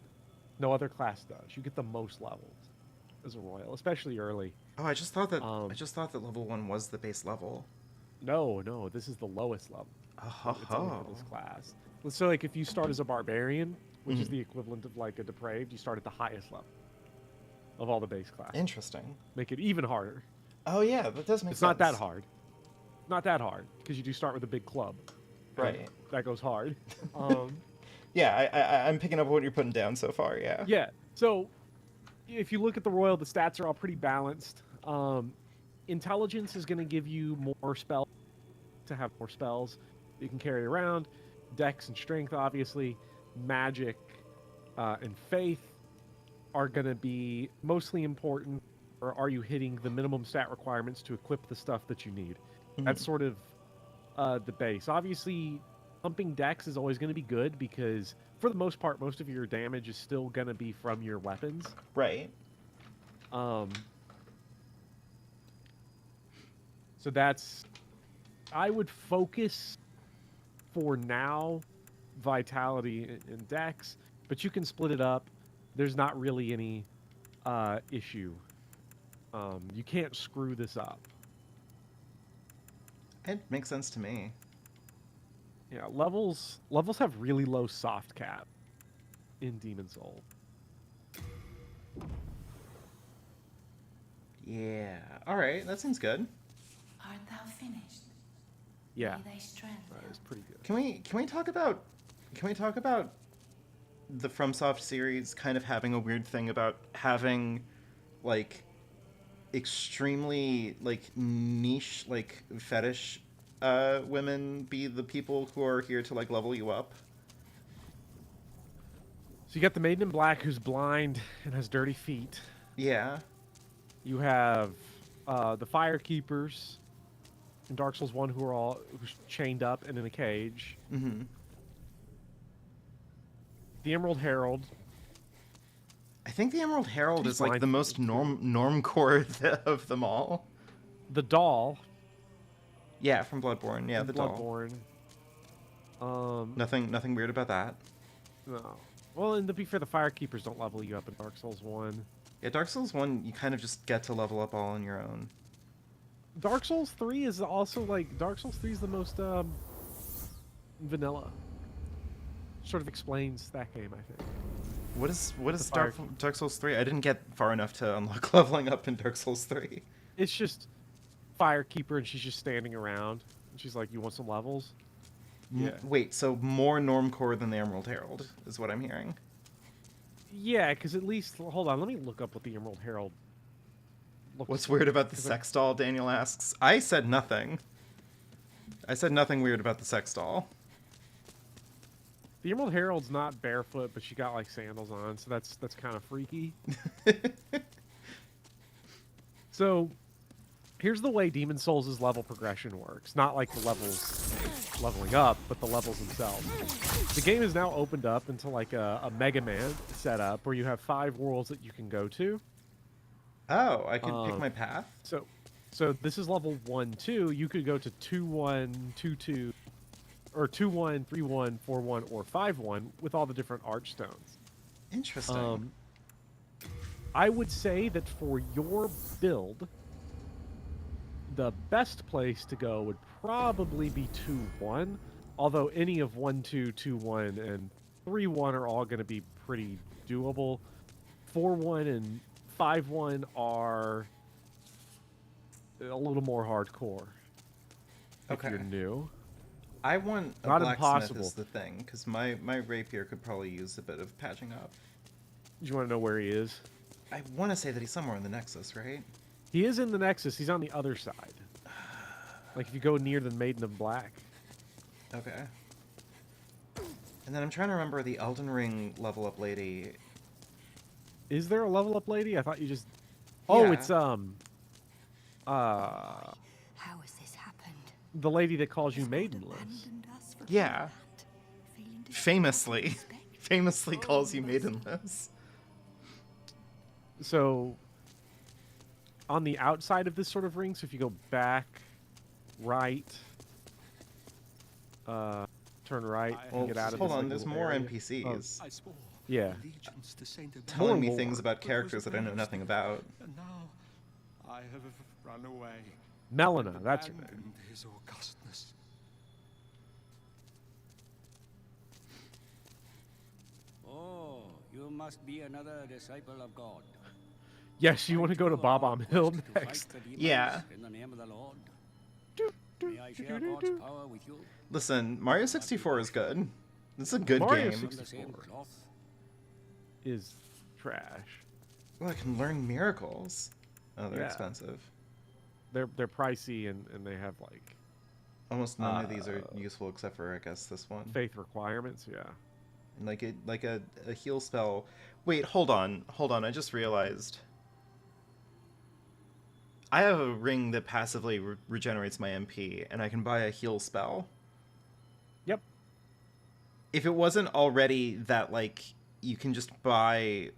No other class does. You get the most levels as a Royal, especially early. Oh, I just thought that level 1 was the base level. No, this is the lowest level. It's only for this Oh. class. So like if you start as a barbarian, which is the equivalent of like a depraved, you start at the highest level of all the base classes. Interesting. Make it even harder. Oh yeah, that does make sense. It's not that hard. Not that hard because you do start with a big club. Right. That goes hard. Yeah, I'm picking up what you're putting down so far. Yeah. Yeah. So if you look at the Royal, the stats are all pretty balanced. Intelligence is going to give you more spells to have more spells you can carry around. Dex and strength, obviously. Magic and faith are going to be mostly important. Or are you hitting the minimum stat requirements to equip the stuff that you need? That's sort of the base. Obviously, pumping Dex is always going to be good because, for the most part, most of your damage is still going to be from your weapons. Right. So that's... I would focus, for now, Vitality and Dex, but you can split it up. There's not really any issue. You can't screw this up. It makes sense to me. Yeah, levels have really low soft cap in Demon Soul. Yeah. All right, that seems good. Art thou finished? Yeah, May thy strength that is pretty good. Can we talk about the FromSoft series kind of having a weird thing about having like extremely like niche like fetish women be the people who are here to like level you up? So you got the Maiden in Black who's blind and has dirty feet. Yeah. You have the Fire Keepers in Dark Souls 1 who's chained up and in a cage. Mm-hmm. The Emerald Herald. I think the Emerald Herald He's is like blind. the most normcore of them all. The Doll. Yeah, from Bloodborne. Yeah, in the doll. Bloodborne. Nothing weird about that. No. Well, and to be fair, the Fire Keepers don't level you up in Dark Souls 1. Yeah, Dark Souls 1, you kind of just get to level up all on your own. Dark Souls 3 is also like... Dark Souls 3 is the most vanilla. Sort of explains that game, I think. What is Fire Dark Souls 3? I didn't get far enough to unlock leveling up in Dark Souls 3. It's just Firekeeper and she's just standing around. And she's like, you want some levels? Yeah. Wait, so more normcore than the Emerald Herald is what I'm hearing. Yeah, because at least... Hold on, let me look up what the Emerald Herald looks What's like. weird about the sex doll, Daniel asks? I said nothing. I said nothing weird about the sex doll. The Emerald Herald's not barefoot, but she got like sandals on, so that's kind of freaky. So, here's the way Demon Souls' level progression works. Not like the levels leveling up, but the levels themselves. The game is now opened up into like a Mega Man setup where you have 5 worlds that you can go to. Oh, I can pick my path? So this is level 1, 2. You could go to 2, 1, 2, 2, or 2, 1, 3, 1, 4, 1, or 5, 1 with all the different archstones. Interesting. I would say that for your build, the best place to go would probably be 2, 1. Although any of 1, 2, 2, 1, and 3, 1 are all going to be pretty doable. 4, 1, and 5, 1 are a little more hardcore. If you're new. I want a Not blacksmith impossible. is the thing, because my rapier could probably use a bit of patching up. Do you want to know where he is? I want to say that he's somewhere in the Nexus, right? He is in the Nexus. He's on the other side. Like if you go near the Maiden of Black. Okay. And then I'm trying to remember the Elden Ring level up lady. Is there a level up lady? I thought you just... Oh, Yeah. it's How has this happened? the lady that calls you Has God maidenless. abandoned us for Yeah. that? Failing to show Famously. respect? Famously calls you mercy. maidenless. So on the outside of this sort of ring. So if you go back, right, turn right, Well, and get out of hold this on. like, There's little more area. NPCs I swore Yeah. allegiance to Saint Amand, telling me more things lore. about characters that I know nothing about. and now I have run away. Melina, and that's her name. abandoned his augustness. Oh, you must be another disciple of God. Yes, you want to go to Bob Hill Quest to next. fight the demons Yeah. In the name of the Lord. May I share God's power with you? Listen, Mario 64 is good. It's a good Mario game. From the 64. same cloth. Is trash. Well, I can learn miracles. Oh, they're Yeah. expensive. They're pricey and they have like Almost none of these are useful except for, I guess, this one. faith requirements. Yeah. Like a heal spell. Wait, hold on. I just realized. I have a ring that passively regenerates my MP, and I can buy a heal spell. Yep. If it wasn't already that, like, you can just buy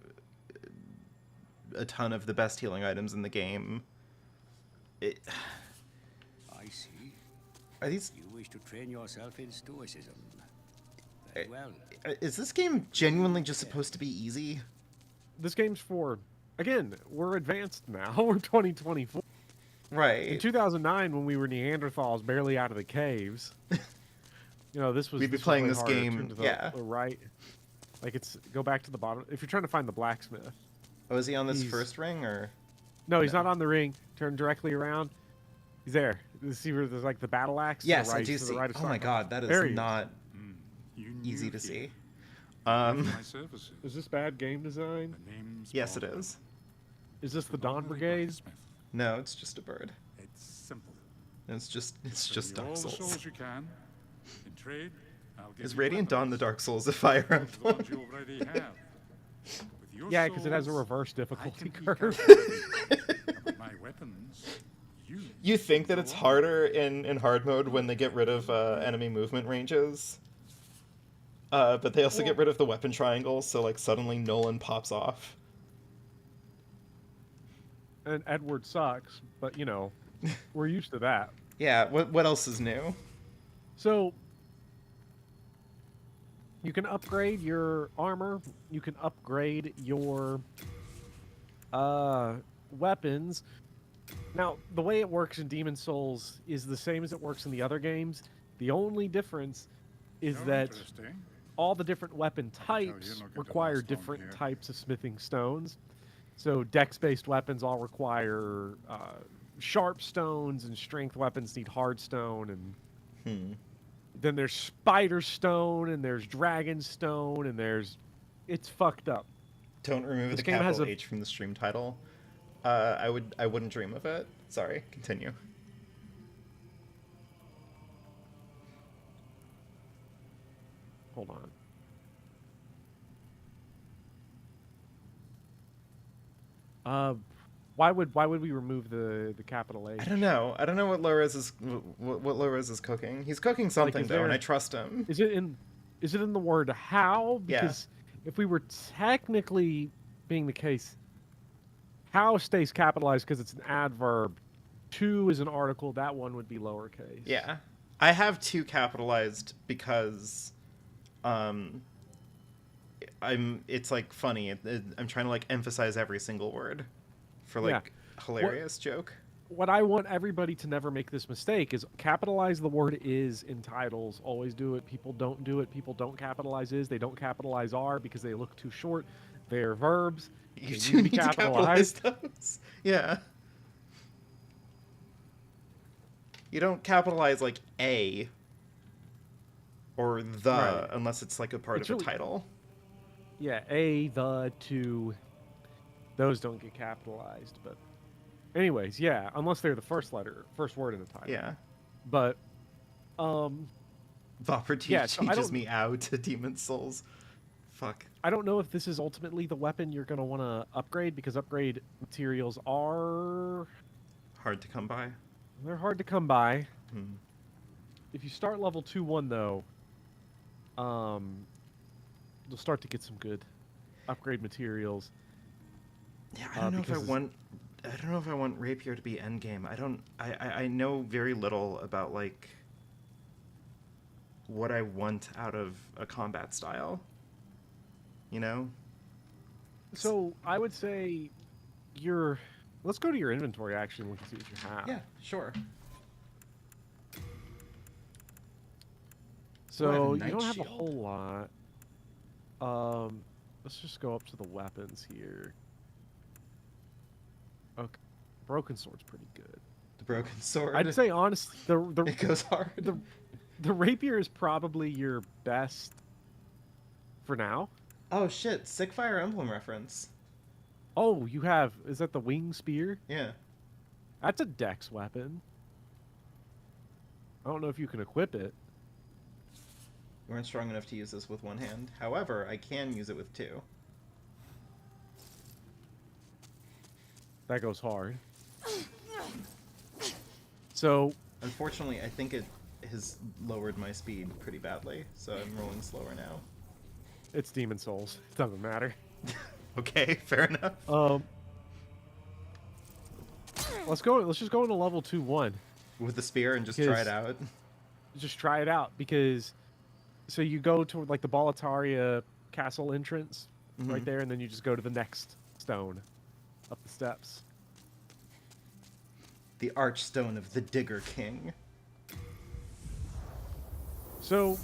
a ton of the best healing items in the game, I see. are these... You wish to train yourself in stoicism. Very well. Is this game genuinely just supposed to be easy? This game's for, again, we're advanced now. We're 2024. In Right. 2009, when we were Neanderthals barely out of the caves, this was. We'd be was playing way this harder. game, Turn to the, yeah. the right. Like go back to the bottom. If you're trying to find the blacksmith. Oh, is he on this He's- first ring, or... No, he's not on the ring. Turn directly around. He's there. You see where there's like the battle axe? To Yes, the right, I do to the see. right of Oh my Starbucks? god, that There is he not You easy knew to here. see. My services. Is this bad game design? The name's Yes, it Bopper. is. Is this the I'm Dawn only Brigade? blacksmith. No, it's just a bird. It's simple. It's just Bring me Dark all the Souls. souls you can. In trade, I'll give Is you Radiant Dawn the weapons, Dark Souls of Fire such as the ones Emblem? you already have. With your Yeah, because it has a souls, reverse I difficulty can curve. eke out with my weapons. You think that it's harder in hard mode when they get rid of enemy movement ranges, but they also get rid of the weapon triangles, so like suddenly Nolan pops off. And Edward sucks, but we're used to that. Yeah. What else is new? So you can upgrade your armor. You can upgrade your weapons. Now, the way it works in Demon Souls is the same as it works in the other games. The only difference is that all the different weapon types require different types of smithing stones. So dex-based weapons all require sharp stones, and strength weapons need hard stone, and then there's spider stone, and there's dragon stone, and it's fucked up. Don't remove This the game has capital H from the stream title. I wouldn't dream of it. Sorry, continue. Hold on. Why would we remove the capital H? I don't know. I don't know what Lorez is cooking. He's cooking something is though, and there- I trust him. Is it in the word how? Yeah. Because if we were technically being the case, how stays capitalized because it's an adverb. To is an article. That one would be lowercase. Yeah, I have two capitalized because, It's like funny. I'm trying to like emphasize every single word, for like hilarious joke. What I want everybody to never make this mistake is capitalize the word is in titles. Always do it. People don't do it. People don't capitalize is. They don't capitalize are because they look too short. They're verbs. You They do need to capitalize those. Yeah. You don't capitalize like a or the Right. unless it's like a part It's of a really- title. Yeah, a, the, to. Those don't get capitalized, but anyways, yeah, unless they're the first word in the title. Yeah. But Bopper Yeah, so I teaches don't- me out to Demon Souls. Fuck. I don't know if this is ultimately the weapon you're going to want to upgrade, because upgrade materials are Hard to come by. they're hard to come by. Hmm. If you start level 2-1 though, you'll start to get some good upgrade materials. Yeah, I don't know if I because- want I don't know if I want rapier to be endgame. I know very little about like what I want out of a combat style. You know? So I would say let's go to your inventory actually and look and see what you have. Yeah, sure. So a you don't have a Night whole lot. Let's just go up to the weapons here. Okay, broken sword's pretty good. The broken sword. I'd say honest, it goes hard. The rapier is probably your best for now. Oh shit! Sick Fire Emblem reference. Oh, is that the wing spear? Yeah. That's a dex weapon. I don't know if you can equip it. You weren't strong enough to use this with one hand. However, I can use it with two. That goes hard. So, unfortunately, I think it has lowered my speed pretty badly, so I'm rolling slower now. It's Demon Souls. It doesn't matter. Okay, fair enough. Let's just go into level 2-1. With the spear and just try it out. Just try it out because so you go to like the Boletaria castle entrance right there, and then you just go to the next stone up the steps. The Archstone of the Digger King. So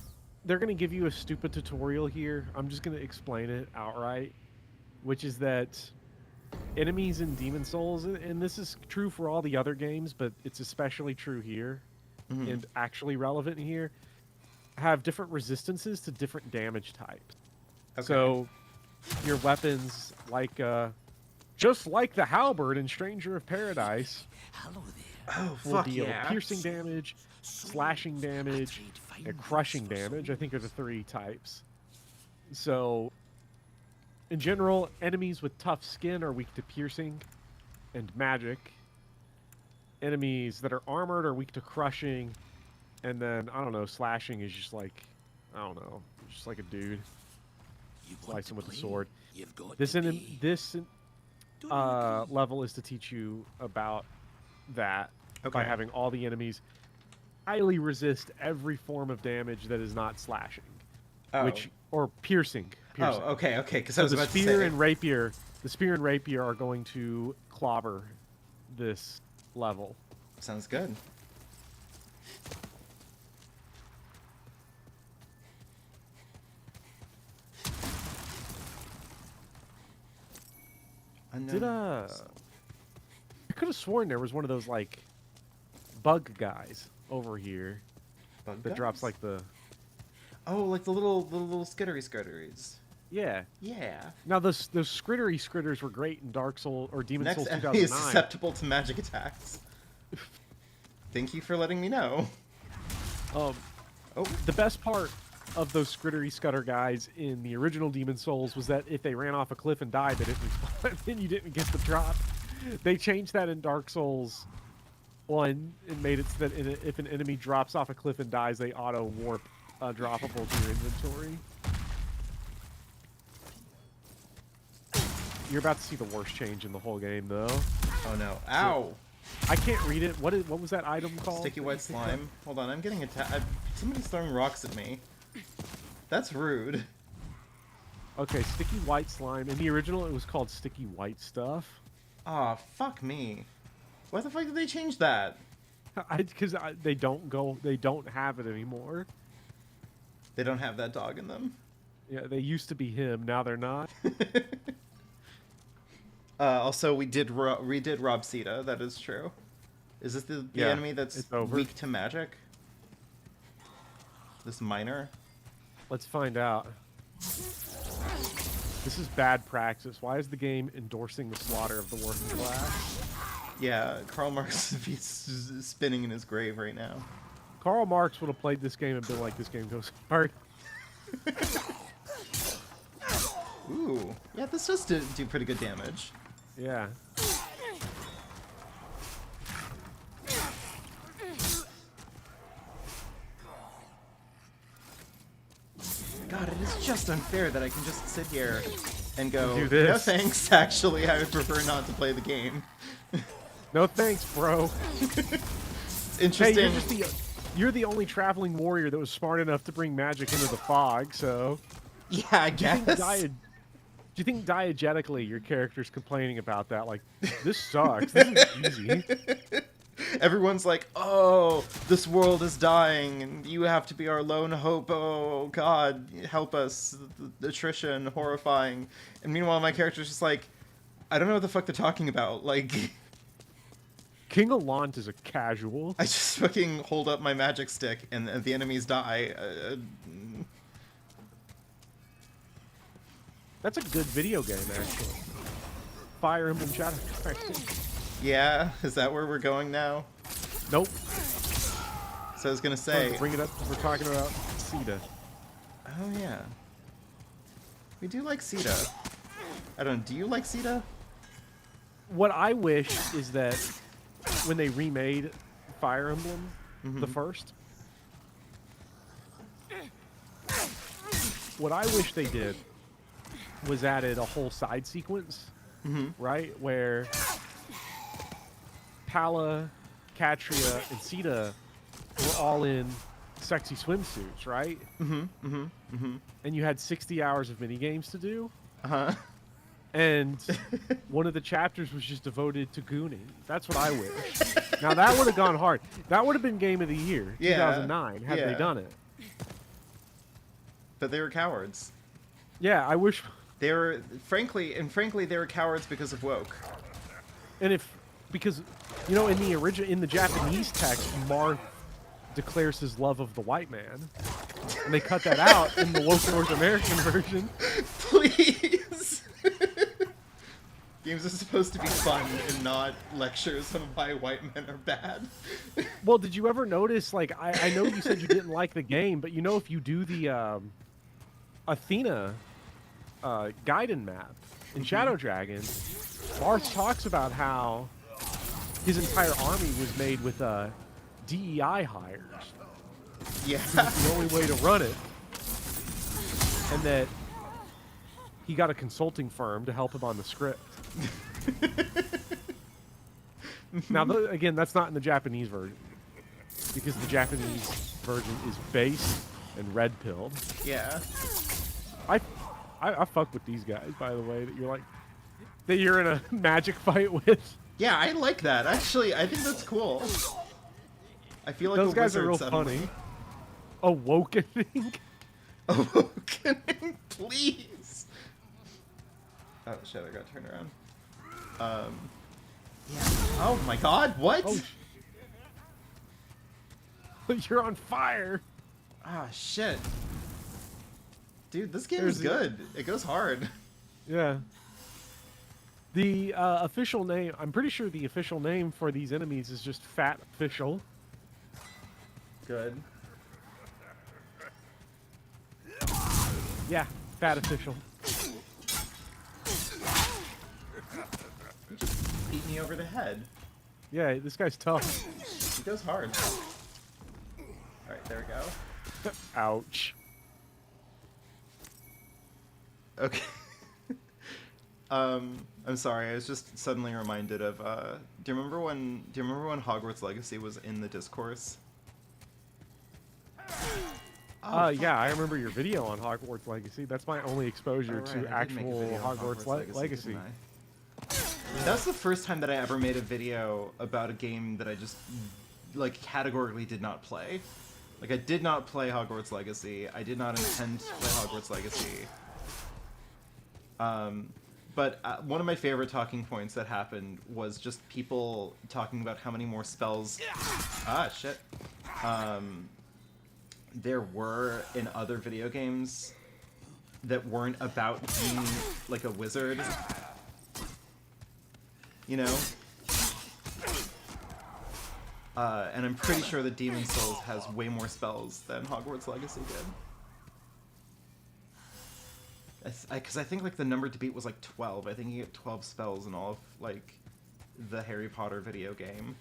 they're going to give you a stupid tutorial here. I'm just going to explain it outright, which is that enemies in Demon Souls, and this is true for all the other games, but it's especially true here and actually relevant here, have different resistances to different damage types. Okay. So your weapons, like just like the halberd in Stranger of Paradise, will deal piercing damage, slashing damage, and crushing damage. I think are the three types. So in general, enemies with tough skin are weak to piercing and magic. Enemies that are armored are weak to crushing. And then, I don't know, slashing is just like, I don't know, just like a dude. Slice him with a sword. This level is to teach you about that by having all the enemies highly resist every form of damage that is not slashing. Or piercing. Oh, okay. Because so the spear and rapier are going to clobber this level. Sounds good. I could have sworn there was one of those like bug guys over here that drops like the. Oh, like the little skitteries. Yeah. Yeah. Now those critters were great in Dark Souls or Demon Souls 2009. Next enemy is susceptible to magic attacks. Thank you for letting me know. The best part of those scudder guys in the original Demon Souls was that if they ran off a cliff and died, they didn't respawn, and then you didn't get the drop. They changed that in Dark Souls 1 and made it so that if an enemy drops off a cliff and dies, they auto warp droppable to your inventory. You're about to see the worst change in the whole game, though. Oh no! Ow! I can't read it. What was that item called? Sticky white slime. Hold on, I'm getting attacked. Somebody's throwing rocks at me. That's rude. Okay, sticky white slime. In the original, it was called sticky white stuff. Aw, fuck me. Why the fuck did they change that? Because they don't have it anymore. They don't have that dog in them. Yeah, they used to be him. Now they're not. Also, we redid Rob Sita. That is true. Is this the enemy that's weak to magic? This miner? Let's find out. This is bad practice. Why is the game endorsing the slaughter of the working class? Yeah, Karl Marx is spinning in his grave right now. Karl Marx would have played this game and been like, this game goes hard. Ooh. Yeah, this does do pretty good damage. Yeah. God, it is just unfair that I can just sit here and go, do this. no thanks, actually, I would prefer not to play the game. No thanks, bro. Hey, Interesting. you're the only traveling warrior that was smart enough to bring magic into the fog, so... Yeah, I Do you guess. think diegetically your character's complaining about that? Like, this sucks. This is easy. Everyone's like, "Oh, this world is dying, and you have to be our lone hope. Oh God, help us! The attrition, horrifying." And meanwhile, my character's just like, "I don't know what the fuck they're talking about." Like, King Allant is a casual. I just fucking hold up my magic stick, and the enemies die. That's a good video game, actually. Fire Emblem Shadow Dragon. Yeah, is that where we're going now? Nope. So I was gonna say. Bring it up because we're talking about Sita. Oh yeah. We do like Sita. I don't know. Do you like Sita? What I wish is that when they remade Fire Emblem, the first, what I wish they did was added a whole side sequence, right, where Pala, Katria, and Sita were all in sexy swimsuits, right? And you had 60 hours of minigames to do. And one of the chapters was just devoted to gooning. That's what I wish. Now that would have gone hard. That would have been Game of the Year, 2009, had they done it. But they were cowards. Yeah, I wish. They were, frankly, they were cowards because of woke. And because, you know, in the Japanese text, Marth declares his love of the white man, and they cut that out in the woke North American version. Please. Games are supposed to be fun and not lectures on why white men are bad. Well, did you ever notice, like, I know you said you didn't like the game, but you know if you do the Athena Gaiden map in Shadow Dragon, Marth talks about how his entire army was made with DEI hires. Yeah. The only way to run it. And that he got a consulting firm to help him on the script. Now, again, that's not in the Japanese version, because the Japanese version is based and red-pilled. Yeah. I fuck with these guys, by the way, that you're in a magic fight with. Yeah, I like that. Actually, I think that's cool. I feel like those a guys are wizard real suddenly. funny. Awakening. Awakening, please. Oh shit! I got turned around. Yeah. Oh my God! What? Oh, you're on fire. Ah shit. Dude, this game is good. It goes hard. Yeah. The official name, I'm pretty sure the official name for these enemies is just Fat Official. Good. Yeah, Fat Official. You just beat me over the head. Yeah, this guy's tough. He goes hard. Alright, there we go. Ouch. Okay. I'm sorry. I was just suddenly reminded of. Do you remember when Hogwarts Legacy was in the discourse? Yeah, I remember your video on Hogwarts Legacy. That's my only exposure to actual Hogwarts Legacy. That's the first time that I ever made a video about a game that I just like categorically did not play. Like, I did not play Hogwarts Legacy. I did not intend to play Hogwarts Legacy. But one of my favorite talking points that happened was just people talking about how many more spells... Ah, shit. There were in other video games that weren't about being, like, a wizard. You know? And I'm pretty sure that Demon Souls has way more spells than Hogwarts Legacy did. Because I think, like, the number to beat was, like, 12. I think you get 12 spells in all of, like, the Harry Potter video game.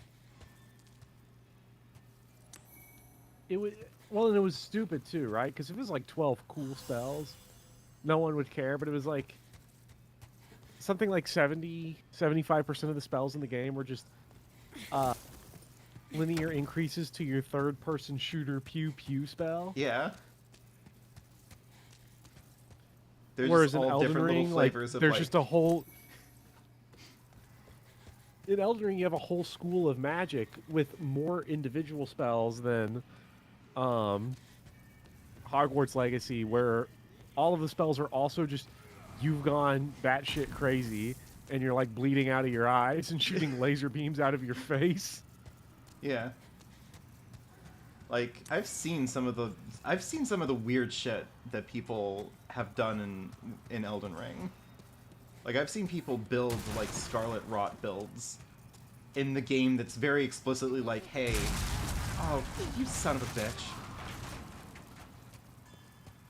Well, and it was stupid, too, right? Because if it was, like, 12 cool spells, no one would care. But it was, like, something like 75% of the spells in the game were just linear increases to your third-person shooter pew pew spell. Yeah. There's Whereas just in all Elden different little Ring, like, flavors of there's like. just a whole. In Elden Ring, you have a whole school of magic with more individual spells than Hogwarts Legacy, where all of the spells are also just you've gone batshit crazy and you're like bleeding out of your eyes and shooting laser beams out of your face. Yeah. Like I've seen some of the weird shit that people have done in Elden Ring. Like I've seen people build like Scarlet Rot builds in the game that's very explicitly like, hey, oh, you son of a bitch.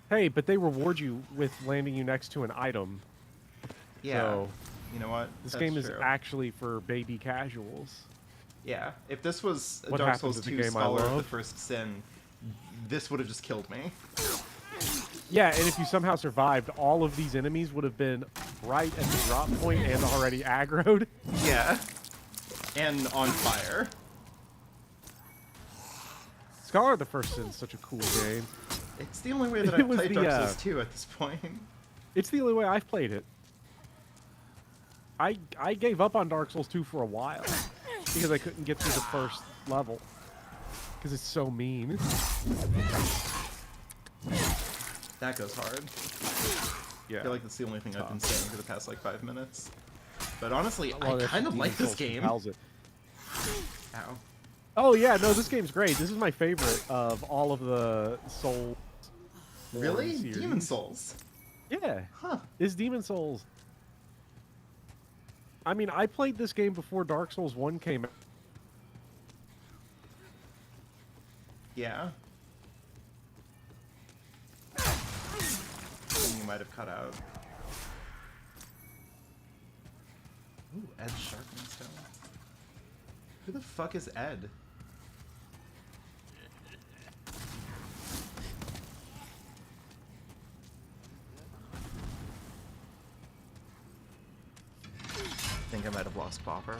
Hey, but they reward you with landing you next to an item. Yeah. So, you know what? this That's game is true. actually for baby casuals. Yeah. If this was What Dark happened Souls to the 2 game I Scholar of the love? First Sin, this would have just killed me. Yeah, and if you somehow survived, all of these enemies would have been right at the drop point and already aggroed. Yeah. And on fire. Scholar of the First Sin is such a cool game. It's the only way that It I've was played the, Dark Souls 2 at this point. It's the only way I've played it. I gave up on Dark Souls 2 for a while because I couldn't get through the first level because it's so mean. That goes hard. Yeah. I feel like that's the only thing I've been saying for the past like 5 minutes. But honestly, Well, I that's kind of Demon like this Souls game. compels it. Ow. Oh yeah, no, this game's great. This is my favorite of all of the Souls. Really? series. Demon Souls? Yeah. Huh. Is Demon Souls. I mean, I played this game before Dark Souls 1 came out. Yeah. Something you might have cut out. Ooh, Ed Sharpening Stone. Who the fuck is Ed? I think I might have lost Bopper.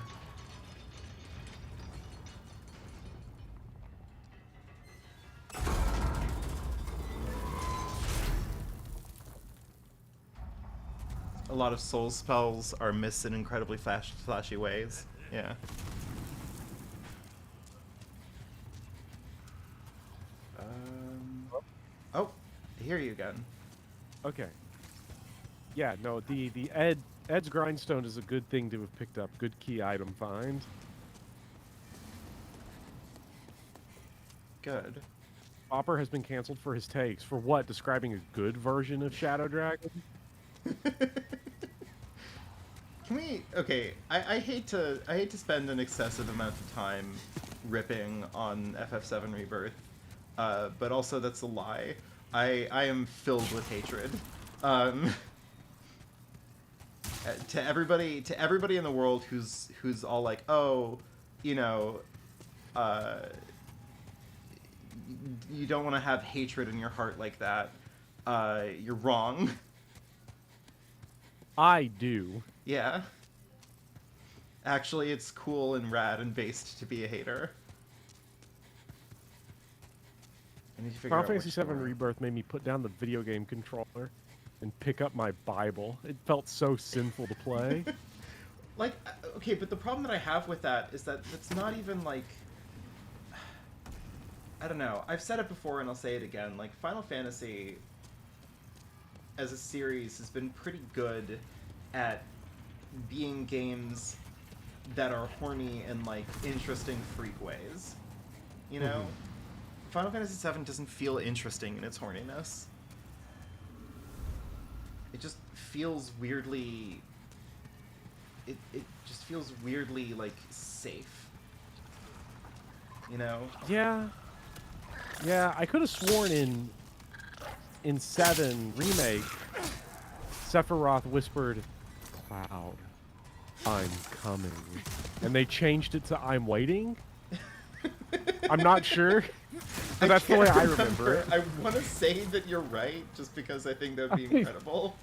A lot of soul spells are missed in incredibly flashy ways. Yeah. Oh, I hear you again. Okay. Yeah, no, the Ed's Grindstone is a good thing to have picked up. Good key item find. Good. Bopper has been canceled for his takes. For what? Describing a good version of Shadow Dragon? Can we? Okay, I hate to spend an excessive amount of time ripping on FF7 Rebirth, but also that's a lie. I am filled with hatred. To everybody in the world who's all like, oh, you know, you don't want to have hatred in your heart like that. You're wrong. I do. Yeah. Actually, it's cool and rad and based to be a hater. I need to figure Final out Fantasy which VII door. Rebirth made me put down the video game controller and pick up my Bible. It felt so sinful to play. Like, okay, but the problem that I have with that is that it's not even like... I don't know. I've said it before and I'll say it again. Like, Final Fantasy as a series has been pretty good at being games that are horny in, like, interesting freak ways. You know? Final Fantasy VII doesn't feel interesting in its horniness. It just feels weirdly... It just feels weirdly, like, safe. You know? Yeah. Yeah, I could have sworn in 7 Remake, Sephiroth whispered, "Cloud, I'm coming." And they changed it to "I'm waiting." I'm not sure. But that's the way I remember it. I want to say that you're right, just because I think that would be incredible.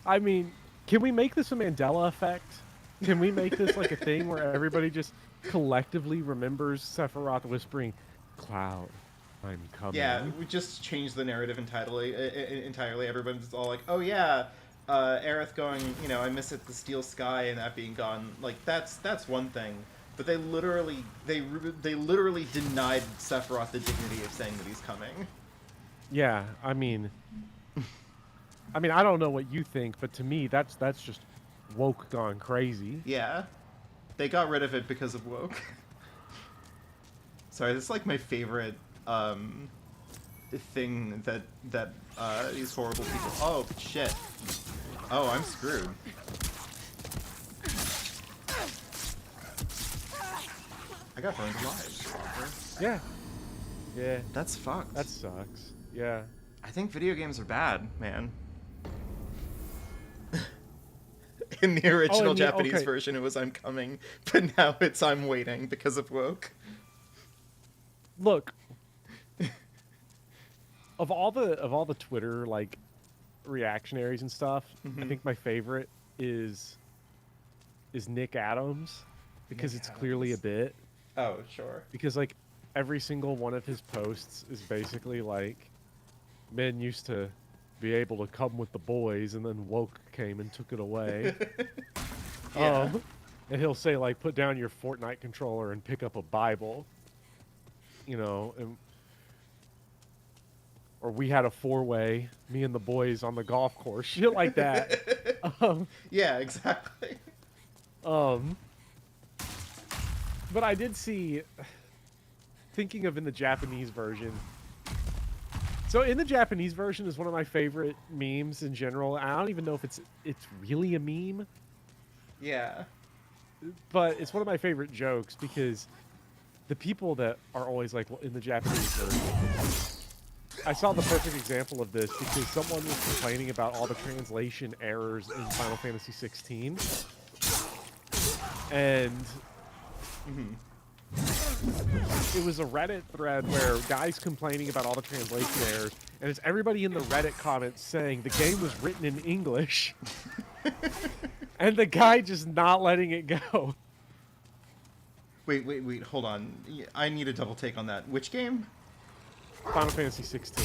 I mean, can we make this a Mandela effect? Can we make this like a thing where everybody just collectively remembers Sephiroth whispering, "Cloud, I'm coming." Yeah, we just changed the narrative entirely. Entirely, everyone's all like, "Oh yeah, Aerith going, I miss it, the steel sky, and that being gone." Like that's one thing, but they literally denied Sephiroth the dignity of saying that he's coming. Yeah, I mean, I don't know what you think, but to me, that's just woke gone crazy. Yeah, they got rid of it because of woke. Sorry, this is like my favorite thing that these horrible people. Oh shit! Oh, I'm screwed. I got burned alive. Yeah. Yeah. That's fucked. That sucks. Yeah. I think video games are bad, man. In the original Japanese version, it was "I'm coming," but now it's "I'm waiting" because of woke. Look, of all the Twitter like reactionaries and stuff, I think my favorite is Nick Adams because it's clearly a bit. Oh, sure. Because like every single one of his posts is basically like, men used to be able to come with the boys, and then woke came and took it away. Yeah. And he'll say like, put down your Fortnite controller and pick up a Bible. Or we had a 4-way, me and the boys on the golf course, shit like that. Yeah, exactly. But I did see, thinking of in the Japanese version. So in the Japanese version is one of my favorite memes in general. I don't even know if it's really a meme, Yeah. but it's one of my favorite jokes because the people that are always like in the Japanese version. I saw the perfect example of this because someone was complaining about all the translation errors in Final Fantasy 16. And it was a Reddit thread where guys complaining about all the translation errors, and it's everybody in the Reddit comments saying the game was written in English. And the guy just not letting it go. Wait, hold on. I need a double take on that. Which game? Final Fantasy 16.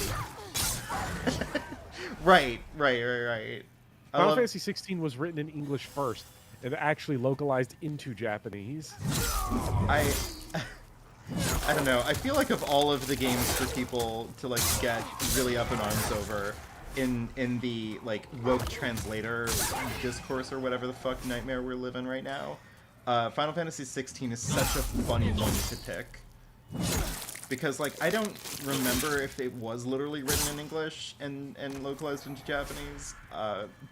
Right. Final Fantasy 16 was written in English first, and actually localized into Japanese. I don't know. I feel like of all of the games for people to like get really up in arms over in the like woke translator discourse or whatever the fuck nightmare we're living right now, Final Fantasy 16 is such a funny one to pick. Because, like, I don't remember if it was literally written in English and localized into Japanese,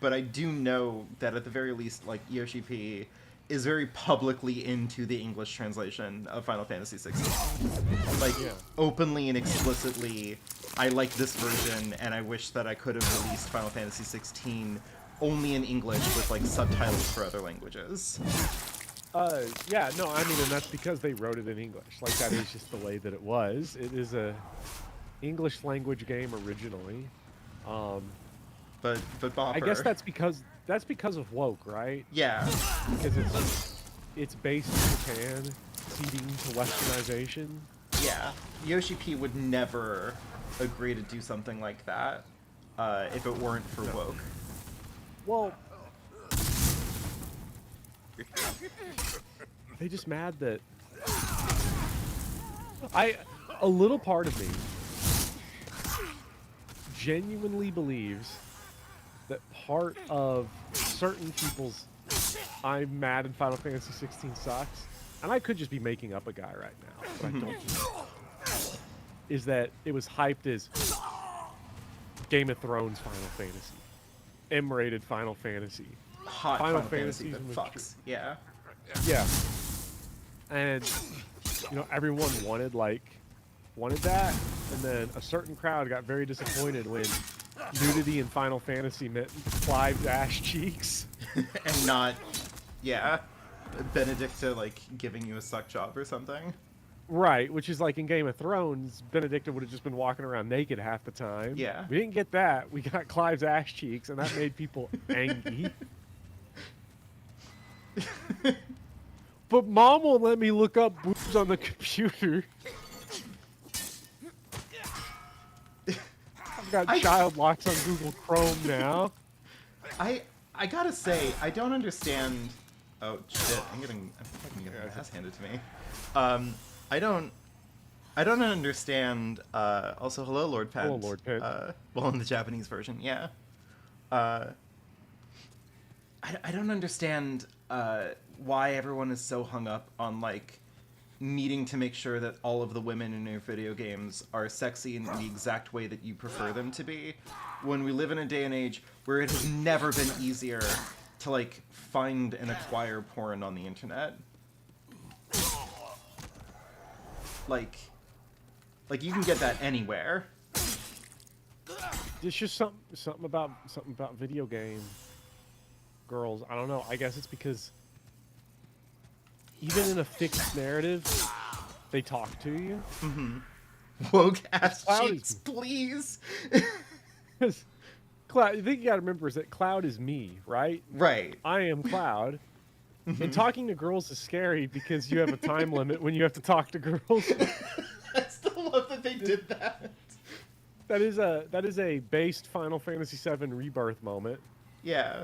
but I do know that at the very least, like, Yoshi P is very publicly into the English translation of Final Fantasy 16. Like, openly and explicitly, I like this version, and I wish that I could have released Final Fantasy 16 only in English with, like, subtitles for other languages. Yeah, no, I mean, and that's because they wrote it in English. Like, that is just the way that it was. It is a English language game originally. But Bopper. I guess that's because of woke, right? Yeah. Because it's based in Japan, ceding to westernization. Yeah. Yoshi P would never agree to do something like that if it weren't for woke. Well, they just mad that a little part of me genuinely believes that part of certain people's "I'm mad in Final Fantasy 16 sucks," and I could just be making up a guy right now, but I don't know, is that it was hyped as Game of Thrones Final Fantasy, M-rated Final Fantasy. Hot Final Fantasy that fucks. Yeah. Yeah. And everyone wanted that, and then a certain crowd got very disappointed when nudity in Final Fantasy meant Clive's ass cheeks. And not Benedicta like giving you a suck job or something. Right, which is like in Game of Thrones, Benedicta would have just been walking around naked half the time. Yeah. We didn't get that. We got Clive's ass cheeks, and that made people angry. But mom won't let me look up boobs on the computer. I've got child locks on Google Chrome now. I gotta say, I don't understand. Oh shit! I'm fucking getting my ass handed to me. I don't understand. Also, hello, Lord Pent. Hello, Lord Pent. Well, in the Japanese version, yeah. I don't understand why everyone is so hung up on like needing to make sure that all of the women in your video games are sexy in the exact way that you prefer them to be, when we live in a day and age where it has never been easier to like find and acquire porn on the internet. Like you can get that anywhere. It's just something about video game girls. I don't know. I guess it's because even in a fixed narrative, they talk to you. Mm-hmm. Woke ass Cloud cheeks, please. Cloud, the thing you gotta remember is that Cloud is me, right? Right. I am Cloud. And talking to girls is scary because you have a time limit when you have to talk to girls. I still love that they did that. That is a based Final Fantasy VII Rebirth moment. Yeah.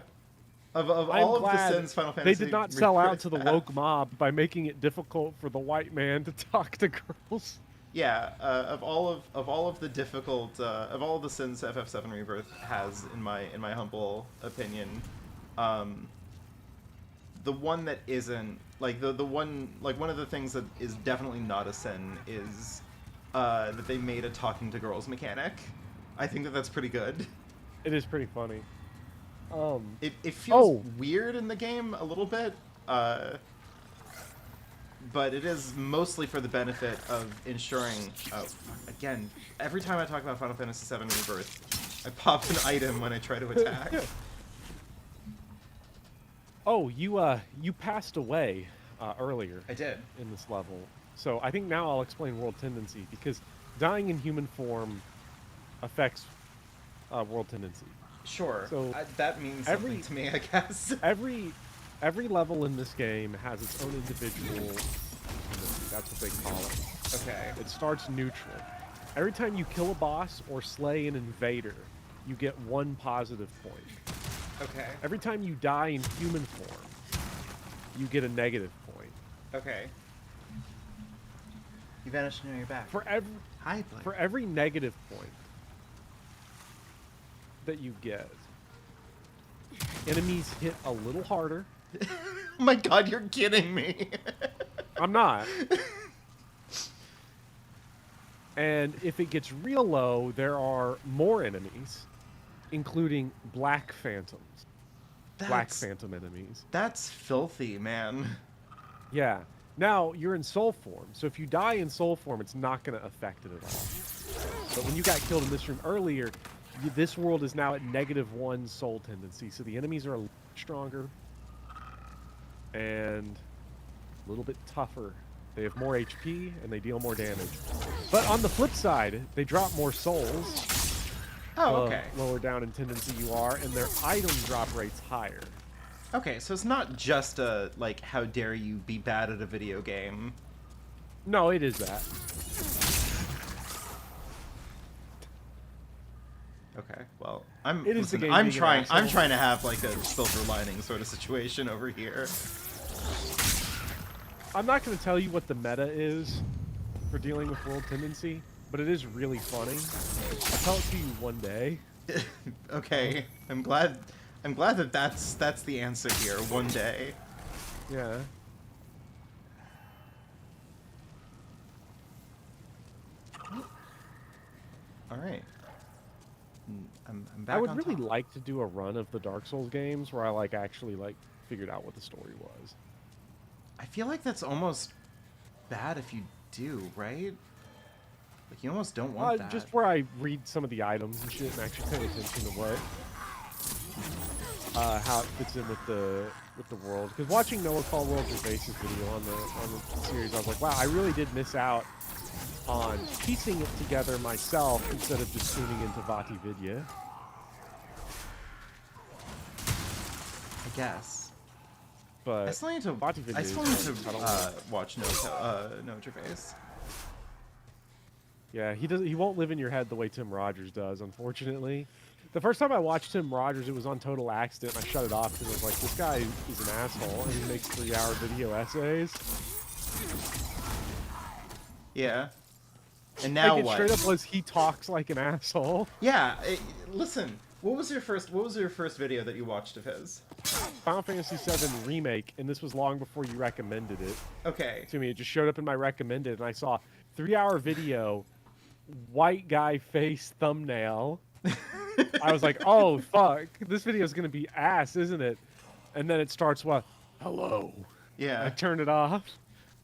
Of all of the sins Final Fantasy they did not sell out to the Rebirth woke mob by making it difficult for the white man to talk to girls. Yeah, of all of the difficult of all of the sins FF7 Rebirth has, in my humble opinion, the one that isn't like the one, like one of the things that is definitely not a sin is that they made a talking to girls mechanic. I think that that's pretty good. It is pretty funny. It feels weird in the game a little bit, but it is mostly for the benefit of ensuring. Oh, again, every time I talk about Final Fantasy VII Rebirth, I pop an item when I try to attack. Oh, you passed away earlier. I did. In this level, so I think now I'll explain World Tendency, because dying in human form affects World Tendency. Sure. So that means something to me, I guess. Every level in this game has its own individual tendency. That's what they call it. Okay. It starts neutral. Every time you kill a boss or slay an invader, you get 1 positive point. Okay. Every time you die in human form, you get a negative point. Okay. You vanished and now you're back. Hi, Blake. For every negative point that you get, enemies hit a little harder. Oh my god, you're kidding me. I'm not. And if it gets real low, there are more enemies, including black phantoms. Black phantom enemies. That's filthy, man. Yeah. Now, you're in soul form, so if you die in soul form, it's not going to affect it at all. But when you got killed in this room earlier, this world is now at -1 soul tendency, so the enemies are a little stronger and a little bit tougher. They have more HP and they deal more damage. But on the flip side, they drop more souls. Oh, okay. Lower down in tendency you are, and their item drop rate's higher. Okay, so it's not just a, like, how dare you be bad at a video game. No, it is that. Okay, well, I'm trying to have like a silver lining sort of situation over here. I'm not going to tell you what the meta is for dealing with world tendency, but it is really funny. I'll tell it to you one day. Okay, I'm glad that that's the answer here. One day. Yeah. All right. I'm back. I would on really top. like to do a run of the Dark Souls games where I actually figured out what the story was. I feel like that's almost bad if you do, right? Like you almost don't want that. Just where I read some of the items and shit and actually pay attention to what how it fits in with the world. Because watching Noah Call Worlds Your Faces video on the series, I was like, wow, I really did miss out on piecing it together myself instead of just tuning into Vati Vidya. I guess. But I still need to. lots of I videos, still need to I don't know. watch No Gervais. Yeah, he does. He won't live in your head the way Tim Rogers does, unfortunately. The first time I watched Tim Rogers, it was on total accident. And I shut it off because I was like, "This guy is an asshole, and he makes 3-hour video essays." Yeah. And now Like, it what? straight up was he talks like an asshole. Yeah. Listen. What was your first video that you watched of his? Final Fantasy VII Remake, and this was long before you recommended it Okay. to me. It just showed up in my recommended, and I saw 3-hour video, white guy face thumbnail. I was like, oh, fuck. This video is going to be ass, isn't it? And then it starts, what? Hello. Yeah. I turned it off.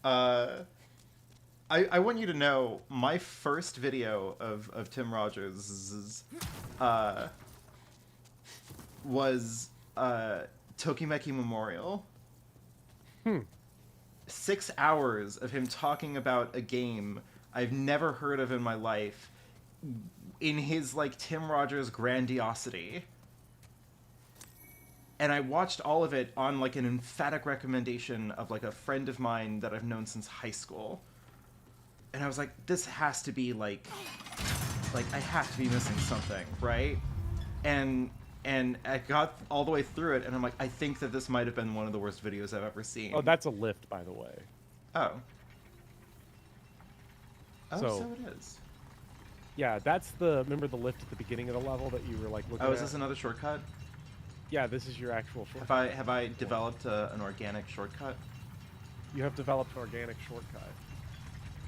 I want you to know my first video of Tim Rogers was Tokimeki Memorial. 6 hours of him talking about a game I've never heard of in my life in his like Tim Rogers grandiosity. And I watched all of it on like an emphatic recommendation of like a friend of mine that I've known since high school. And I was like, this has to be like I have to be missing something, right? And I got all the way through it, and I'm like, I think that this might have been one of the worst videos I've ever seen. Oh, that's a lift, by the way. Oh. Oh, So- so it is. Yeah, that's the... Remember the lift at the beginning of the level that you were, like, looking Oh, at? is this another shortcut? Yeah, this is your actual shortcut. Have I developed an organic shortcut? You have developed an organic shortcut.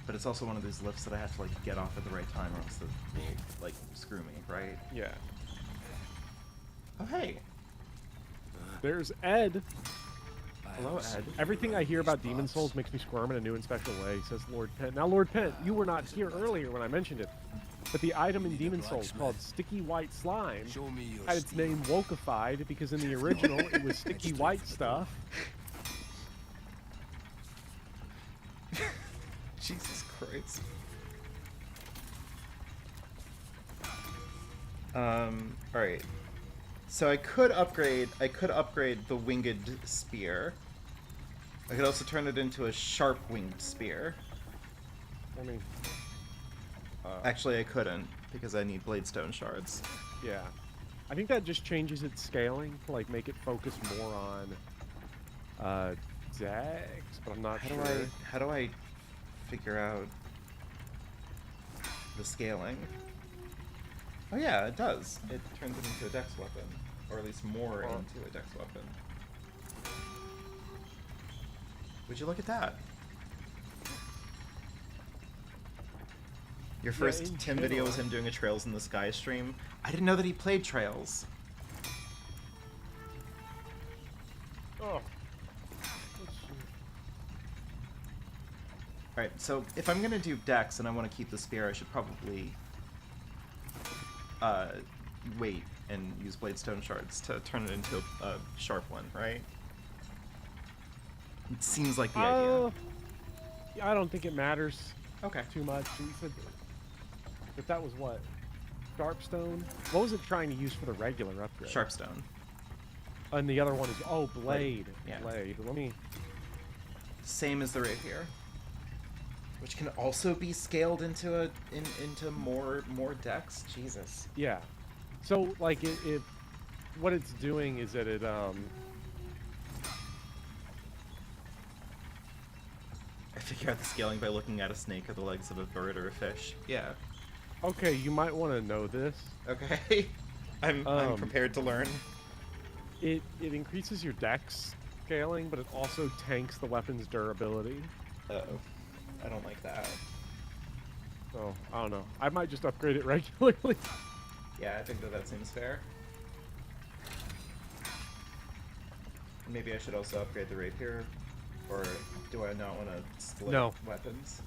But it's also one of these lifts that I have to like get off at the right time, or else they'll like screw me, right? Yeah. Oh hey. There's Ed. Hello, Ed. Everything I hear about Demon Souls makes me squirm in a new and special way, says Lord Pent. Now, Lord Pent, you were not here earlier when I mentioned it, but the item in Demon Souls called Sticky White Slime had its name wokeified because in the original it was sticky white stuff. Jesus Christ. Alright. So I could upgrade the winged spear. I could also turn it into a sharp winged spear. I mean, Actually I couldn't, because I need bladestone shards. yeah. I think that just changes its scaling to like make it focus more on dex, but I'm not sure. How do I figure out the scaling? Oh yeah, it does. It turns it into a dex weapon. Or at least more into a dex weapon. Would you look at that? Your first in Tim video was him doing a Trails in the Sky stream. I didn't know that he played Trails. Oh. Let's see. Alright, so if I'm gonna do dex and I want to keep the spear, I should probably wait and use bladestone shards to turn it into a sharp one, right? It seems like the idea. Yeah, I don't think it matters Okay. too much. You said that that was what? Sharpstone? What was it trying to use for the regular upgrade? Sharpstone. And the other one is, oh, blade. Yeah. Blade. Let me... Same as the rapier, which can also be scaled into into more dex. Jesus. Yeah. So, like, it what it's doing is that it, I figure out the scaling by looking at a snake or the legs of a bird or a fish. Yeah. okay, you might want to know this. Okay. I'm prepared to learn. It increases your dex scaling, but it also tanks the weapon's durability. Uh-oh. I don't like that. So, I don't know. I might just upgrade it regularly. Yeah, I think that seems fair. Maybe I should also upgrade the rapier, or do I not want to split No. weapons?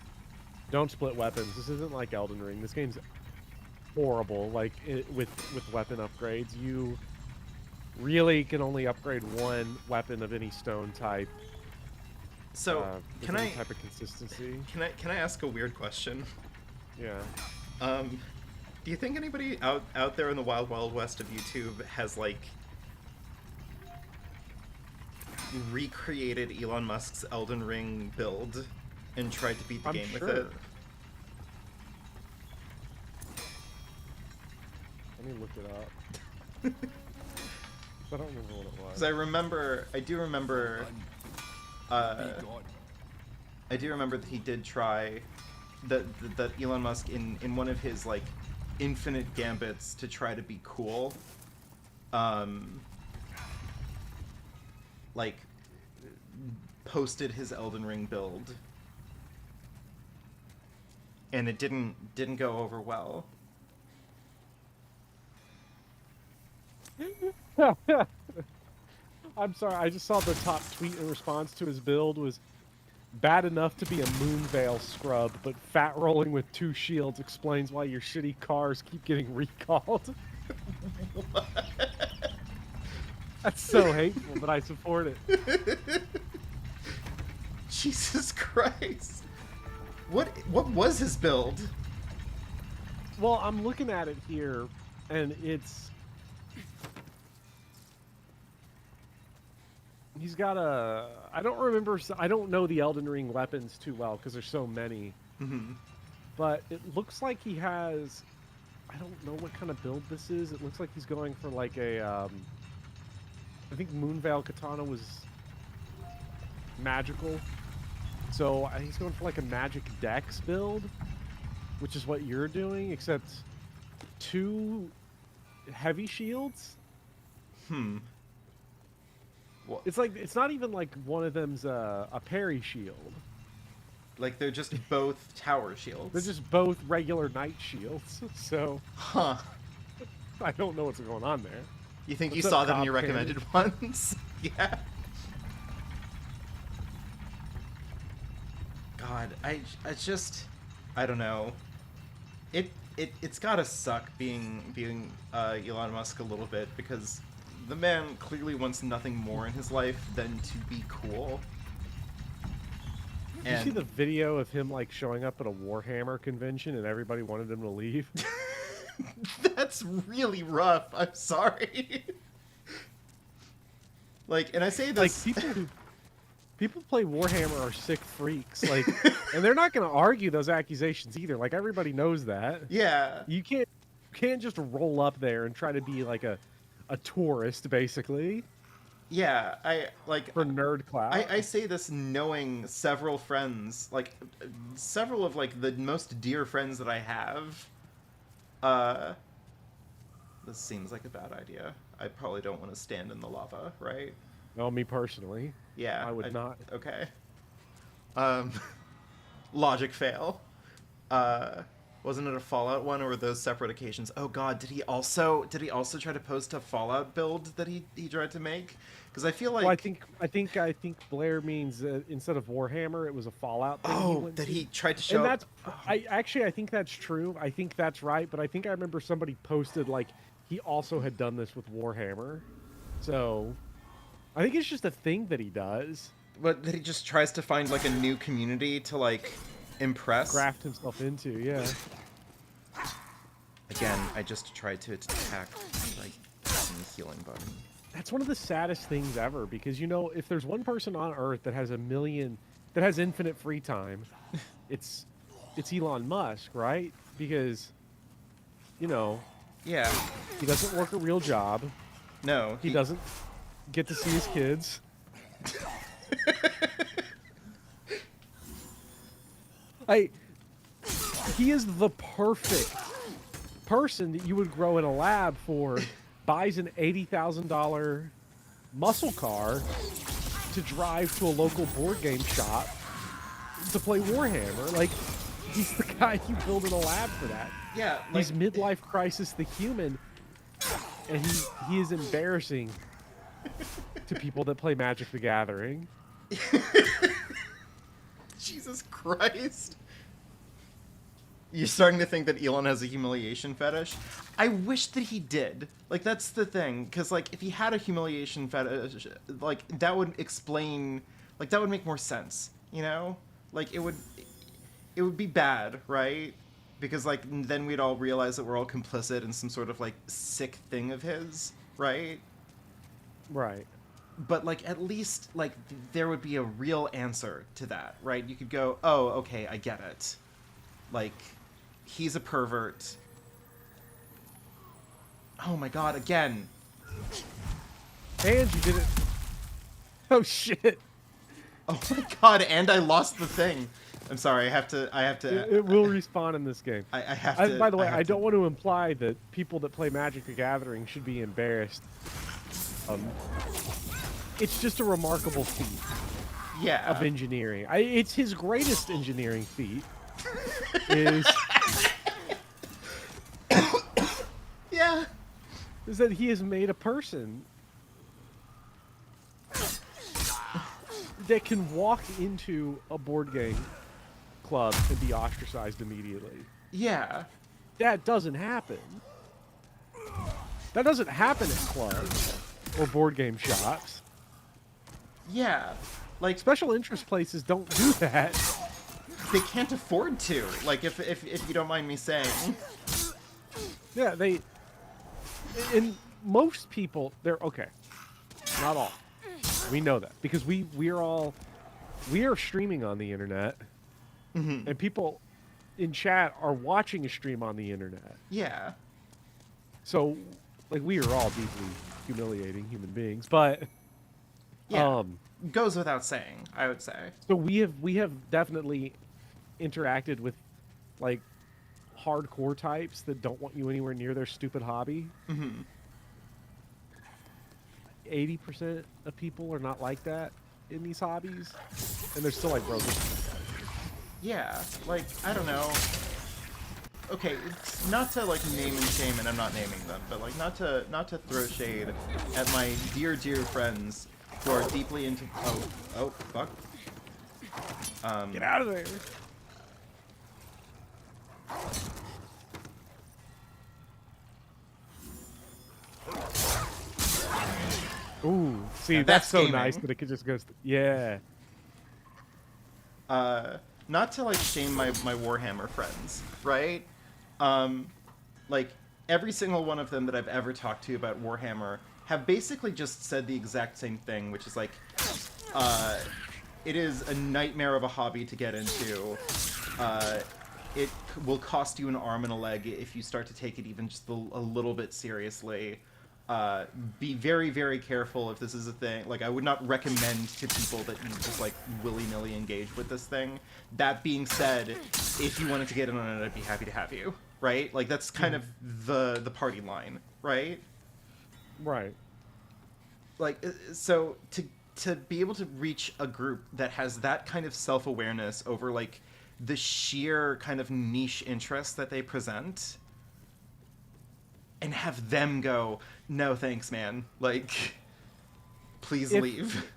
Don't split weapons. This isn't like Elden Ring. This game's horrible. Like, with weapon upgrades, you really can only upgrade one weapon of any stone type. So, with can any I type of consistency? can I ask a weird question? Yeah. Do you think anybody out there in the wild west of YouTube has like recreated Elon Musk's Elden Ring build and tried to beat the I'm game with sure. it. Let me look it up. I don't remember what it was. Because I do remember that he did try that Elon Musk in one of his like infinite gambits to try to be cool, like posted his Elden Ring build, and it didn't go over well. I'm sorry, I just saw the top tweet in response to his build was bad enough to be a Moonveil scrub, but fat rolling with 2 shields explains why your shitty cars keep getting recalled. That's so hateful, but I support it. Jesus Christ. What was his build? Well, I'm looking at it here, and he's got a... I don't know the Elden Ring weapons too well, because there's so many. Mm-hmm. But it looks like he has... I don't know what kind of build this is. It looks like he's going for like a... I think Moonveil Katana was magical. So he's going for like a magic dex build, which is what you're doing, except 2 heavy shields. Well, It's like it's not even like one of them's a parry shield. like they're just both tower shields. They're just both regular knight shields. So Huh. I don't know what's going on there. You think What's you up, saw that in your Cop recommended ones? Yeah. God, I don't know. It's gotta suck being Elon Musk a little bit, because the man clearly wants nothing more in his life than to be cool. Did you see the video of him like showing up at a Warhammer convention and everybody wanted him to leave? That's really rough. I'm sorry. Like, and I say this Like people play Warhammer are sick freaks, like, and they're not going to argue those accusations either. Like everybody knows that. Yeah. You can't just roll up there and try to be like a tourist, basically. Yeah, I like for nerd class. I say this knowing several friends, like several of like the most dear friends that I have. This seems like a bad idea. I probably don't want to stand in the lava, right? No, me personally. Yeah, I would not. Okay. Logic fail. Wasn't it a Fallout one, or were those separate occasions? Oh God, did he also try to post a Fallout build that he tried to make? Because I feel like... Well, I think Blair means instead of Warhammer, it was a Fallout thing. Oh, that he tried to show. And that's I think that's true. I think that's right. But I think I remember somebody posted like he also had done this with Warhammer. So I think it's just a thing that he does. But that he just tries to find like a new community to like impress. Graft himself into, yeah. Again, I just tried to attack like the healing button. That's one of the saddest things ever, because you know, if there's one person on Earth that has infinite free time, it's Elon Musk, right? Because you know, yeah, he doesn't work a real job. No, he doesn't get to see his kids. He is the perfect person that you would grow in a lab for. Buys an $80,000 muscle car to drive to a local board game shop to play Warhammer. Like, he's the guy you build in a lab for that. Yeah, he's midlife crisis the human, and he is embarrassing to people that play Magic the Gathering. Jesus Christ. You're starting to think that Elon has a humiliation fetish? I wish that he did. Like, that's the thing. Because, like, if he had a humiliation fetish, like, that would explain... Like, that would make more sense, you know? Like, it would be bad, right? Because, like, then we'd all realize that we're all complicit in some sort of, like, sick thing of his, right? Right. but like at least like there would be a real answer to that, right? You could go, oh, okay, I get it. Like, he's a pervert. Oh my god, again. And you did it. Oh shit! Oh my god, and I lost the thing. I'm sorry, I have to. It will respawn in this game. I have to. By the way, I don't want to imply that people that play Magic the Gathering should be embarrassed. It's just a remarkable feat Yeah. of engineering. It's his greatest engineering feat. is Yeah. is that he has made a person that can walk into a board game club and be ostracized immediately. Yeah. That doesn't happen. That doesn't happen at clubs or board game shops. Yeah. Like, Special interest places don't do that. they can't afford to. Like, if you don't mind me saying. Yeah, and most people, they're okay. Not all. We know that because we are streaming on the internet, and people in chat are watching a stream on the internet. Yeah. So, like, we are all deeply humiliating human beings, but Yeah. Goes without saying, I would say. so we have definitely interacted with like hardcore types that don't want you anywhere near their stupid hobby. 80% of people are not like that in these hobbies, and they're still like, bro, Yeah. Like, I don't know. Okay, it's not to like name and shame, and I'm not naming them, but like not to throw shade at my dear friends who are deeply into. Oh fuck. get out of there. Ooh, see, Now that's that's so nice gaming. that it could just go. Yeah. Not to like shame my Warhammer friends, right? Like every single one of them that I've ever talked to about Warhammer have basically just said the exact same thing, which is like, it is a nightmare of a hobby to get into. It will cost you an arm and a leg if you start to take it even just a little bit seriously. Be very, very careful if this is a thing. Like, I would not recommend to people that you just, like, willy-nilly engage with this thing. That being said, if you wanted to get in on it, I'd be happy to have you, right? Like, that's kind of the party line, right? Right. Like, so to be able to reach a group that has that kind of self-awareness over, like, the sheer kind of niche interest that they present, and have them go, no thanks, man. Like, please leave.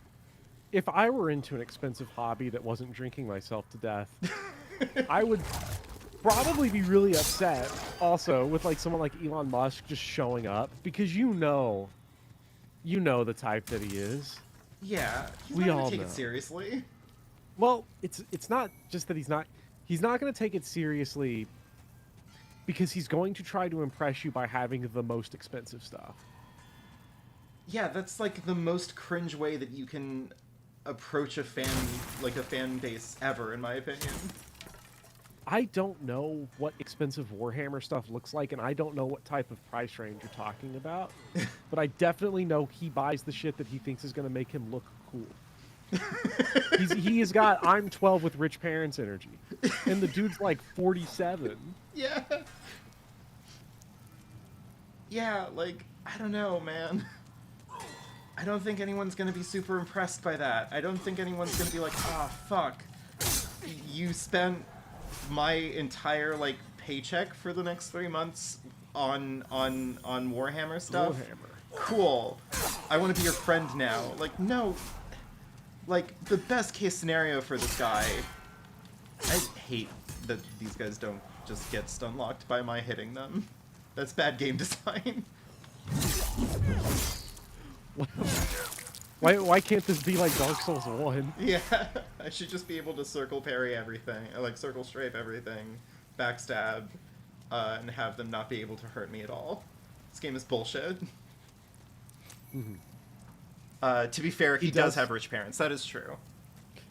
If I were into an expensive hobby that wasn't drinking myself to death, I would probably be really upset also with like someone like Elon Musk just showing up, because you know the type that he is. Yeah, he's We not gonna all take know. it seriously. Well, it's not just that he's not going to take it seriously because he's going to try to impress you by having the most expensive stuff. Yeah, that's like the most cringe way that you can approach a fan base ever, in my opinion. I don't know what expensive Warhammer stuff looks like, and I don't know what type of price range you're talking about, but I definitely know he buys the shit that he thinks is going to make him look cool. He has got I'm 12 with rich parents energy, and the dude's like 47. Yeah. Yeah, like, I don't know, man. I don't think anyone's gonna be super impressed by that. I don't think anyone's gonna be like, ah, fuck. You spent my entire, like, paycheck for the next 3 months on Warhammer stuff? Warhammer. Cool. I want to be your friend now. Like, no. Like, the best case scenario for this guy... I hate that these guys don't just get stun locked by my hitting them. That's bad game design. Why can't this be like Dark Souls 1? Yeah, I should just be able to circle parry everything, like circle strafe everything, backstab, and have them not be able to hurt me at all. This game is bullshit. To be fair, he He does does. have rich parents. That is true.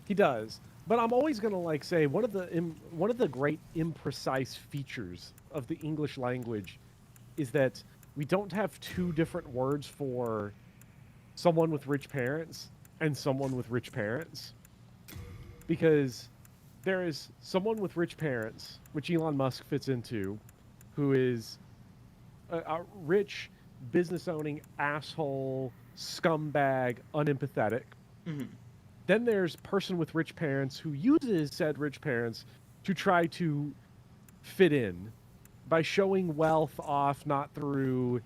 He does. But I'm always gonna like say one of the great imprecise features of the English language is that we don't have two different words for someone with rich parents and someone with rich parents. Because there is someone with rich parents, which Elon Musk fits into, who is a rich, business owning asshole, scumbag, unempathetic. Then there's person with rich parents who uses said rich parents to try to fit in by showing wealth off not through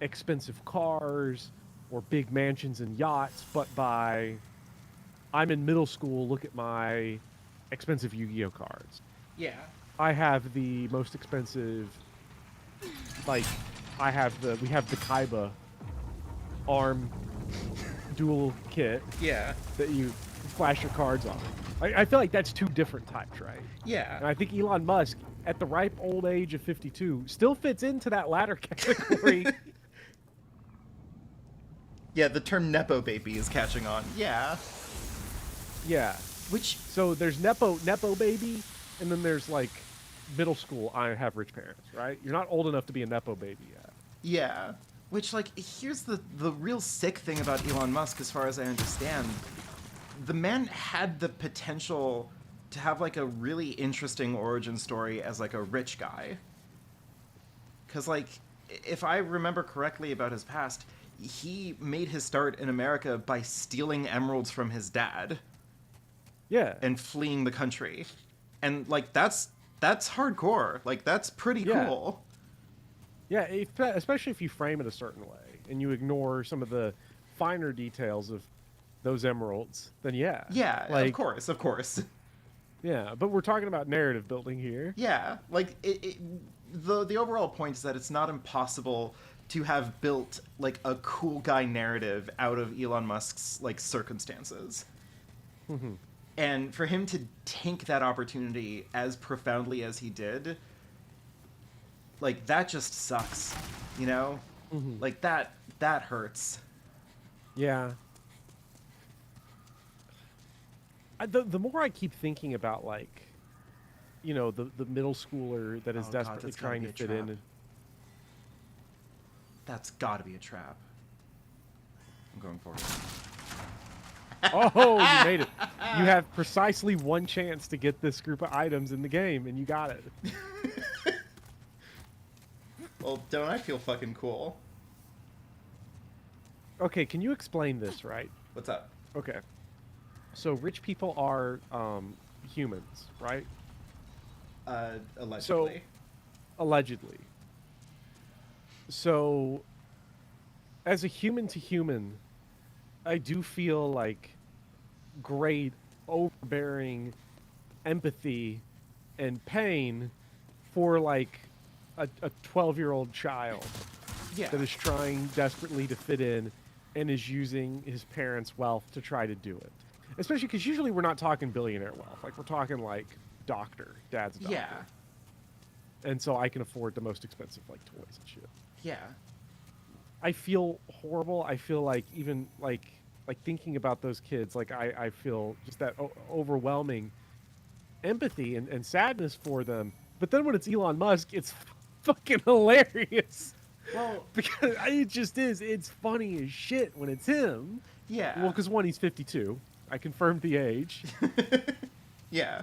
expensive cars or big mansions and yachts, but by I'm in middle school, look at my expensive Yu-Gi-Oh cards. Yeah. I have the most expensive, like, we have the Kaiba arm dual kit Yeah. that you flash your cards on. I feel like that's two different types, right? Yeah. And I think Elon Musk, at the ripe old age of 52, still fits into that latter category. Yeah, the term Nepo baby is catching on. Yeah. Yeah. Which, So there's Nepo baby, and then there's like middle school, I have rich parents, right? You're not old enough to be a Nepo baby yet. yeah. Which, like, here's the real sick thing about Elon Musk, as far as I understand. The man had the potential to have, like, a really interesting origin story as, like, a rich guy. Because, like, if I remember correctly about his past, he made his start in America by stealing emeralds from his dad Yeah. and fleeing the country. And, like, that's hardcore. Like, that's pretty Yeah. cool. Yeah, especially if you frame it a certain way and you ignore some of the finer details of those emeralds, then yeah. Yeah, like, of course. Yeah, but we're talking about narrative building here. Yeah, like the overall point is that it's not impossible to have built like a cool guy narrative out of Elon Musk's like circumstances. And for him to tank that opportunity as profoundly as he did, like that just sucks, you know? Like that hurts. Yeah. The more I keep thinking about, like, you know, the middle schooler that is Oh, God, desperately that's gotta trying be to a fit trap. in. And, That's got to be a trap. I'm going for it. oh, you made it. You have precisely one chance to get this group of items in the game, and you got it. Well, don't I feel fucking cool? Okay, can you explain this, right? What's up? Okay. So rich people are humans, right? Allegedly. Allegedly. So, as a human to human, I do feel like great overbearing empathy and pain for like a 12-year-old child Yeah. that is trying desperately to fit in and is using his parents' wealth to try to do it. Especially because usually we're not talking billionaire wealth. Like, we're talking like doctor, dad's doctor. Yeah. And so I can afford the most expensive like toys and shit. Yeah. I feel horrible. I feel like even like thinking about those kids, like I feel just that overwhelming empathy and sadness for them. But then when it's Elon Musk, it's fucking hilarious. Well, Because it just is. It's funny as shit when it's him. yeah. Well, because one, he's 52. I confirmed the age. Yeah.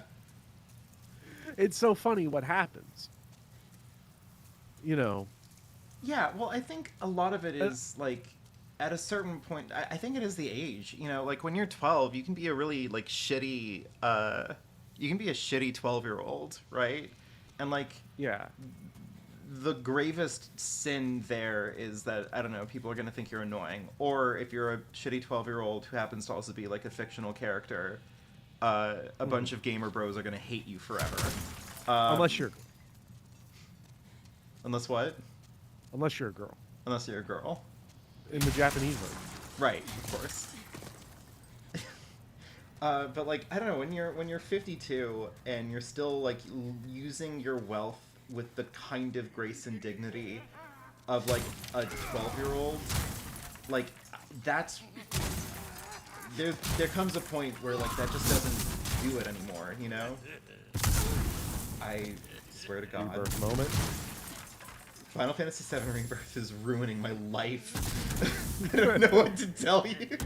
It's so funny what happens. You know. Yeah, well, I think a lot of it is, like, at a certain point, I think it is the age. You know, like, when you're 12, you can be a really, like, shitty, you can be a shitty 12-year-old, right? And, like, Yeah. the gravest sin there is that, I don't know, people are going to think you're annoying. Or if you're a shitty 12-year-old who happens to also be, like, a fictional character, a bunch of gamer bros are going to hate you forever. Unless you're Unless what? unless you're a girl. Unless you're a girl. In the Japanese version. Right, of course. But like, I don't know, when you're 52 and you're still like using your wealth with the kind of grace and dignity of like a 12-year-old, like that's there comes a point where like that just doesn't do it anymore, you know? I swear to God. Rebirth moment. Final Fantasy VII Rebirth is ruining my life. I don't know what to tell you.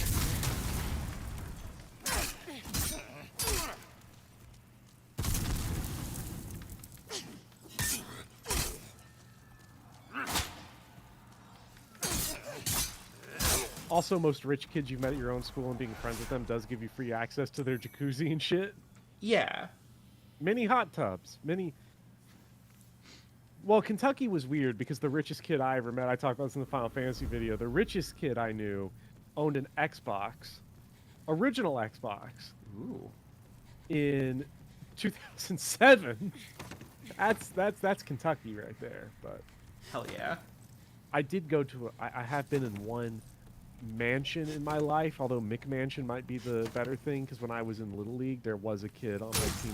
Also, most rich kids you've met at your own school and being friends with them does give you free access to their jacuzzi and shit. Yeah. Mini hot tubs. Mini... Well, Kentucky was weird because the richest kid I ever met, I talked about this in the Final Fantasy video, the richest kid I knew owned an Xbox, original Xbox, Ooh. in 2007. That's Kentucky right there. But Hell yeah. I did go to I have been in one mansion in my life, although McMansion might be the better thing, because when I was in Little League, there was a kid on my team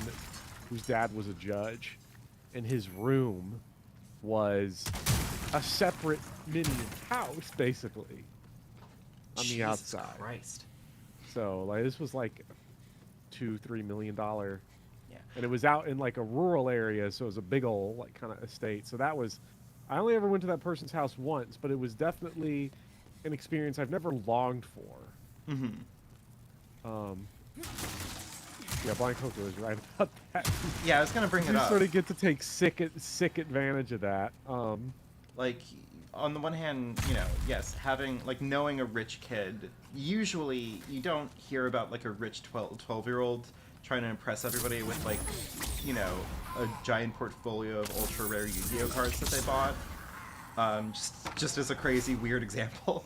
whose dad was a judge, and his room was a separate mini house, basically, on the Jesus outside. Christ. So, like, this was like $2-3 million. Yeah. And it was out in like a rural area, so it was a big old like kind of estate. So that was, I only ever went to that person's house once, but it was definitely an experience I've never longed for. Yeah, Blind Coco is right about that. Yeah, I was gonna bring it You up. sort of get to take sick advantage of that. Like, on the one hand, you know, yes, having, like, knowing a rich kid, usually you don't hear about, like, a rich 12-year-old trying to impress everybody with, like, you know, a giant portfolio of ultra-rare Yu-Gi-Oh cards that they bought. Just as a crazy, weird example.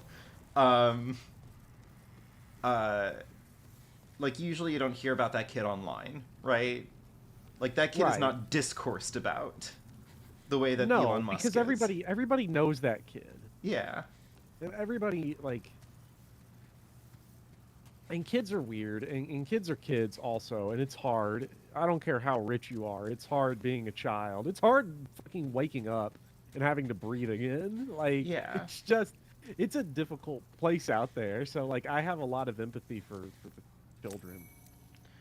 Like, usually you don't hear about that kid online, right? Like, that kid is Right. not discoursed about the way that No, Elon Musk because is. everybody knows that kid. Yeah. And everybody, like... And kids are weird, and kids are kids also, and it's hard. I don't care how rich you are. It's hard being a child. It's hard fucking waking up and having to breathe again. Like, Yeah. it's just... It's a difficult place out there, so, like, I have a lot of empathy for the children,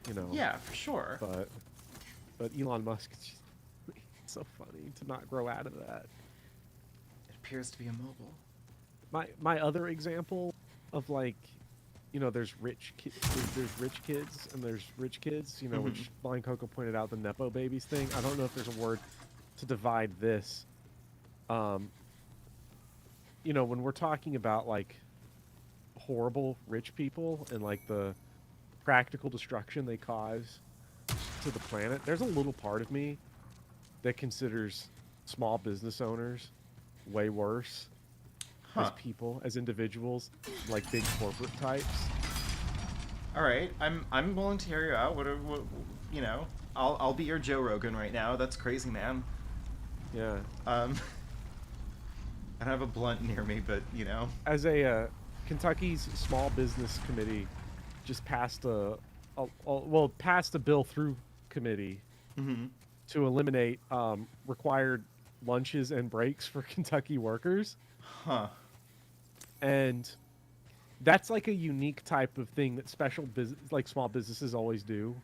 you know? Yeah, for sure. But Elon Musk, it's just it's so funny to not grow out of that. It appears to be immobile. My other example of, like, you know, there's rich kids and there's rich kids, you know, which Blind Coco pointed out, the Nepo babies thing. I don't know if there's a word to divide this. You know, when we're talking about, like, horrible rich people and, like, the practical destruction they cause to the planet, there's a little part of me that considers small business owners way worse as people, as individuals, like big corporate types. All right, I'm willing to hear you out. What you know? I'll be your Joe Rogan right now. That's crazy, man. Yeah. I don't have a blunt near me, but you know. As a Kentucky's small business committee just passed passed a bill through committee to eliminate required lunches and breaks for Kentucky workers. Huh. And that's like a unique type of thing that small businesses always do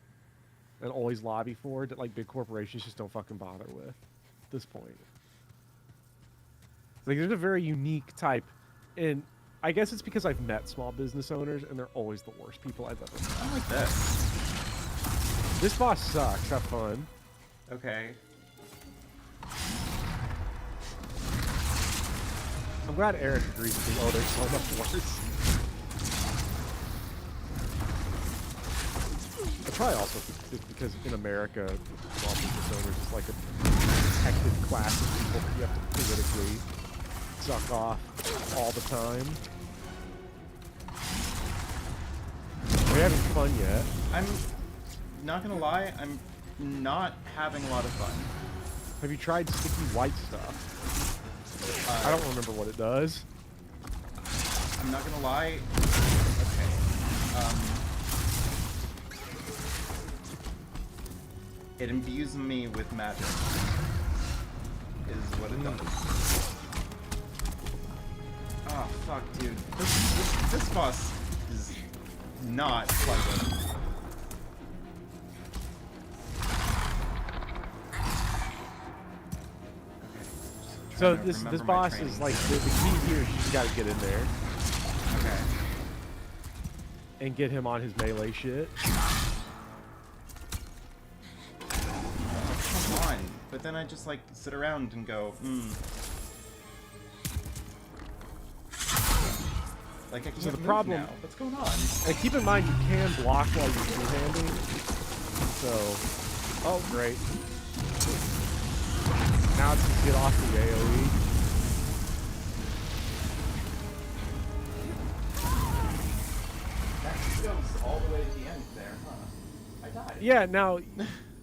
and always lobby for, that like big corporations just don't fucking bother with at this point. Like, there's a very unique type, and I guess it's because I've met small business owners and they're always the worst people I've ever met. I like this. This boss sucks. Have fun. Okay. I'm glad Eric agrees with me. Oh, they're so much worse. I probably also it's because in America, small business owners is like a protected class of people that you have to politically suck off all the time. Are you having fun yet? I'm not gonna lie, I'm not having a lot of fun. Have you tried sticky white stuff? I don't remember what it does. I'm not gonna lie. Okay. It imbues me with magic. Is what it does. Oh fuck, dude. This boss is not pleasant. So Trying to this remember my boss training. is like the key here is you just gotta get in there Okay. and get him on his melee shit. Come on. But then I just like sit around and go, Like I can't So the move problem- now. What's going on? And keep in mind you can block while you're two-handing. So, oh great. Now it's just get off the AoE. That goes all the way to the end there, huh? I died. Yeah, now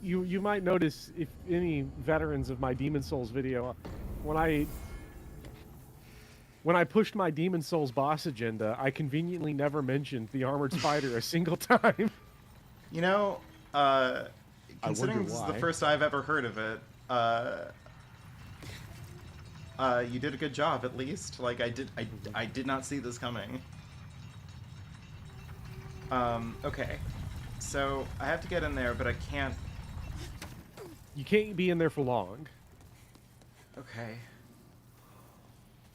you might notice if any veterans of my Demon Souls video, when I pushed my Demon Souls boss agenda, I conveniently never mentioned the Armored Spider a single time. You know, considering wonder this is the why. first I've ever heard of it, you did a good job at least. Like I did not see this coming. Okay. So I have to get in there, but I can't. You can't be in there for long. Okay.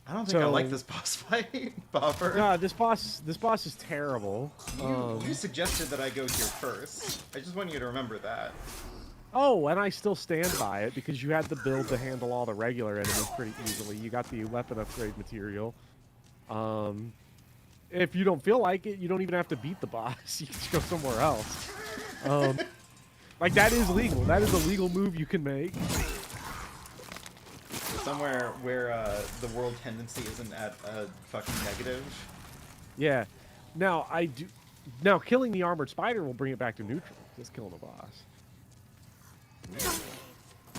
I don't think I like So- this boss fight, Bopper. Nah, this boss is terrible. You suggested that I go here first. I just want you to remember that. Oh, and I still stand by it because you had the build to handle all the regular enemies pretty easily. You got the weapon upgrade material. If you don't feel like it, you don't even have to beat the boss. You can just go somewhere else. Like, that is legal. That is a legal move you can make. Somewhere where the world tendency isn't at a fucking negative. Yeah. Now, Now, killing the armored spider will bring it back to neutral. Just killing the boss.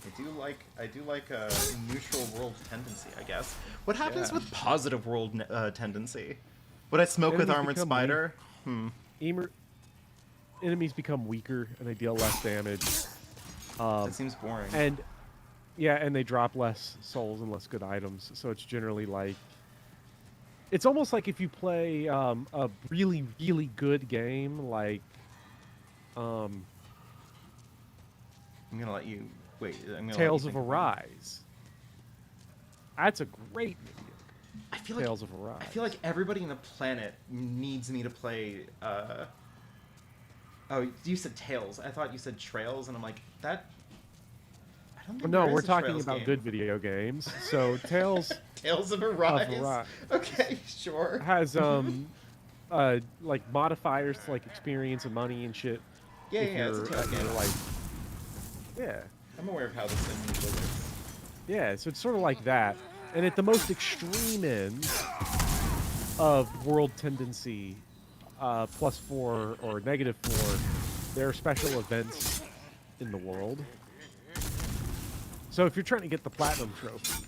I do like a neutral world tendency, I guess. What happens Yeah. with positive world tendency? Would I smoke with Enemies armored become spider? Enemies become weaker and they deal less damage. That seems boring. And yeah, and they drop less souls and less good items. So it's generally like, it's almost like if you play a really, really good game, like I'm gonna let you wait. I'm gonna Tales let of you think. Arise. That's a great video. I feel like Tales of Arise. I feel like everybody on the planet needs me to play. Oh, you said Tales. I thought you said Trails, and I'm like that. I don't think No, there is we're a talking Trails about game. good video games. So Tales Tales of Arise. Arise. Okay, sure. has like modifiers to like experience and money and shit. Yeah, if yeah, it's a you're Tales at your, game. like, yeah. I'm aware of how this thing usually works. Yeah, so it's sort of like that. And at the most extreme end of world tendency, +4 or -4, there are special events in the world. So if you're trying to get the platinum trophy,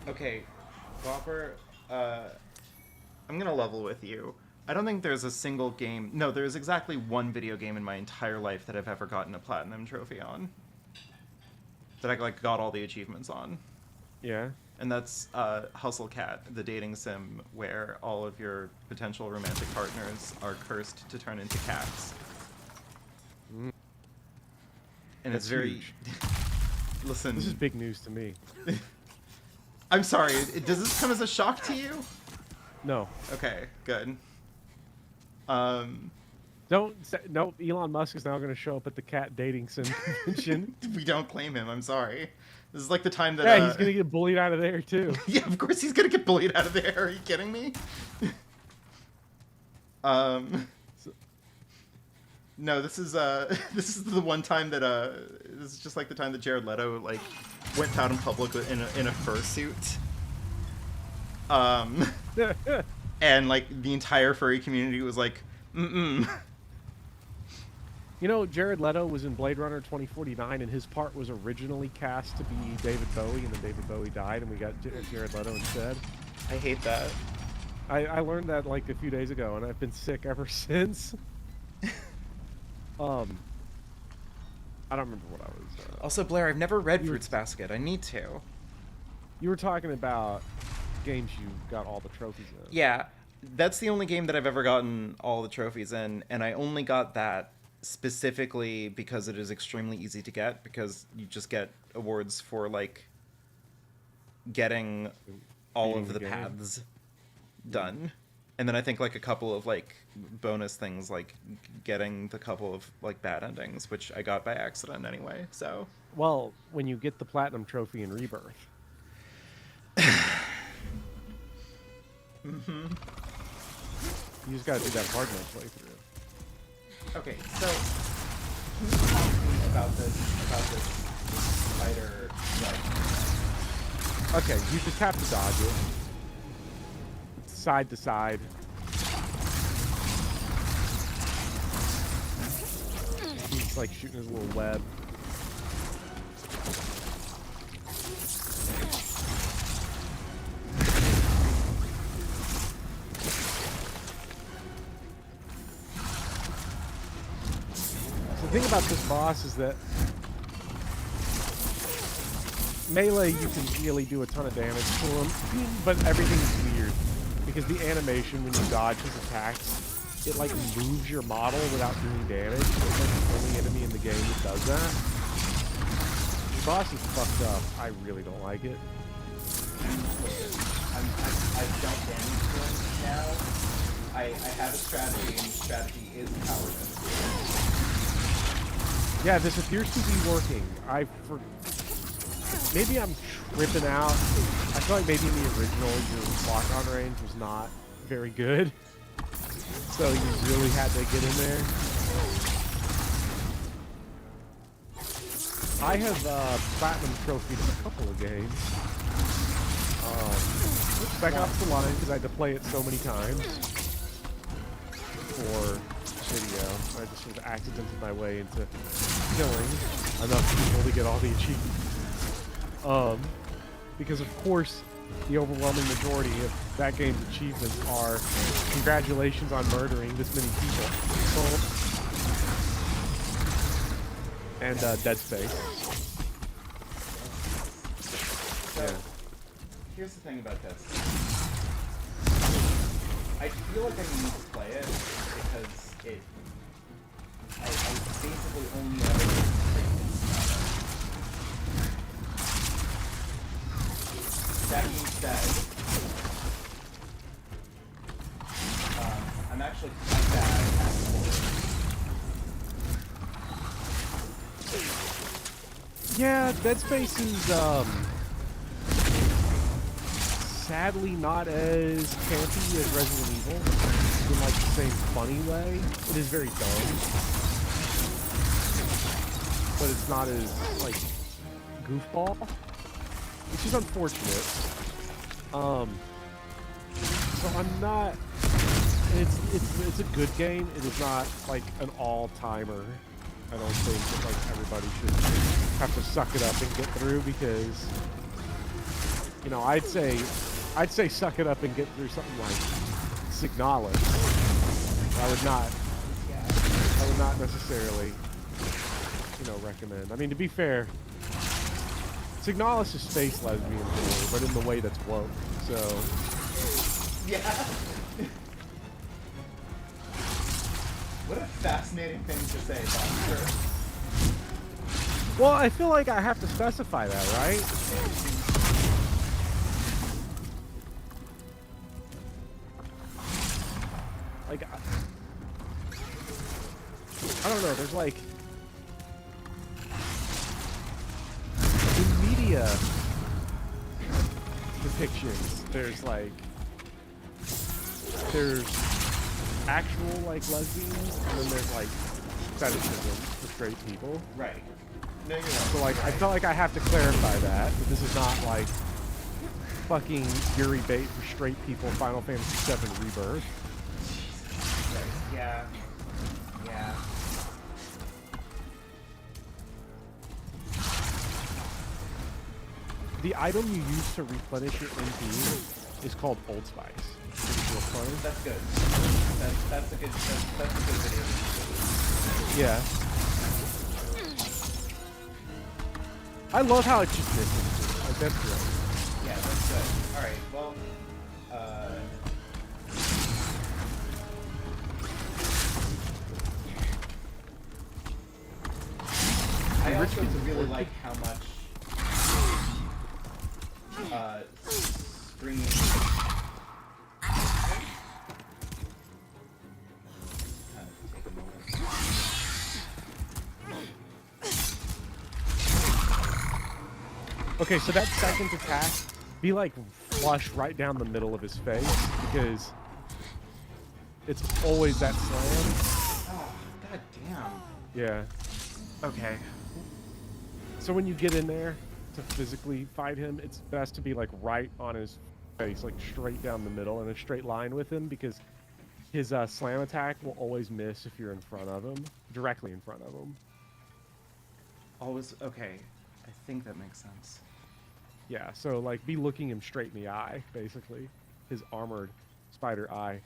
Okay, Bopper, I'm gonna level with you. I don't think there's a single game. No, there's exactly one video game in my entire life that I've ever gotten a platinum trophy on. That I like got all the achievements on, yeah. and that's Hustle Cat, the dating sim where all of your potential romantic partners are cursed to turn into cats. And That's it's very. huge. Listen, This is big news to me. I'm sorry. Does this come as a shock to you? No. Okay, good. No, Elon Musk is now going to show up at the cat dating sim convention. We don't claim him. I'm sorry. This is like the time that. Yeah, he's going to get bullied out of there, too. Yeah, of course he's gonna get bullied out of there. Are you kidding me? No, this is this is the one time that this is just like the time that Jared Leto like went out in public in a fursuit. And like the entire furry community was like, mm-mm. You know, Jared Leto was in Blade Runner 2049, and his part was originally cast to be David Bowie, and then David Bowie died, and we got Jared Leto instead. I hate that. I learned that like a few days ago, and I've been sick ever since. I don't remember what I was. Also, Blair, I've never read You were- Fruits Basket. I need to. You were talking about games you got all the trophies in. Yeah. that's the only game that I've ever gotten all the trophies in, and I only got that specifically because it is extremely easy to get, because you just get awards for like getting all Beating of the the game. paths done. And then I think like a couple of like bonus things, like getting the couple of like bad endings, which I got by accident anyway. So Well, when you get the platinum trophy in Rebirth. You just gotta do that hard mode playthrough. okay, so can you talk to me about this spider? Like, Okay, you just have to dodge it. Side to side. He's like shooting his little web. The thing about this boss is that melee, you can really do a ton of damage to him, but everything's weird because the animation when you dodge his attacks, it like moves your model without doing damage. It's like the only enemy in the game that does that. The boss is fucked up. I really don't like it. I've jumped into it now. I have a strategy, and the strategy is cowardice. Yeah, this appears to be working. Maybe I'm tripping out. I feel like maybe in the original, your lock-on range was not very good. So you really had to get in there. I have platinum trophied in a couple of games. Back off the line because I had to play it so many times for video. I just sort of accidented my way into killing enough people to get all the achievements. Because of course, the overwhelming majority of that game's achievements are congratulations on murdering this many people. And Dead Space. So, Yeah. here's the thing about this. I feel like I need to play it because I basically only ever play that being said, I'm actually quite bad at horror. Yeah, Dead Space is sadly not as campy as Resident Evil in like the same funny way. It is very dumb, but it's not as like goofball, which is unfortunate. So I'm not. It's a good game. It is not like an all-timer. I don't think that like everybody should have to suck it up and get through because, you know, I'd say suck it up and get through something like Signalis. I would not necessarily, you know, recommend. I mean, to be fair, Signalis is space lesbian horror, but in the way that's woke. So Yeah. What a fascinating thing to say, Bopper. well, I feel like I have to specify that, right? Like, I don't know, there's like, in media depictions, there's actual like lesbians, and then there's like fetishism for straight people. Right. No, you're right. So like, I felt like I have to clarify that this is not like fucking Yuri bait for straight people. Final Fantasy VII Rebirth. Yeah. Yeah. The item you use to replenish your MP is called Old Spice. That's good. That's a good video. Yeah. I love how it just misses. Like, that's great. Yeah, that's good. Alright, well, also kids and really poor like how much stringy. Take a moment. Okay, so that second attack, be like flush right down the middle of his face because it's always that slam. Oh, god damn. Yeah. Okay. So when you get in there to physically fight him, it's best to be like right on his face, like straight down the middle in a straight line with him because his slam attack will always miss if you're in front of him, directly in front of him. Always okay. I think that makes sense. Yeah, so like be looking him straight in the eye, basically. His armored spider eye.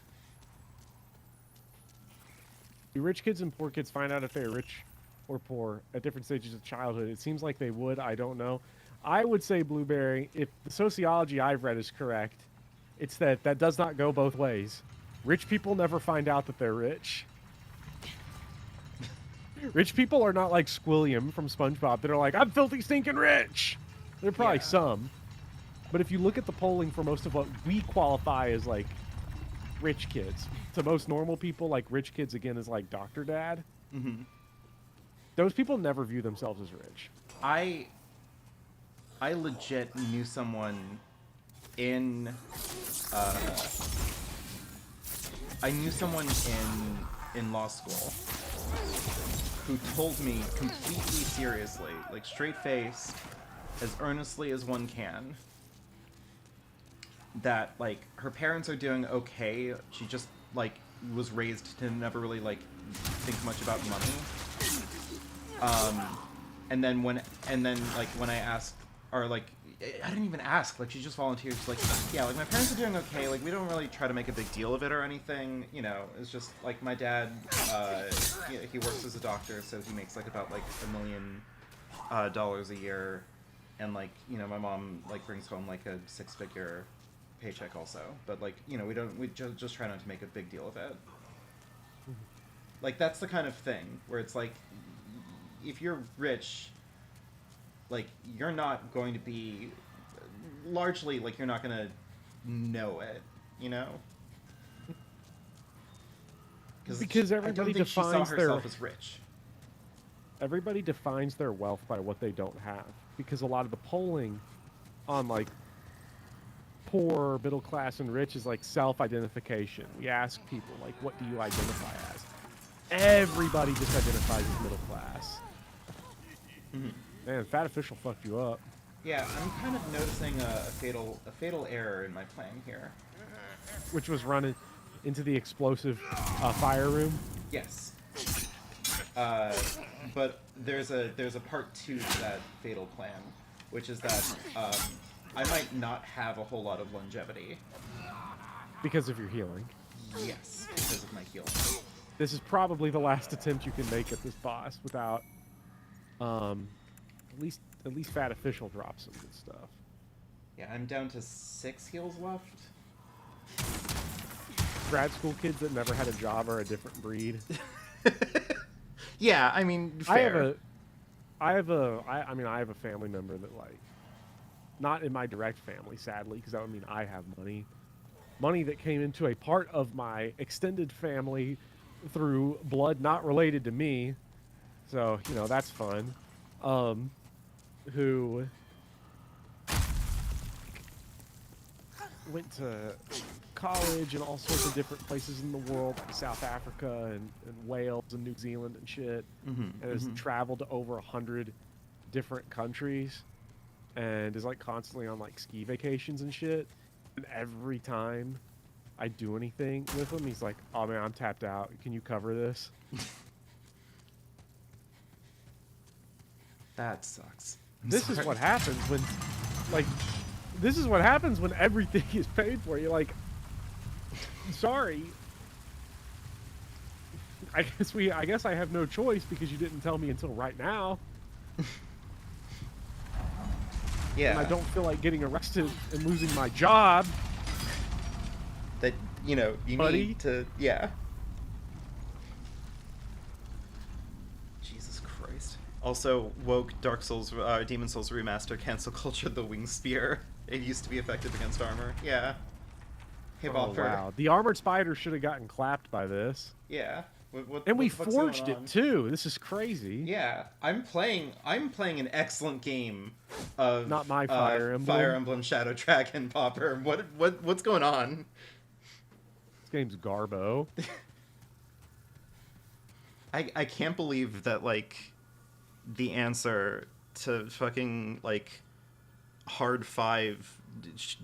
Do rich kids and poor kids find out if they're rich or poor at different stages of childhood? It seems like they would. I don't know. I would say, Blueberry, if the sociology I've read is correct, it's that that does not go both ways. Rich people never find out that they're rich. Rich people are not like Squilliam from SpongeBob that are like, I'm filthy stinking rich. There are probably some. But if you look at the polling for most of what we qualify as like rich kids, to most normal people, like rich kids again is like Dr. Dad. Mm-hmm. Those people never view themselves as rich. I legit knew someone in in law school who told me completely seriously, like straight faced, as earnestly as one can, that like her parents are doing okay. She just like was raised to never really like think much about money. And then when I asked, or like I didn't even ask, like she just volunteered. She's like, yeah, like my parents are doing okay. Like we don't really try to make a big deal of it or anything. You know, it's just like my dad. He works as a doctor, so he makes like about like $1 million a year, and like you know my mom like brings home like a 6-figure paycheck also. But like you know we just try not to make a big deal of it. Like that's the kind of thing where it's like, if you're rich, like you're not going to be largely like you're not going to know it, you know? Because I everybody don't think she saw defines herself their as rich. everybody defines their wealth by what they don't have. Because a lot of the polling on like poor, middle class, and rich is like self-identification. We ask people like, what do you identify as? Everybody just identifies as middle class. Mm-hmm. Man, Fat Official fucked you up. Yeah, I'm kind of noticing a fatal error in my plan here. Which was running into the explosive fire room. Yes. But there's a part 2 to that fatal plan, which is that I might not have a whole lot of longevity. Because of your healing. Yes, because of my healing. This is probably the last attempt you can make at this boss without at least Fat Official drops some good stuff. Yeah, I'm down to 6 heals left. Grad school kids that never had a job are a different breed. Yeah, I mean, fair. I have a family member that like, not in my direct family, sadly, because that would mean I have money that came into a part of my extended family through blood not related to me, so you know that's fun. Who went to college in all sorts of different places in the world, like South Africa and Wales and New Zealand and shit, and has traveled to over 100 different countries, and is like constantly on like ski vacations and shit. And every time I do anything with him, he's like, "Oh man, I'm tapped out. Can you cover this?" That sucks. This is what happens when, like, this is what happens when everything is paid for. You're like, sorry. I guess I have no choice because you didn't tell me until right now. Yeah. And I don't feel like getting arrested and losing my job. That, you know, you buddy. need to, yeah. Jesus Christ. Also, woke Dark Souls, Demon Souls Remaster cancel culture the wing spear. It used to be effective against armor. Yeah. Hey, Oh Bopper. wow, the armored spider should have gotten clapped by this. Yeah. And we what the fuck's going forged it on? too. This is crazy. Yeah, I'm playing an excellent game of Not my Fire Emblem. Fire Emblem Shadow Dragon, Bopper. What's going on? This game's Garbo. I can't believe that, like, the answer to fucking, like, hard 5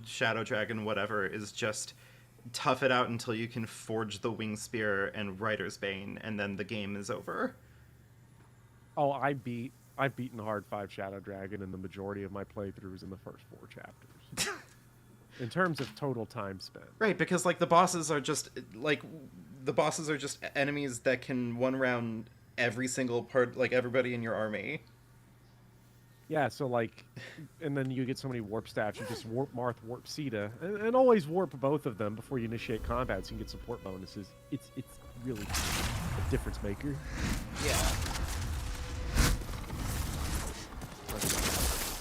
Shadow Dragon whatever is just tough it out until you can forge the wing spear and Rider's Bane, and then the game is over. Oh, I've beaten hard 5 Shadow Dragon in the majority of my playthroughs in the first 4 chapters. In terms of total time spent. Right, because like the bosses are just enemies that can one round every single part, like everybody in your army. Yeah, so like, and then you get so many warp stats, you just warp Marth, warp Sita, and always warp both of them before you initiate combat so you can get support bonuses. It's really a difference maker. Yeah.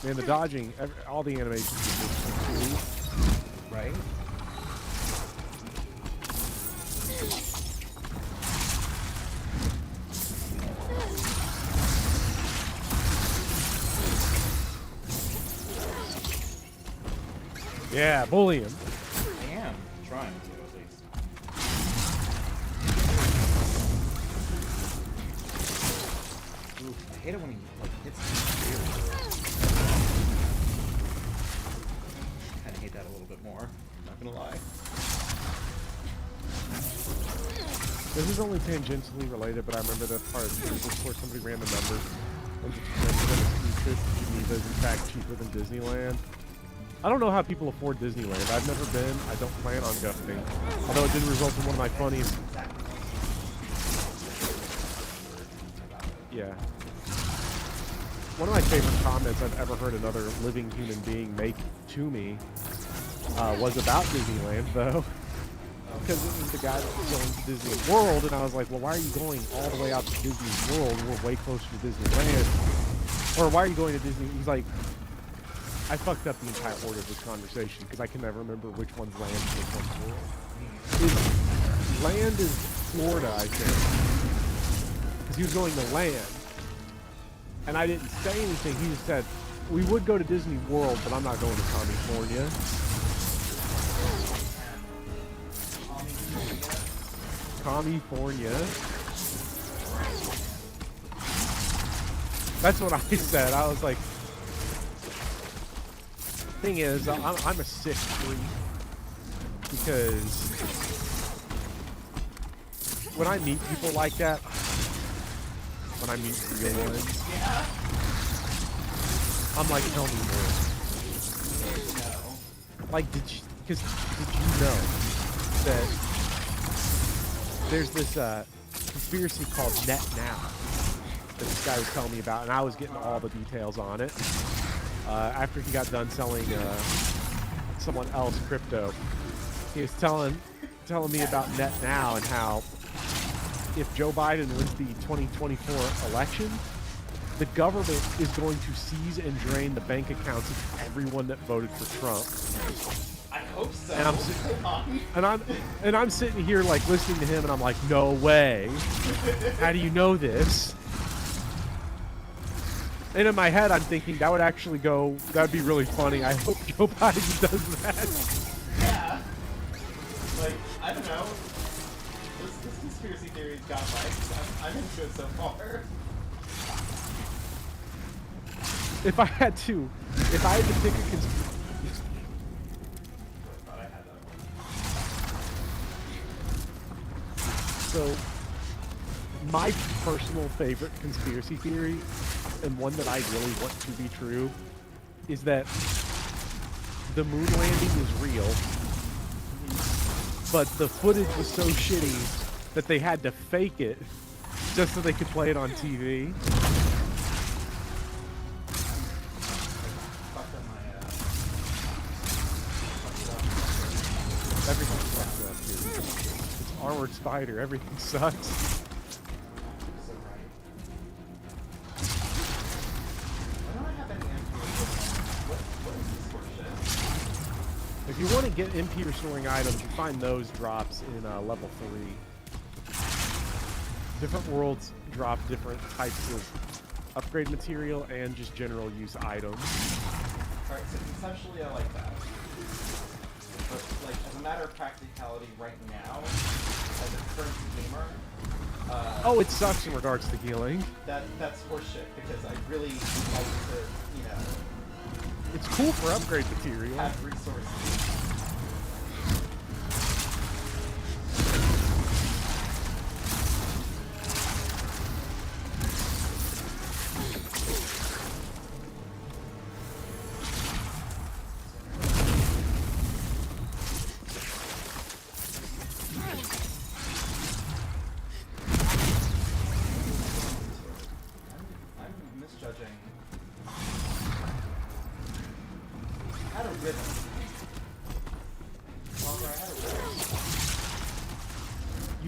Man, the dodging, all the animations are just cool. Right? Yeah, bully him. I am trying to, at least. Ooh, I hate it when he like hits me weird. Kinda hate that a little bit more, not gonna lie. This is only tangentially related, but I remember that part of the Discord somebody ran the numbers. And the trip to Geneva is in fact cheaper than Disneyland. I don't know how people afford Disneyland. I've never been. I don't plan on going. Although it did result in one of my funniest... Yeah. One of my favorite comments I've ever heard another living human being make to me was about Disneyland, though. Because it was the guy that was going to Disney World, and I was like, well, why are you going all the way out to Disney World? We're way closer to Disneyland. Or why are you going to Disney? He's like, I fucked up the entire order of this conversation because I can never remember which one's land and which one's world. Land is Florida, I think. Because he was going to land. And I didn't say anything. He just said, we would go to Disney World, but I'm not going to California. California. That's what I said. I was like, thing is, I'm a sick freak because when I meet people like that, when I meet real ones, I'm like, tell me more. Like, did you know that there's this conspiracy called Net Now that this guy was telling me about, and I was getting all the details on it. After he got done selling someone else crypto, he was telling me about Net Now and how if Joe Biden wins the 2024 election, the government is going to seize and drain the bank accounts of everyone that voted for Trump. I hope so. And I'm sitting here like listening to him, and I'm like, no way. How do you know this? And in my head, I'm thinking that would actually go. That'd be really funny. I hope Joe Biden does that. Yeah. Like, I don't know. This conspiracy theory's got legs. I'm into it so far. If I had to pick a conspiracy. So, my personal favorite conspiracy theory, and one that I really want to be true, is that the moon landing is real, but the footage was so shitty that they had to fake it just so they could play it on TV. Everything sucks up here. It's Armored Spider. Everything sucks. If you want to get MP restoring items, you find those drops in level 3. Different worlds drop different types of upgrade material and just general use items. Alright, so conceptually I like that. But, like, as a matter of practicality right now, as a current gamer... oh, it sucks in regards to healing. That's horseshit, because I really like to, you know... It's cool for upgrade material. Have resources.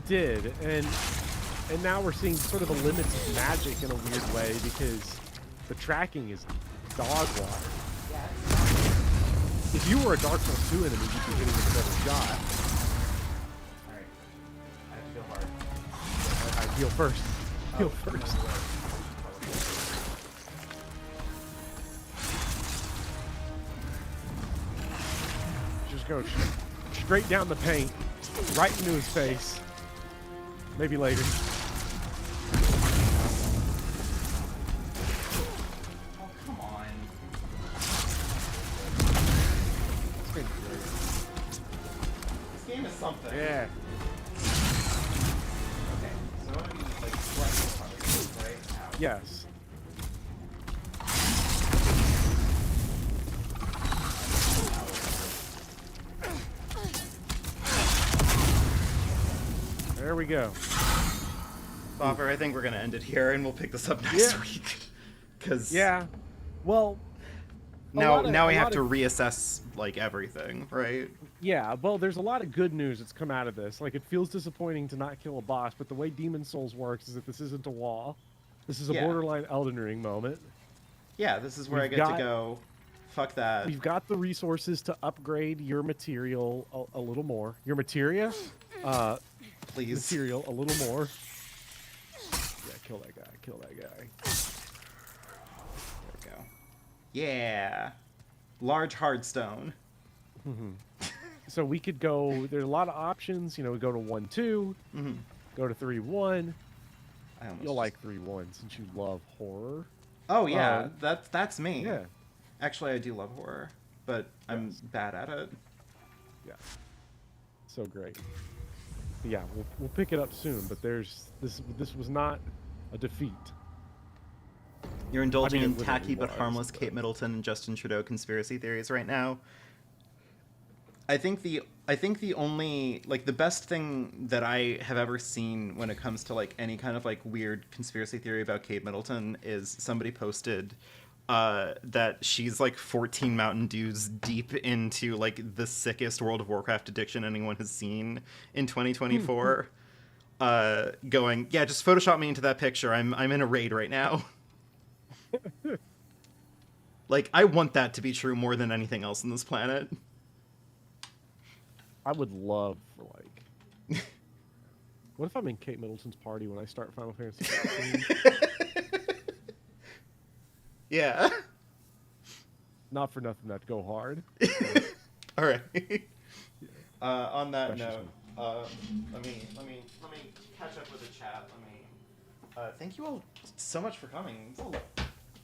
Did, and now we're seeing sort of the limits of magic in a weird way because the tracking is dog water. If you were a Dark Souls 2 enemy, you'd be hitting with a better shot. Alright. I have to go hard. I heal first. Heal first. Just go straight down the paint, right into his face. Maybe later. Oh, come on. This game is something. Yeah. Okay, so I want to be, like, right, right? Ow. Yes. There we go. Bopper, I think we're gonna end it here, and we'll pick this up next week. Cause well, now we have to reassess like everything, right? Yeah, well, there's a lot of good news that's come out of this. Like, it feels disappointing to not kill a boss, but the way Demon Souls works is that this isn't a wall. This is a borderline Elden Ring moment. Yeah, this is where I get to go. Fuck that. We've got the resources to upgrade your material a little more. Your materia? Please. Material a little more. Yeah, kill that guy. Kill that guy. There we go. Yeah. Large hardstone. So we could go, there's a lot of options. You know, we go to 1-2, go to 3-1. You'll like 3-1 since you love horror. Oh yeah, that's me. Yeah. Actually, I do love horror, but I'm bad at it. Yeah. So great. But yeah, we'll pick it up soon. But this was not a defeat. You're indulging in it tacky but was, harmless Kate Middleton and Justin Trudeau conspiracy theories right now. I think the only, like, the best thing that I have ever seen when it comes to, like, any kind of, like, weird conspiracy theory about Kate Middleton is somebody posted that she's, like, 14 Mountain Dews deep into, like, the sickest World of Warcraft addiction anyone has seen in 2024. Going, yeah, just Photoshop me into that picture. I'm in a raid right now. Like, I want that to be true more than anything else on this planet. I would love for, like... What if I'm in Kate Middleton's party when I start Final Fantasy XV? Yeah. Not for nothing, that'd go hard. All right. On that That's note, let me catch up with the chat. Thank you all so much for coming.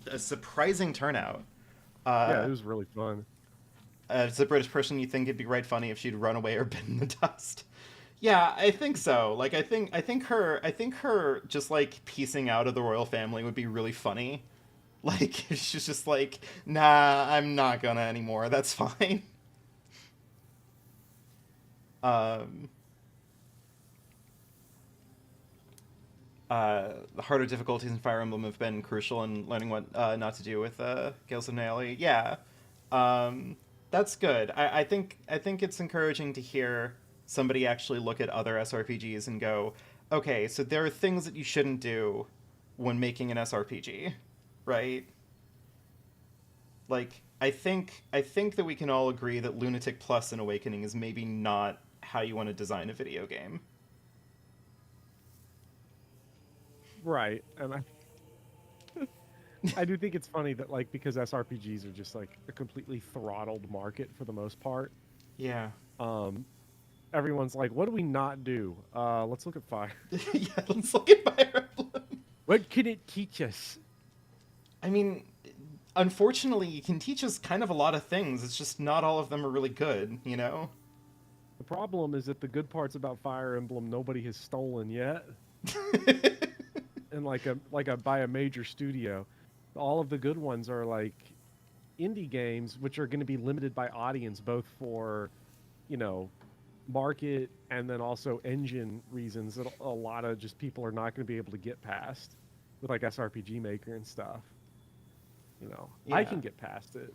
It's a surprising turnout. Yeah, it was really fun. As a British person, you think it'd be right funny if she'd run away or been in the dust. Yeah, I think so. Like, I think her just, like, piecing out of the royal family would be really funny. Like, she's just like, nah, I'm not gonna anymore. That's fine. The harder difficulties in Fire Emblem have been crucial in learning what not to do with Gales of Naeli. Yeah, that's good. I think it's encouraging to hear somebody actually look at other SRPGs and go, okay, so there are things that you shouldn't do when making an SRPG, right? Like, I think that we can all agree that Lunatic Plus in Awakening is maybe not how you want to design a video game. Right, and I do think it's funny that like because SRPGs are just like a completely throttled market for the most part. Yeah. Everyone's like, what do we not do? Let's look at fire. Yeah, let's look at Fire Emblem. What can it teach us? I mean, unfortunately, it can teach us kind of a lot of things. It's just not all of them are really good, you know? The problem is that the good parts about Fire Emblem nobody has stolen yet, and like a by a major studio. All of the good ones are like indie games, which are going to be limited by audience, both for, you know, market and then also engine reasons that a lot of just people are not going to be able to get past with like SRPG Maker and stuff. You know, I Yeah. can get past it.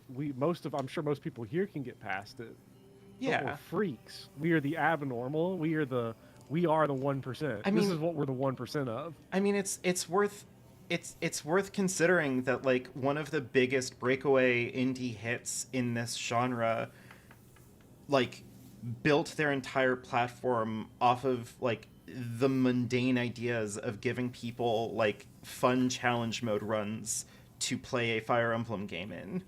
I'm sure most people here can get past it. But Yeah. we're freaks. We are the abnormal. We are the 1%. I This mean- is what we're the 1% of. I mean, it's worth considering that like one of the biggest breakaway indie hits in this genre, like, built their entire platform off of like the mundane ideas of giving people like fun challenge mode runs to play a Fire Emblem game in,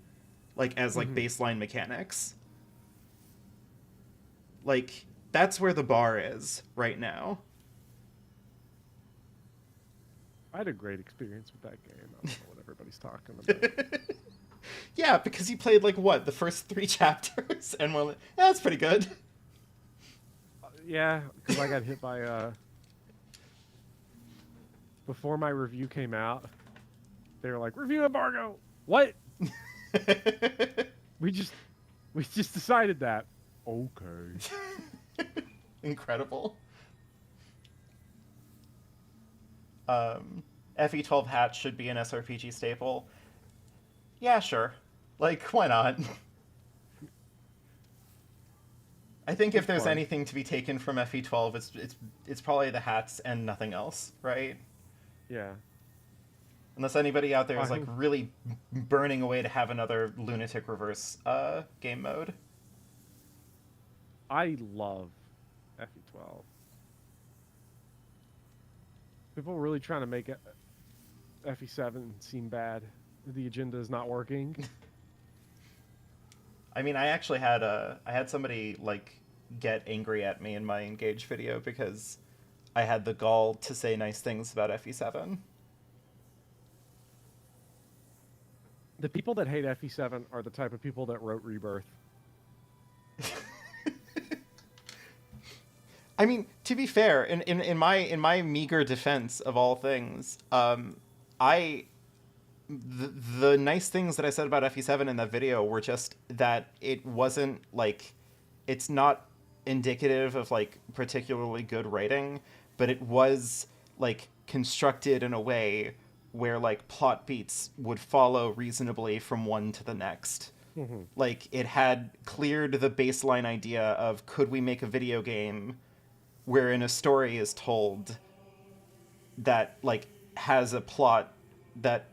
like as like baseline mechanics. Like that's where the bar is right now. I had a great experience with that game. I don't know what everybody's talking about. Yeah, because you played like what, the first 3 chapters, and well, yeah, that's pretty good. Yeah, because I got hit by before my review came out, they were like, review embargo. What? We just decided that. Okay. Incredible. FE12 hats should be an SRPG staple. Yeah, sure. Like, why not? I think if there's fun. anything to be taken from FE12, it's probably the hats and nothing else, right? Yeah. Unless anybody out there is I like hope- really burning away to have another Lunatic Reverse game mode. I love FE12. People are really trying to make FE7 seem bad. The agenda is not working. I mean, I actually had I had somebody like get angry at me in my Engage video because I had the gall to say nice things about FE7. The people that hate FE7 are the type of people that wrote Rebirth. I mean, to be fair, in my meager defense of all things, the nice things that I said about FE7 in that video were just that it wasn't like, it's not indicative of like particularly good writing, but it was like constructed in a way where like plot beats would follow reasonably from one to the next. Like it had cleared the baseline idea of, could we make a video game wherein a story is told that like has a plot that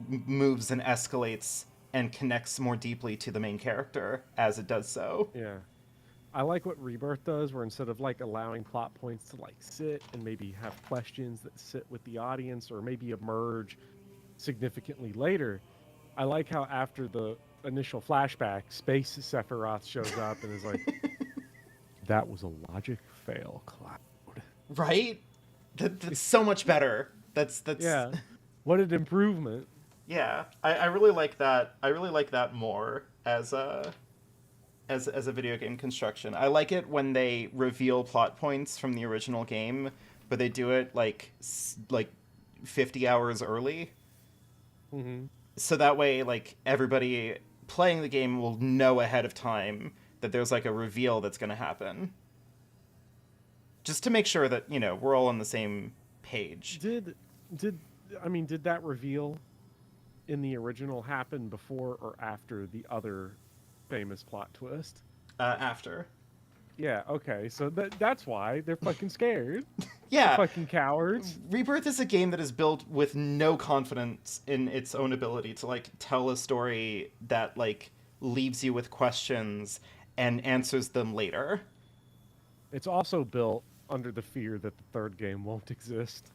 moves and escalates and connects more deeply to the main character as it does so. Yeah. I like what Rebirth does, where instead of like allowing plot points to like sit and maybe have questions that sit with the audience or maybe emerge significantly later, I like how after the initial flashback, Space Sephiroth shows up and is like, that was a logic fail, Cloud. Right? That's so much better. That's Yeah. What an improvement. Yeah. I really like that. I really like that more as a video game construction. I like it when they reveal plot points from the original game, but they do it like 50 hours early. Mm-hmm. So that way, like, everybody playing the game will know ahead of time that there's like a reveal that's going to happen. Just to make sure that, you know, we're all on the same page. Did that reveal in the original happen before or after the other famous plot twist? After. Yeah, okay. So that's why they're fucking scared. Yeah. Fucking cowards. Rebirth is a game that is built with no confidence in its own ability to like tell a story that like leaves you with questions and answers them later. It's also built under the fear that the third game won't exist.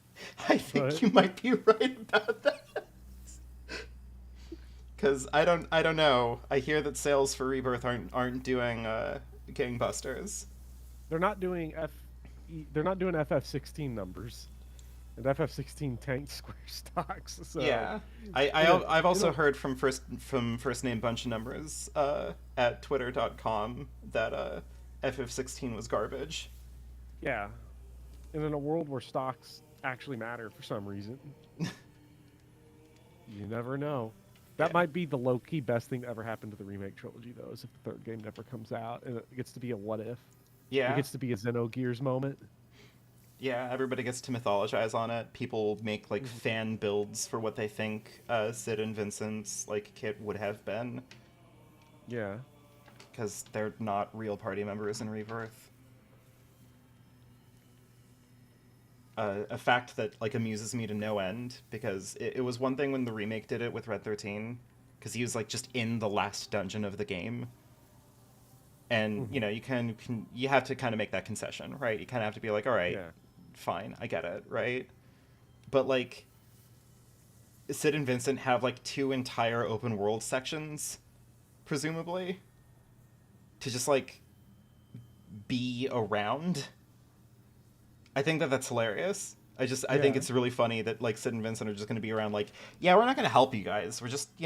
I think But- you might be right about that. Because I don't know. I hear that sales for Rebirth aren't doing gangbusters. They're not doing FF16 numbers, and FF16 tanked Square stocks. So Yeah, I've also heard from first name bunch of numbers at twitter.com that FF16 was garbage. yeah, and in a world where stocks actually matter for some reason, you never know. That might be the low-key best thing to ever happen to the remake trilogy, though, is if the third game never comes out and it gets to be a what if. Yeah. It gets to be a Xenogears moment. Yeah, everybody gets to mythologize on it. People make like fan builds for what they think Sid and Vincent's like kit would have been, Yeah. because they're not real party members in Rebirth. A fact that like amuses me to no end, because it was one thing when the remake did it with Red 13, because he was like just in the last dungeon of the game. And you know, you have to kind of make that concession, right? You kind of have to be like, all right, Yeah. fine, I get it, right? But like, Sid and Vincent have like 2 entire open world sections, presumably, to just like be around. I think that that's hilarious. I think Yeah. it's really funny that like Sid and Vincent are just going to be around like, yeah, we're not going to help you guys. We're just,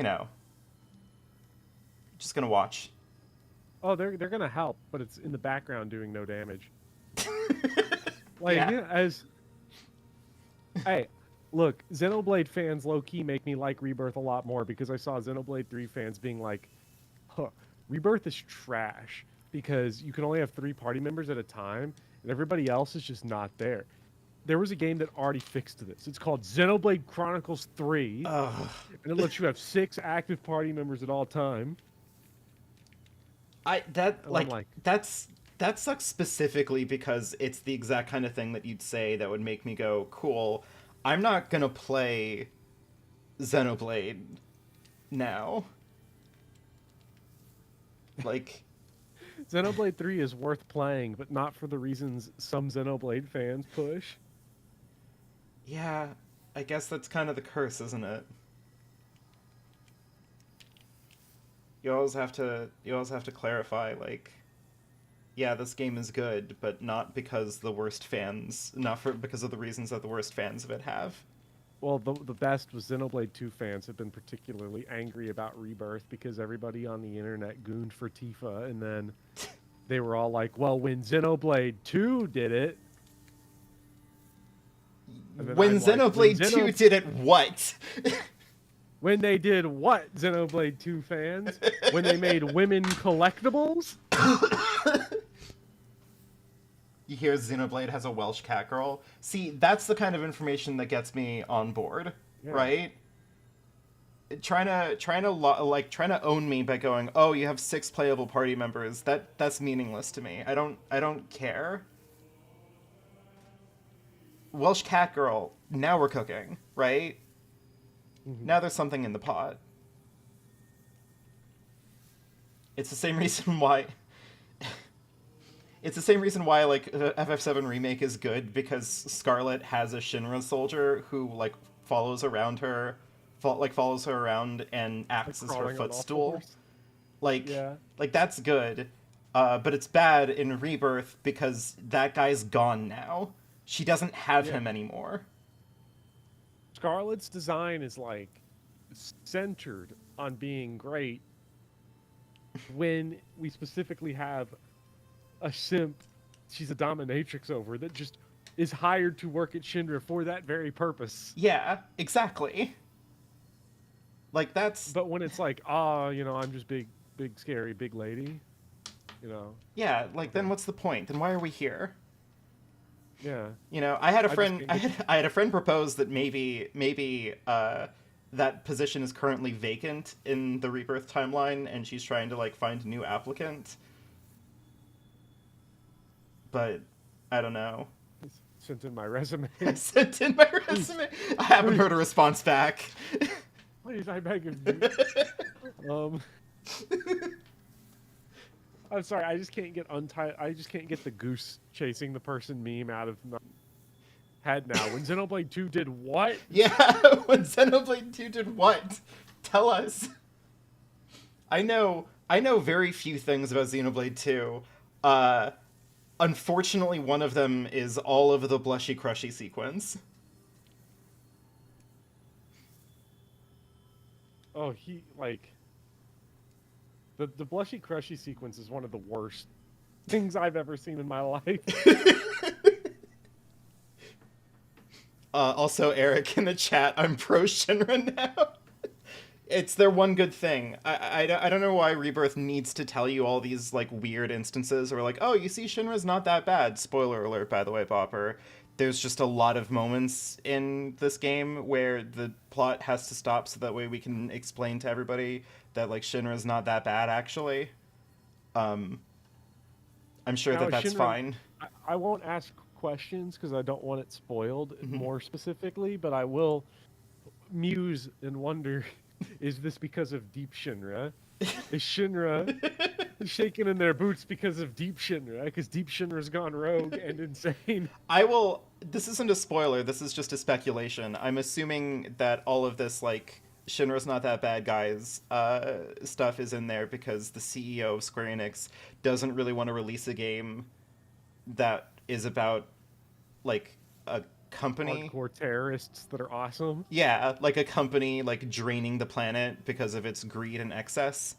just going to watch. Oh, they're gonna help, but it's in the background doing no damage. Like, Yeah. Hey, look, Xenoblade fans low-key make me like Rebirth a lot more, because I saw Xenoblade 3 fans being like, huh, Rebirth is trash because you can only have 3 party members at a time and everybody else is just not there. There was a game that already fixed this. It's called Xenoblade Chronicles 3, Ugh. and it lets you have 6 active party members at all time. That sucks specifically because it's the exact kind of thing that you'd say that would make me go, cool, I'm not gonna play Xenoblade now. Like, Xenoblade 3 is worth playing, but not for the reasons some Xenoblade fans push. yeah, I guess that's kind of the curse, isn't it? You always have to clarify, like, yeah, this game is good, but not because because of the reasons that the worst fans of it have. Well, the best was Xenoblade 2 fans have been particularly angry about Rebirth because everybody on the internet gooned for Tifa, and then they were all like, well, when Xenoblade 2 did it... When Xenoblade 2 did it, what? When they did what, Xenoblade 2 fans? When they made women collectibles? You hear Xenoblade has a Welsh cat girl. See, that's the kind of information that gets me on board, right? Trying to own me by going, oh, you have 6 playable party members. That's meaningless to me. I don't care. Welsh cat girl. Now we're cooking, right? Now there's something in the pot. It's the same reason why. It's the same reason why, like, FF7 Remake is good, because Scarlet has a Shinra soldier who, like, follows around and acts as her footstool. Like, that's good. But it's bad in Rebirth because that guy's gone now. She doesn't have him anymore. Scarlet's design is, like, centered on being great when we specifically have a simp she's a dominatrix over that just is hired to work at Shinra for that very purpose. Yeah, exactly. Like, that's... But when it's like, I'm just big, scary, big lady, Yeah, like, then what's the point? Then why are we here? Yeah. I had a friend. I had a friend propose that maybe that position is currently vacant in the Rebirth timeline, and she's trying to like find a new applicant. But I don't know. Sent in my resume. I sent in my resume. I haven't heard a response back. Please, I beg of you. I'm sorry, I just can't get untied. I just can't get the goose chasing the person meme out of my head now. When Xenoblade 2 did what? Yeah, when Xenoblade 2 did what? Tell us. I know very few things about Xenoblade 2. Unfortunately, one of them is all of the blushy crushy sequence. Oh, the blushy crushy sequence is one of the worst things I've ever seen in my life. Also, Eric in the chat, I'm pro Shinra now. It's their one good thing. I don't know why Rebirth needs to tell you all these like weird instances where like, oh, you see, Shinra's not that bad. Spoiler alert, by the way, Bopper. There's just a lot of moments in this game where the plot has to stop so that way we can explain to everybody that like Shinra's not that bad actually. I'm sure Now, that's Shinra, fine. I won't ask questions because I don't want it spoiled Mm-hmm. more specifically, but I will muse and wonder, is this because of Deep Shinra? Is Shinra shaking in their boots because of Deep Shinra? Because Deep Shinra's gone rogue and insane. This isn't a spoiler, this is just a speculation. I'm assuming that all of this, like, Shinra's not that bad, guys, stuff is in there because the CEO of Square Enix doesn't really want to release a game that is about, like, a company. Hardcore terrorists that are awesome. Yeah, like a company, like, draining the planet because of its greed and excess.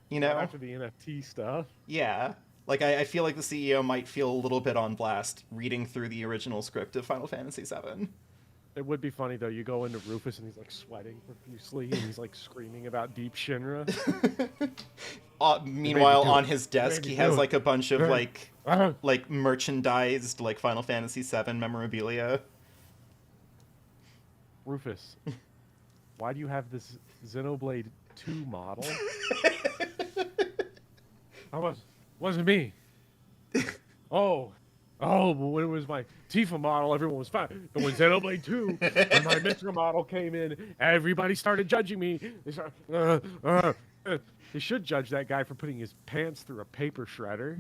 You know? After the NFT stuff. Yeah. Like, I feel like the CEO might feel a little bit on blast reading through the original script of Final Fantasy VII. It would be funny, though. You go into Rufus and he's, like, sweating profusely and he's, like, screaming about Deep Shinra. Meanwhile, on his desk, Maybe he do has, it. like, a bunch of, like Uh-huh. merchandised, like, Final Fantasy VII memorabilia. Rufus, why do you have this Xenoblade 2 model? Wasn't me. Oh, but when it was my Tifa model, everyone was fine. But when Xenoblade 2, when my Mitra model came in, everybody started judging me. They should judge that guy for putting his pants through a paper shredder.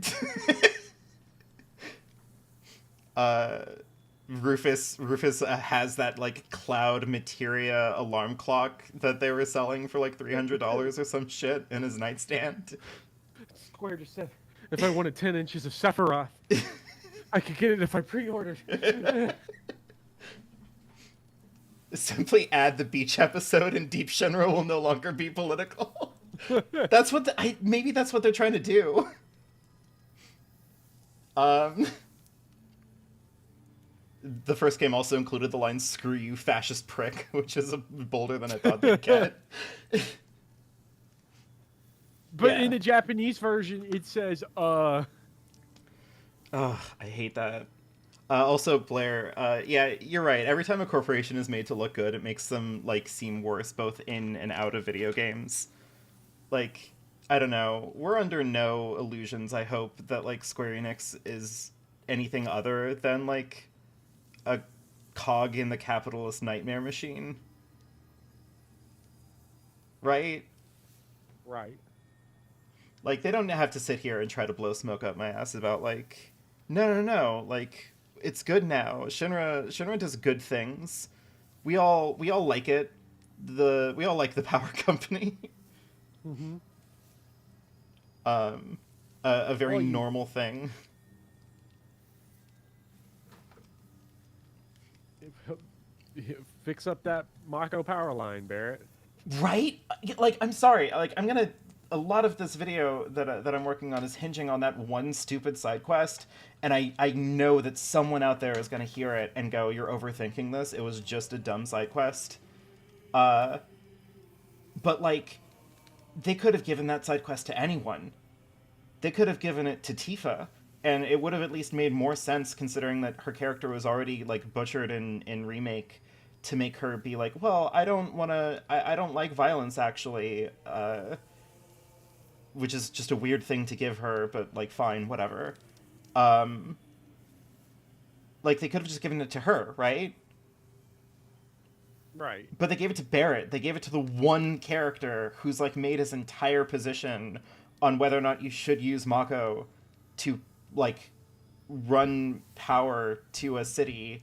Rufus has that, like, cloud materia alarm clock that they were selling for, like, $300 or some shit in his nightstand. Square just said, if I wanted 10 inches of Sephiroth, I could get it if I pre-ordered. Simply add the beach episode and Deep Shinra will no longer be political. That's what maybe that's what they're trying to do. The first game also included the line "Screw you, fascist prick," which is bolder than I thought they'd get. But Yeah. in the Japanese version, it says, Oh, I hate that. Also, Blair, yeah, you're right. Every time a corporation is made to look good, it makes them, like, seem worse both in and out of video games. Like, I don't know. We're under no illusions, I hope, that, like, Square Enix is anything other than, like, a cog in the capitalist nightmare machine. Right? right. Like, they don't have to sit here and try to blow smoke up my ass about, like, no, like, it's good now. Shinra does good things. We all like it. We all like the power company. Mm-hmm. A very Well, normal thing. Fix up that Mako power line, Barrett. Right? Like, I'm sorry. Like, a lot of this video that I'm working on is hinging on that one stupid side quest, and I know that someone out there is going to hear it and go, "You're overthinking this. It was just a dumb side quest." But, like, they could have given that side quest to anyone. They could have given it to Tifa, and it would have at least made more sense considering that her character was already, like, butchered in Remake, to make her be like, well, I don't like violence, actually, which is just a weird thing to give her, but, like, fine, whatever. Like, they could have just given it to her, right? Right. But they gave it to Barrett. They gave it to the one character who's like made his entire position on whether or not you should use Mako to like run power to a city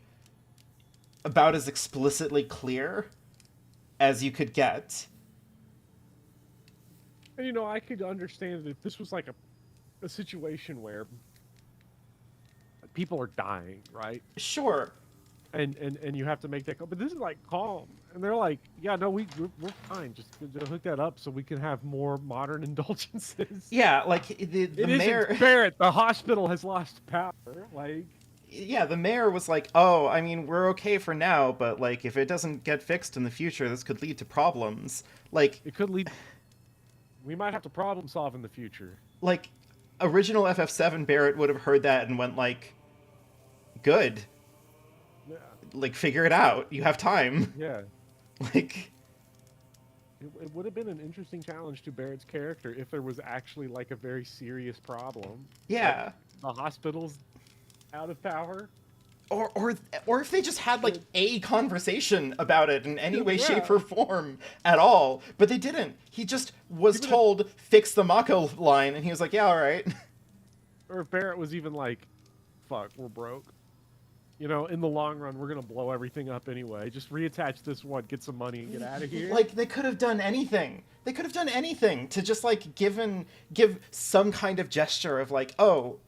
about as explicitly clear as you could get. And, you know, I could understand if this was like a situation where people are dying, right? Sure. And you have to make that call. But this is like calm. And they're like, yeah, no, we're fine. Just hook that up so we can have more modern indulgences. Yeah, like the It mayor. isn't Barrett. The hospital has lost power. Like, Yeah, the mayor was like, "Oh, I mean, we're okay for now, but like, if it doesn't get fixed in the future, this could lead to problems." Like, it could lead. We might have to problem solve in the future. like, original FF7 Barrett would have heard that and went like, "Good, Yeah. like, figure it out. You have time." Yeah. Like, It would have been an interesting challenge to Barrett's character if there was actually like a very serious problem. yeah. Like, the hospital's out of power. Or if they just had like a conversation about it in any way, Yeah. shape, or form at all, but they didn't. He just was told fix the Mako line, and he was like, "Yeah, all right." Or if Barrett was even like, fuck, we're broke. You know, in the long run, we're going to blow everything up anyway. Just reattach this one, get some money, and get out of here. Like, they could have done anything. They could have done anything to just like give some kind of gesture of like, "Oh,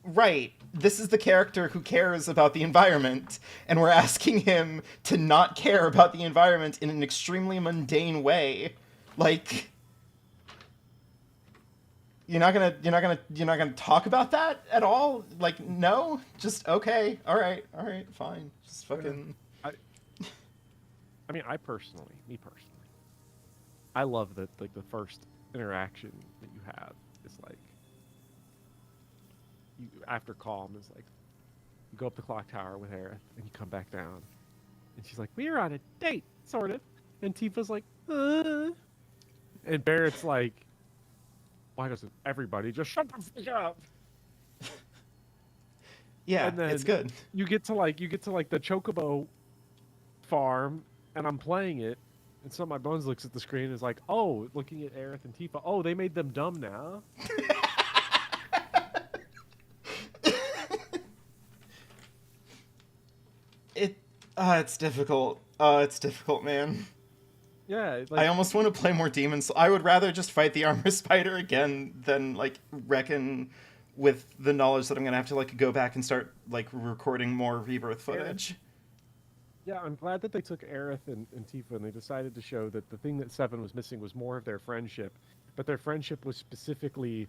right, this is the character who cares about the environment, and we're asking him to not care about the environment in an extremely mundane way." Like, you're not gonna talk about that at all? Like, no? Just okay, alright, fine. Just fucking I mean, me personally, I love that like the first interaction that you have is like you after calm is like you go up the clock tower with Aerith and you come back down and she's like, we're on a date, sort of. And Tifa's like, and Barrett's like, why doesn't everybody just shut the fuck up? yeah, And then it's good. You get to like the Chocobo farm, and I'm playing it, and some of my bones looks at the screen and is like, oh, looking at Aerith and Tifa, oh, they made them dumb now. It's difficult. It's difficult, man. Yeah, I almost want to play more Demons. I would rather just fight the armor spider again than like reckon with the knowledge that I'm gonna have to like go back and start like recording more Rebirth footage. Yeah, I'm glad that they took Aerith and Tifa and they decided to show that the thing that Seven was missing was more of their friendship, but their friendship was specifically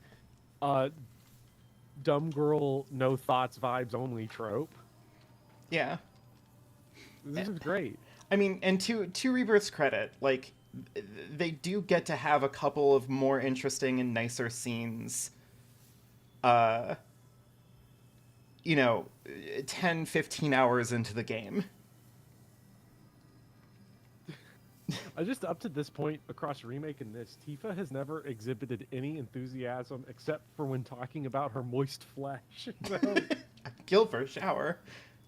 dumb girl, no thoughts, vibes only trope. Yeah. This is great. I mean, and to Rebirth's credit, like, they do get to have a couple of more interesting and nicer scenes, you know, 10, 15 hours into the game. Just up to this point, across Remake and this, Tifa has never exhibited any enthusiasm except for when talking about her moist flesh. So, Guild for a shower.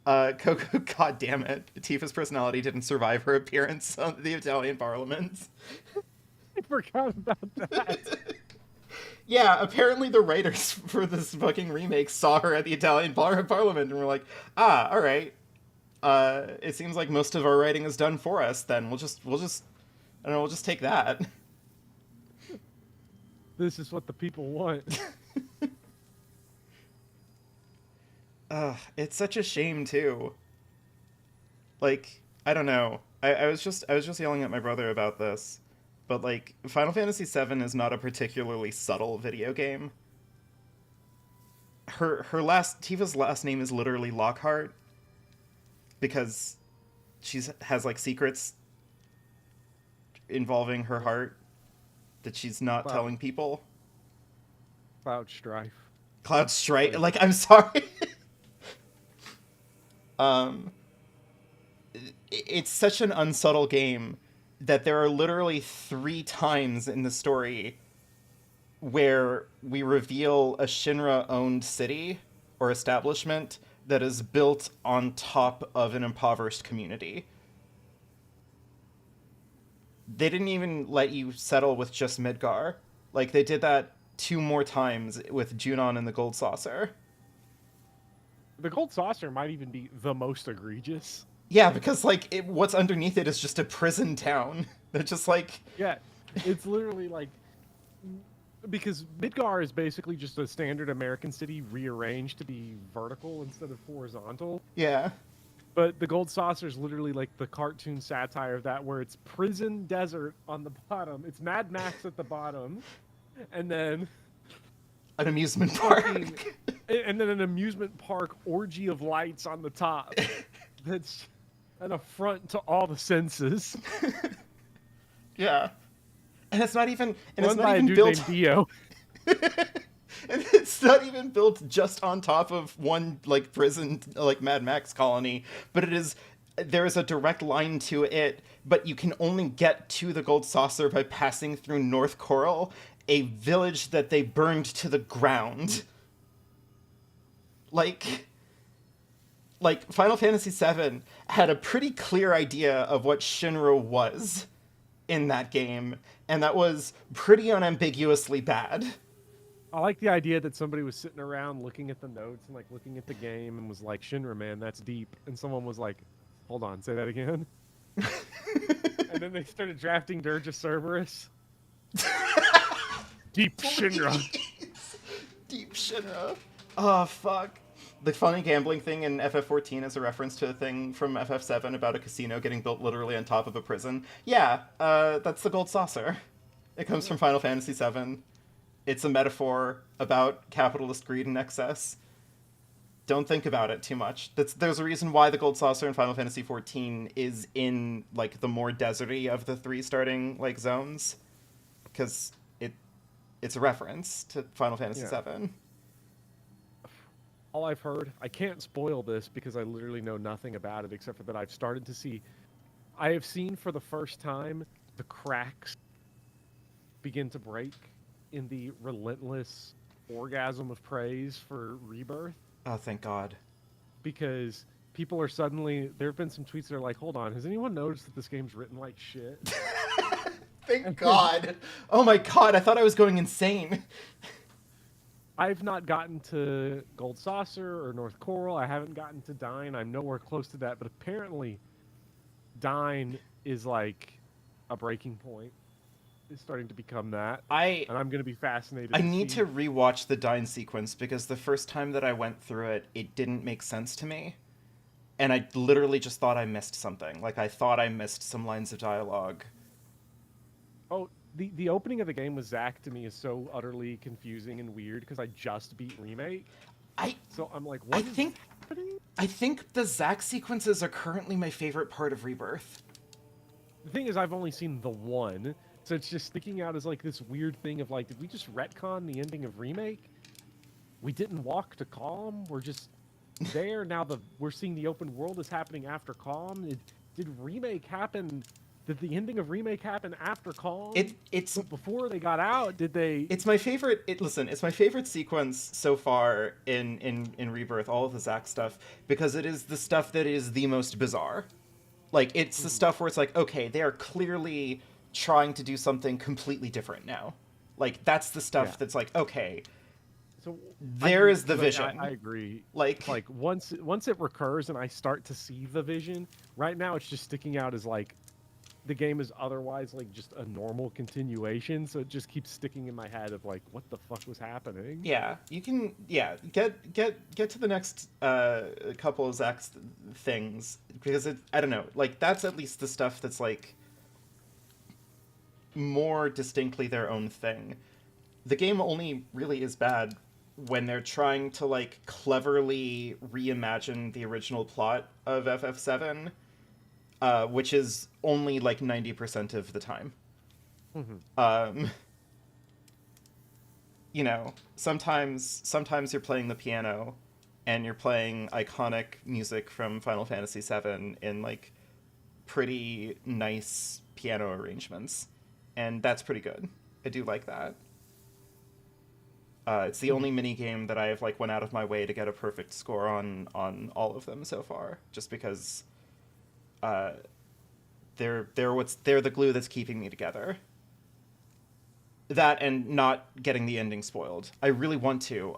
Coco, god damn it. Tifa's personality didn't survive her appearance on the Italian Parliament. I forgot about that. Yeah, apparently the writers for this fucking remake saw her at the Italian Parliament and were like, alright. It seems like most of our writing is done for us, then we'll just I don't know, we'll just take that. This is what the people want. It's such a shame too. Like, I don't know. I was just yelling at my brother about this, but like, Final Fantasy VII is not a particularly subtle video game. Tifa's last name is literally Lockhart because she has like secrets involving her heart that she's not telling people. Cloud Strife. Cloud Strife. Like, I'm sorry. It's such an unsubtle game that there are literally 3 times in the story where we reveal a Shinra-owned city or establishment that is built on top of an impoverished community. they didn't even let you settle with just Midgar. Like, they did that 2 more times with Junon and the Gold Saucer. The Gold Saucer might even be the most egregious. Yeah, because, like, what's underneath it is just a prison town. They're just, like... Yeah, it's literally, like... Because Midgar is basically just a standard American city rearranged to be vertical instead of horizontal. Yeah. But the Gold Saucer is literally like the cartoon satire of that, where it's prison desert on the bottom. It's Mad Max at the bottom. And then... An amusement park. And then an amusement park orgy of lights on the top. That's an affront to all the senses. Yeah. And it's not even... And Run it's by not a even dude built... named Dio. And it's not even built just on top of one, like, prison, like, Mad Max colony, but it is... There is a direct line to it, but you can only get to the Gold Saucer by passing through North Coral, a village that they burned to the ground. Like, Final Fantasy VII had a pretty clear idea of what Shinra was in that game, and that was pretty unambiguously bad. I like the idea that somebody was sitting around looking at the notes and, like, looking at the game and was like, Shinra, man, that's deep. And someone was like, hold on, say that again. And then they started drafting Dirge Cerberus. Deep Shinra. Deep Shinra. Oh, fuck. The funny gambling thing in FF14 is a reference to a thing from FF7 about a casino getting built literally on top of a prison. Yeah, that's the Gold Saucer. It comes from Final Fantasy VII. It's a metaphor about capitalist greed and excess. Don't think about it too much. There's a reason why the Gold Saucer in Final Fantasy XIV is in, like, the more deserty of the 3 starting, like, zones. Because it's a reference to Final Fantasy VII. All I've heard, I can't spoil this because I literally know nothing about it except for that I've started to see... I have seen for the first time the cracks begin to break in the relentless orgasm of praise for Rebirth. Oh, thank God. Because people are suddenly... There have been some tweets that are like, hold on, has anyone noticed that this game's written like shit? Thank God. Oh my God, I thought I was going insane. I've not gotten to Gold Saucer or North Coral. I haven't gotten to Dine. I'm nowhere close to that. But apparently, Dine is like a breaking point. It's starting to become that. And I'm going to be fascinated. I need to rewatch the Dine sequence because the first time that I went through it, it didn't make sense to me. And I literally just thought I missed something. Like, I thought I missed some lines of dialogue. Oh, the opening of the game with Zack to me is so utterly confusing and weird because I just beat Remake. So I'm like, what is happening? I think the Zack sequences are currently my favorite part of Rebirth. The thing is, I've only seen the one, so it's just sticking out as like this weird thing of like, did we just retcon the ending of Remake? We didn't walk to Calm. We're just there now. We're seeing the open world is happening after Calm. Did Remake happen? Did the ending of Remake happen after Calm? It's before they got out. Did they? It's my favorite. It's my favorite sequence so far in Rebirth. All of the Zack stuff, because it is the stuff that is the most bizarre. Like, it's the stuff where it's like, okay, they are clearly trying to do something completely different now. Like, that's the stuff that's like, okay, so there is the vision. I agree. Like once it recurs and I start to see the vision, right now it's just sticking out as like the game is otherwise like just a normal continuation, so it just keeps sticking in my head of like, what the fuck was happening? Yeah, you can. Yeah, get to the next couple of Zack's things, because I don't know. Like, that's at least the stuff that's like more distinctly their own thing. The game only really is bad when they're trying to like cleverly reimagine the original plot of FF7. Which is only like 90% of the time. You know, sometimes you're playing the piano and you're playing iconic music from Final Fantasy VII in like pretty nice piano arrangements, and that's pretty good. I do like that. It's the only mini game that I have like went out of my way to get a perfect score on all of them so far, just because they're the glue that's keeping me together. That and not getting the ending spoiled. I really want to.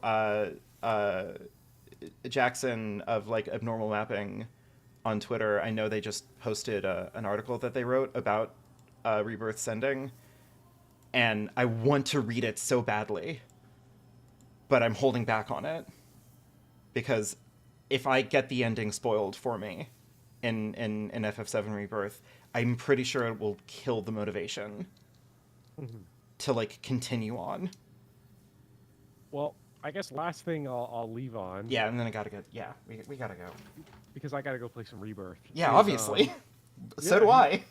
Jackson of like Abnormal Mapping on Twitter, I know they just posted an article that they wrote about Rebirth's ending, and I want to read it so badly, but I'm holding back on it because if I get the ending spoiled for me in FF7 Rebirth, I'm pretty sure it will kill the motivation to like continue on. Well, I guess last thing I'll leave on. Yeah, and then I gotta go. Yeah, we gotta go. Because I gotta go play some Rebirth. Yeah, obviously. So do I.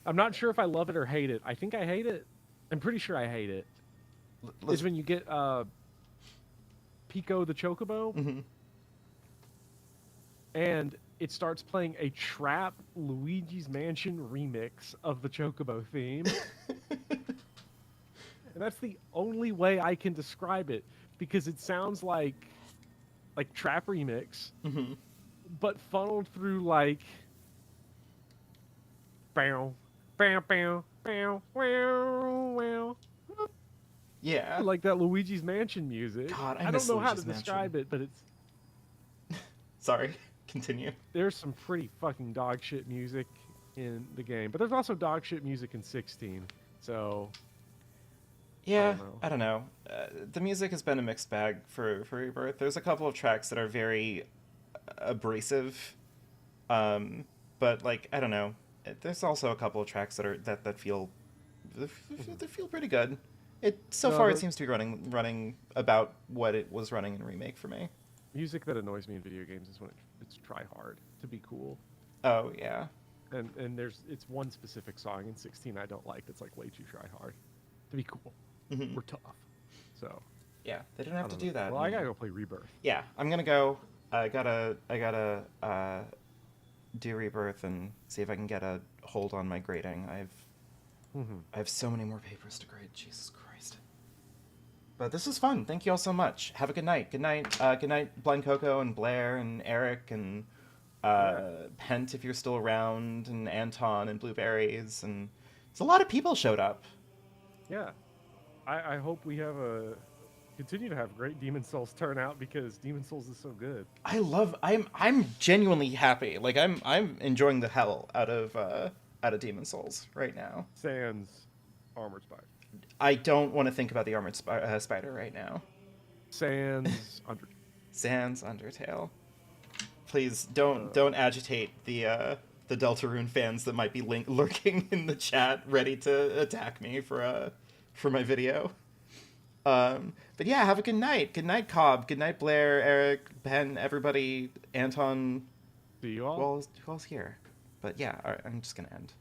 I'm not sure if I love it or hate it. I think I hate it. I'm pretty sure I hate it. Is when you get Pico the Chocobo, and it starts playing a trap Luigi's Mansion remix of the Chocobo theme. And that's the only way I can describe it, because it sounds like trap remix, but funneled through like bow, bow, bow, bow, wow, wow. Yeah. Like that Luigi's Mansion music. God, I don't know how to describe it, but it's... Sorry, continue. There's some pretty fucking dog shit music in the game, but there's also dog shit music in 16, so... Yeah, I don't know. The music has been a mixed bag for Rebirth. There's a couple of tracks that are very abrasive, but like I don't know. There's also a couple of tracks that feel they feel pretty good. It seems to be running about what it was running in Remake for me. Music that annoys me in video games is when it's try hard to be cool. Oh yeah. And it's one specific song in 16 I don't like that's like way too try hard to be cool. We're tough. So yeah, they didn't have to do that. Well, I gotta go play Rebirth. Yeah, I'm gonna go. I gotta do Rebirth and see if I can get a hold on my grading. I have so many more papers to grade. Jesus Christ. But this is fun. Thank you all so much. Have a good night. Good night. Good night, Blind Coco and Blair and Eric and Pent if you're still around, and Anton and Blueberries, and it's a lot of people showed up. Yeah. I hope we continue to have great Demon Souls turnout, because Demon Souls is so good. I'm genuinely happy. Like I'm enjoying the hell out of Demon Souls right now. Sans Armored Spider. I don't want to think about the Armored Spider right now. Sans Undertale. Please don't agitate the Deltarune fans that might be lurking in the chat, ready to attack me for my video. But yeah, have a good night. Good night, Cobb. Good night, Blair, Eric, Ben, everybody, Anton. See you all. Who all's here? But yeah, all right, I'm just gonna end.